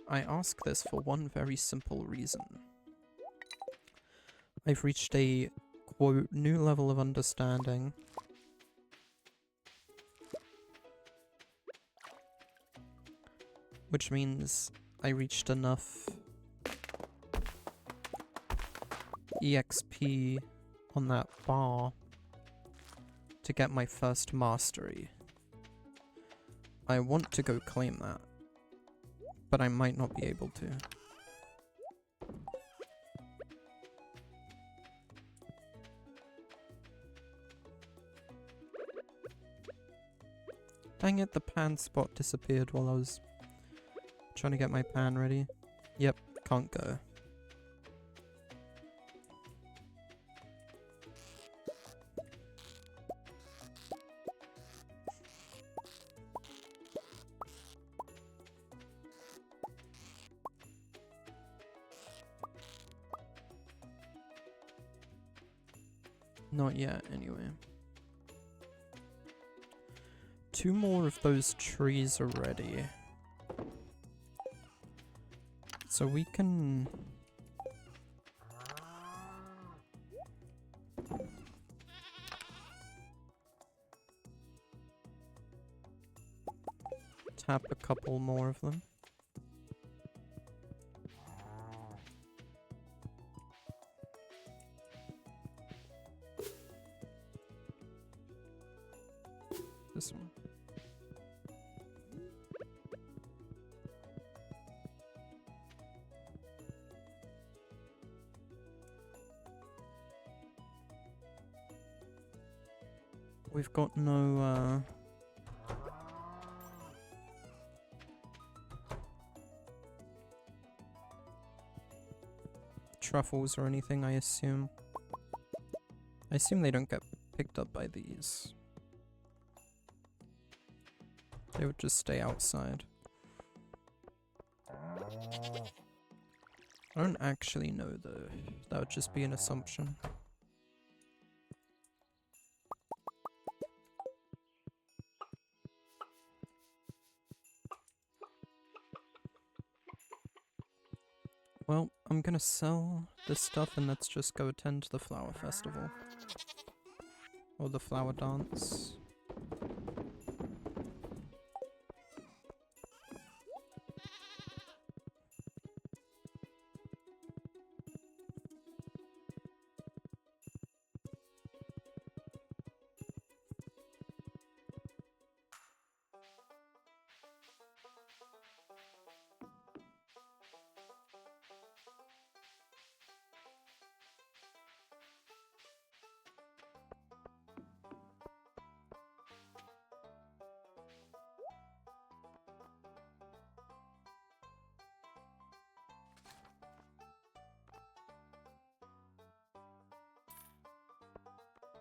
I ask this for one very simple reason. I've reached a, quote, new level of understanding. Which means I reached enough EXP on that bar to get my first mastery. I want to go claim that, but I might not be able to. Dang it, the pan spot disappeared while I was trying to get my pan ready. Yep, can't go. Not yet, anyway. 2 more of those trees are ready. So we can... tap a couple more of them. This one. We've got no, truffles or anything, I assume. I assume they don't get picked up by these. They would just stay outside. I don't actually know though. That would just be an assumption. Well, I'm gonna sell this stuff and let's just go attend the flower festival. Or the flower dance.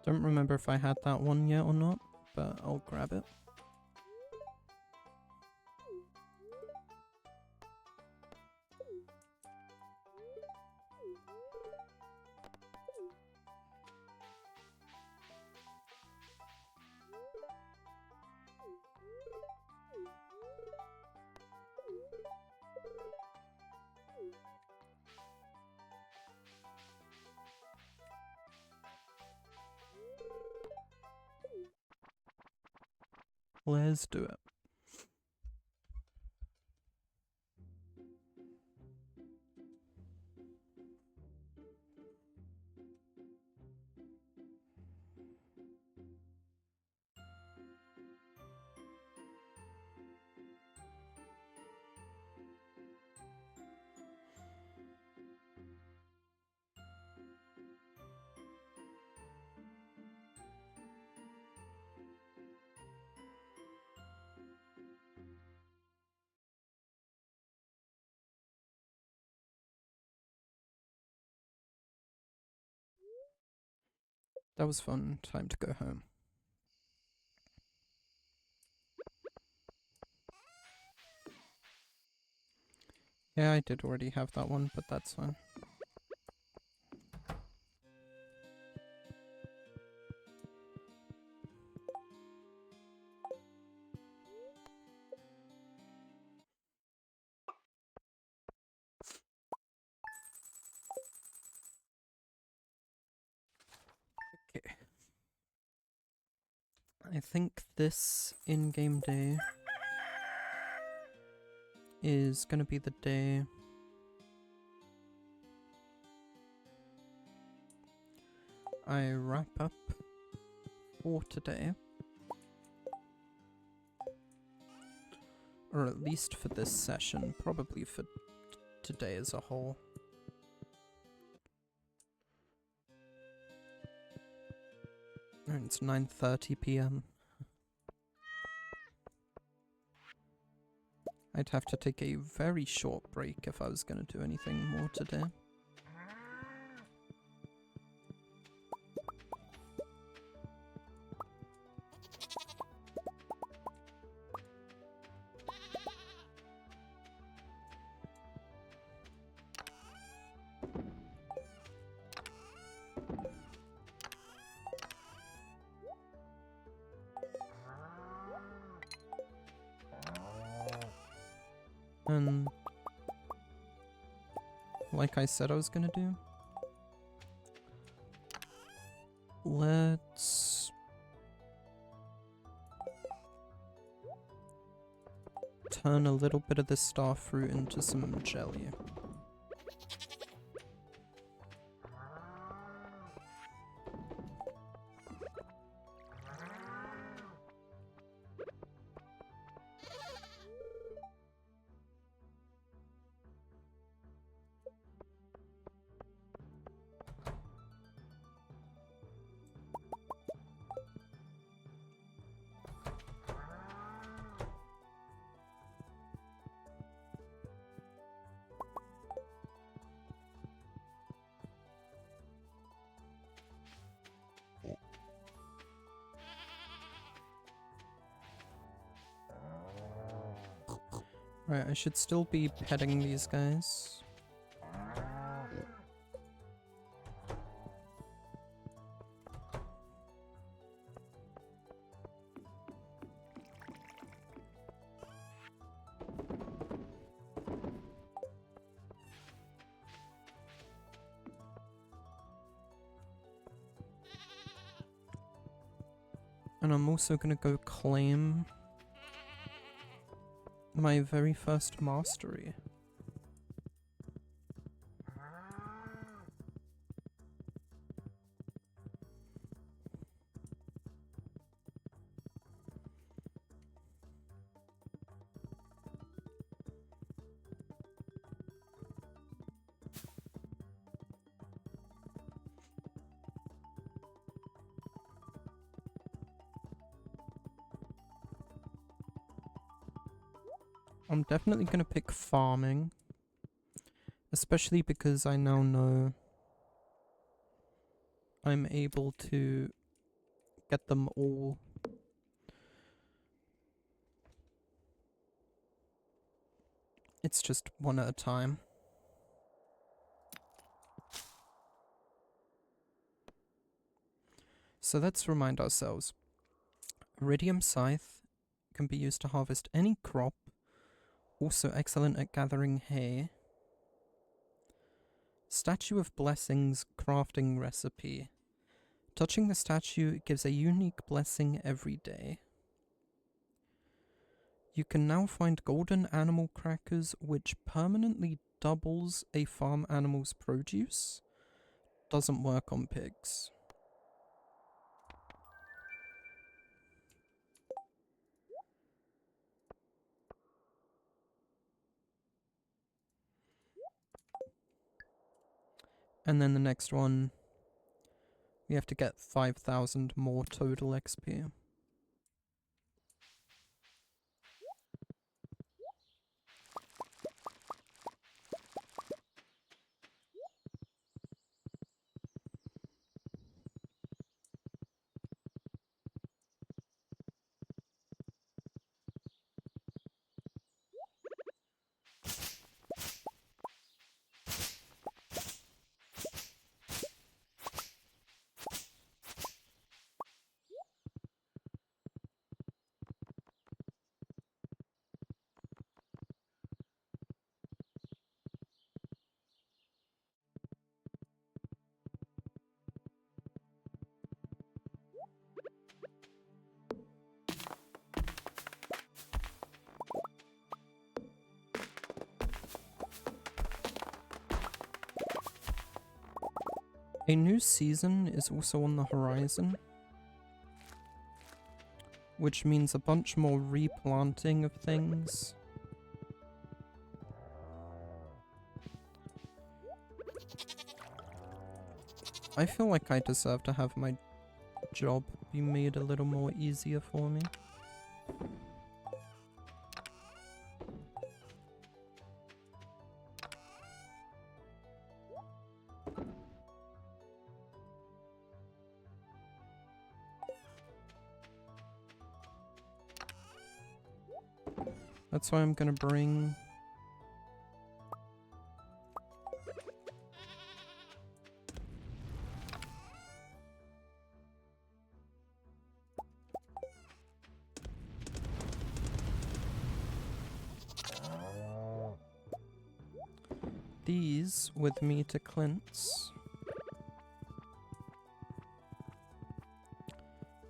Don't remember if I had that one yet or not, but I'll grab it. Let's do it. That was fun. Time to go home. Yeah, I did already have that one, but that's fine. Okay. I think this in-game day is gonna be the day I wrap up for today. Or at least for this session, probably for today as a whole. And it's 9:30 p.m. I'd have to take a very short break if I was gonna do anything more today. And like I said I was gonna do, let's turn a little bit of this star fruit into some jelly. Right, I should still be petting these guys. And I'm also gonna go claim my very first mastery. I'm definitely gonna pick farming, especially because I now know I'm able to get them all. It's just one at a time. So let's remind ourselves. Iridium Scythe can be used to harvest any crop, also excellent at gathering hay. Statue of Blessings crafting recipe. Touching the statue gives a unique blessing every day. You can now find golden animal crackers, which permanently doubles a farm animal's produce. Doesn't work on pigs. And then the next one, we have to get 5,000 more total XP. A new season is also on the horizon, which means a bunch more replanting of things. I feel like I deserve to have my job be made a little more easier for me. That's why I'm gonna bring... these with me to Clint's.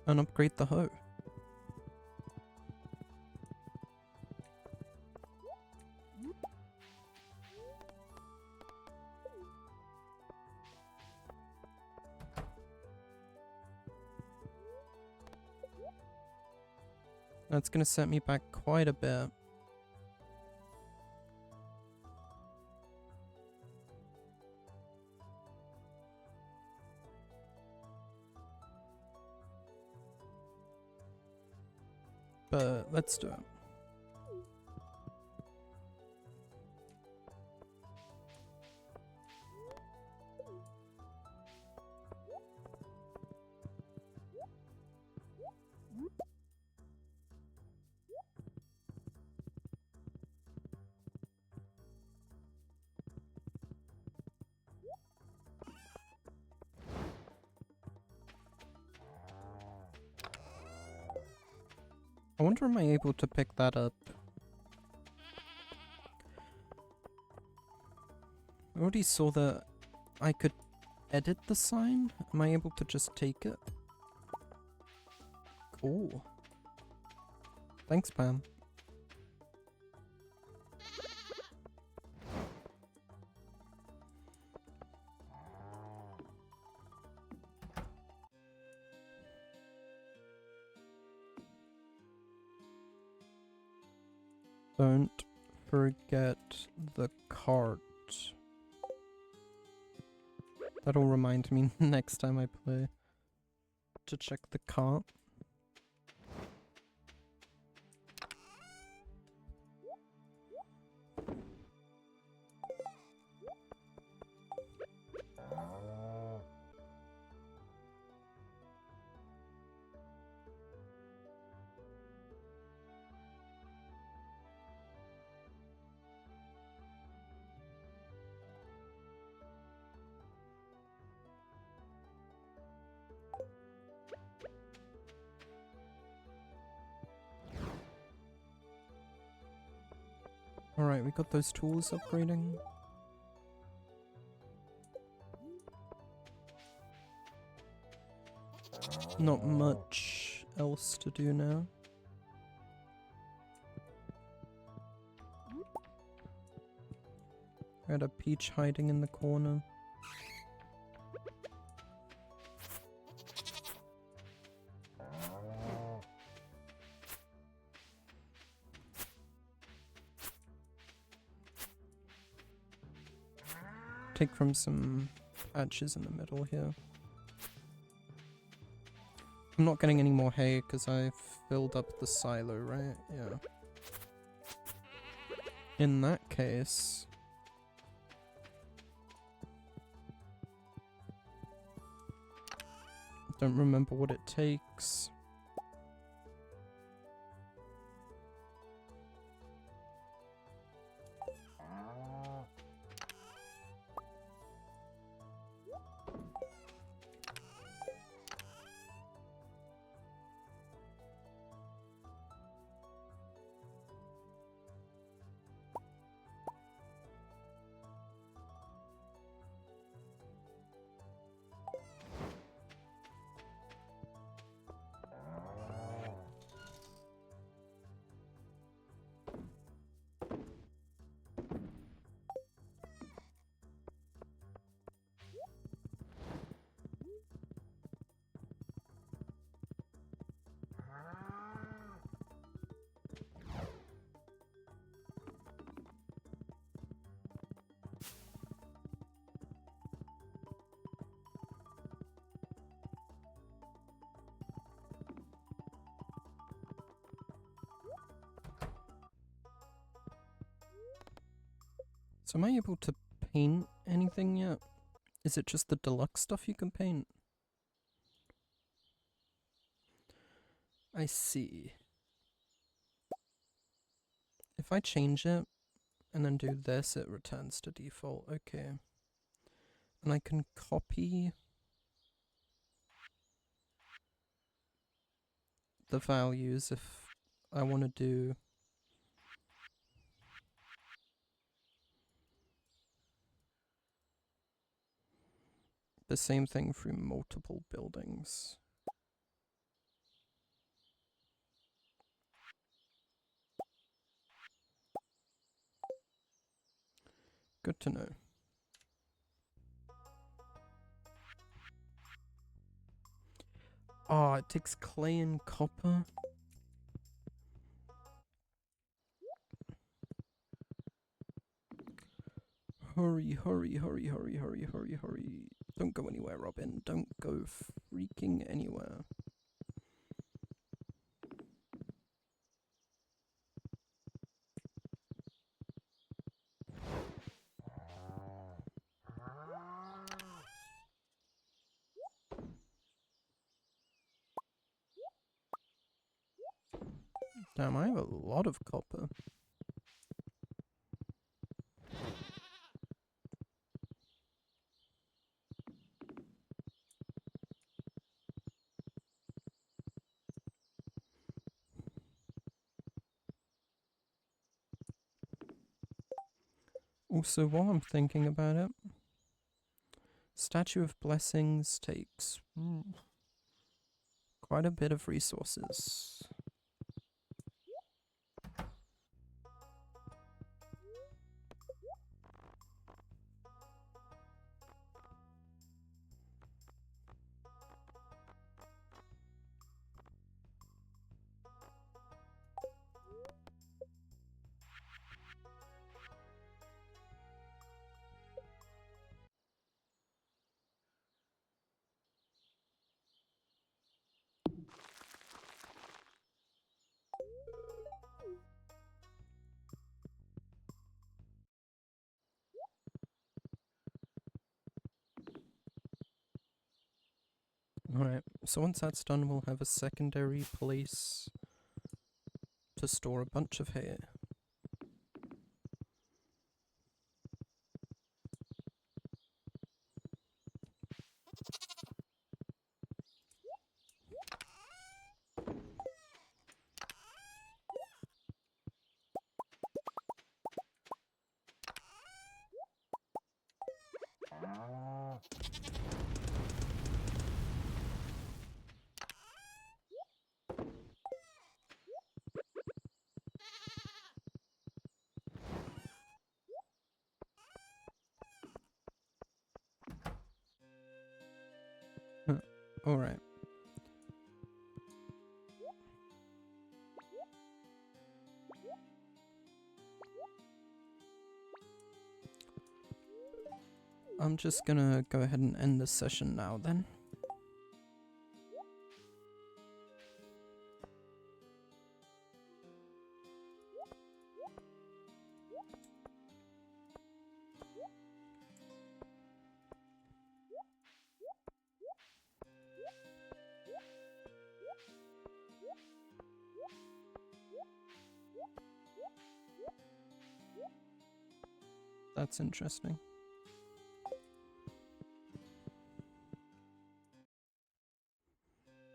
And upgrade the hoe. That's gonna set me back quite a bit. But let's do it. I wonder, am I able to pick that up? I already saw that I could edit the sign. Am I able to just take it? Cool. Thanks, Pam. Don't forget the cart. That'll remind me next time I play to check the cart. Alright, we got those tools upgrading. Not much else to do now. Got a peach hiding in the corner. Take from some patches in the middle here. I'm not getting any more hay because I filled up the silo, right? Yeah. In that case... don't remember what it takes. So am I able to paint anything yet? Is it just the deluxe stuff you can paint? I see. If I change it and then do this, it returns to default. Okay. And I can copy the values if I want to do the same thing through multiple buildings. Good to know. Oh, it takes clay and copper. Hurry, hurry, hurry, hurry, hurry, hurry, hurry. Don't go anywhere, Robin. Don't go freaking anywhere. Damn, I have a lot of copper. Also, while I'm thinking about it, Statue of Blessings takes quite a bit of resources. Alright, so once that's done, we'll have a secondary place to store a bunch of hay. Alright. I'm just gonna go ahead and end this session now then. That's interesting.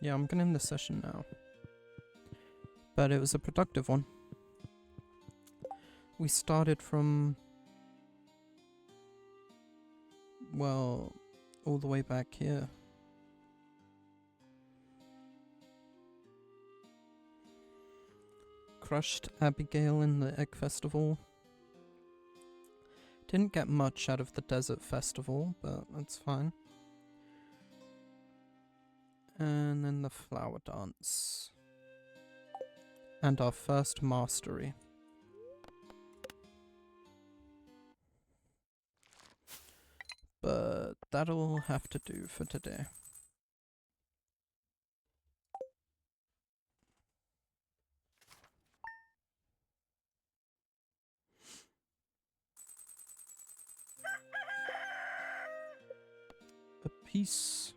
Yeah, I'm gonna end the session now. But it was a productive one. We started from, well, all the way back here. Crushed Abigail in the Egg Festival. Didn't get much out of the Desert Festival, but that's fine. And then the Flower Dance. And our first mastery. But that'll have to do for today. apiece.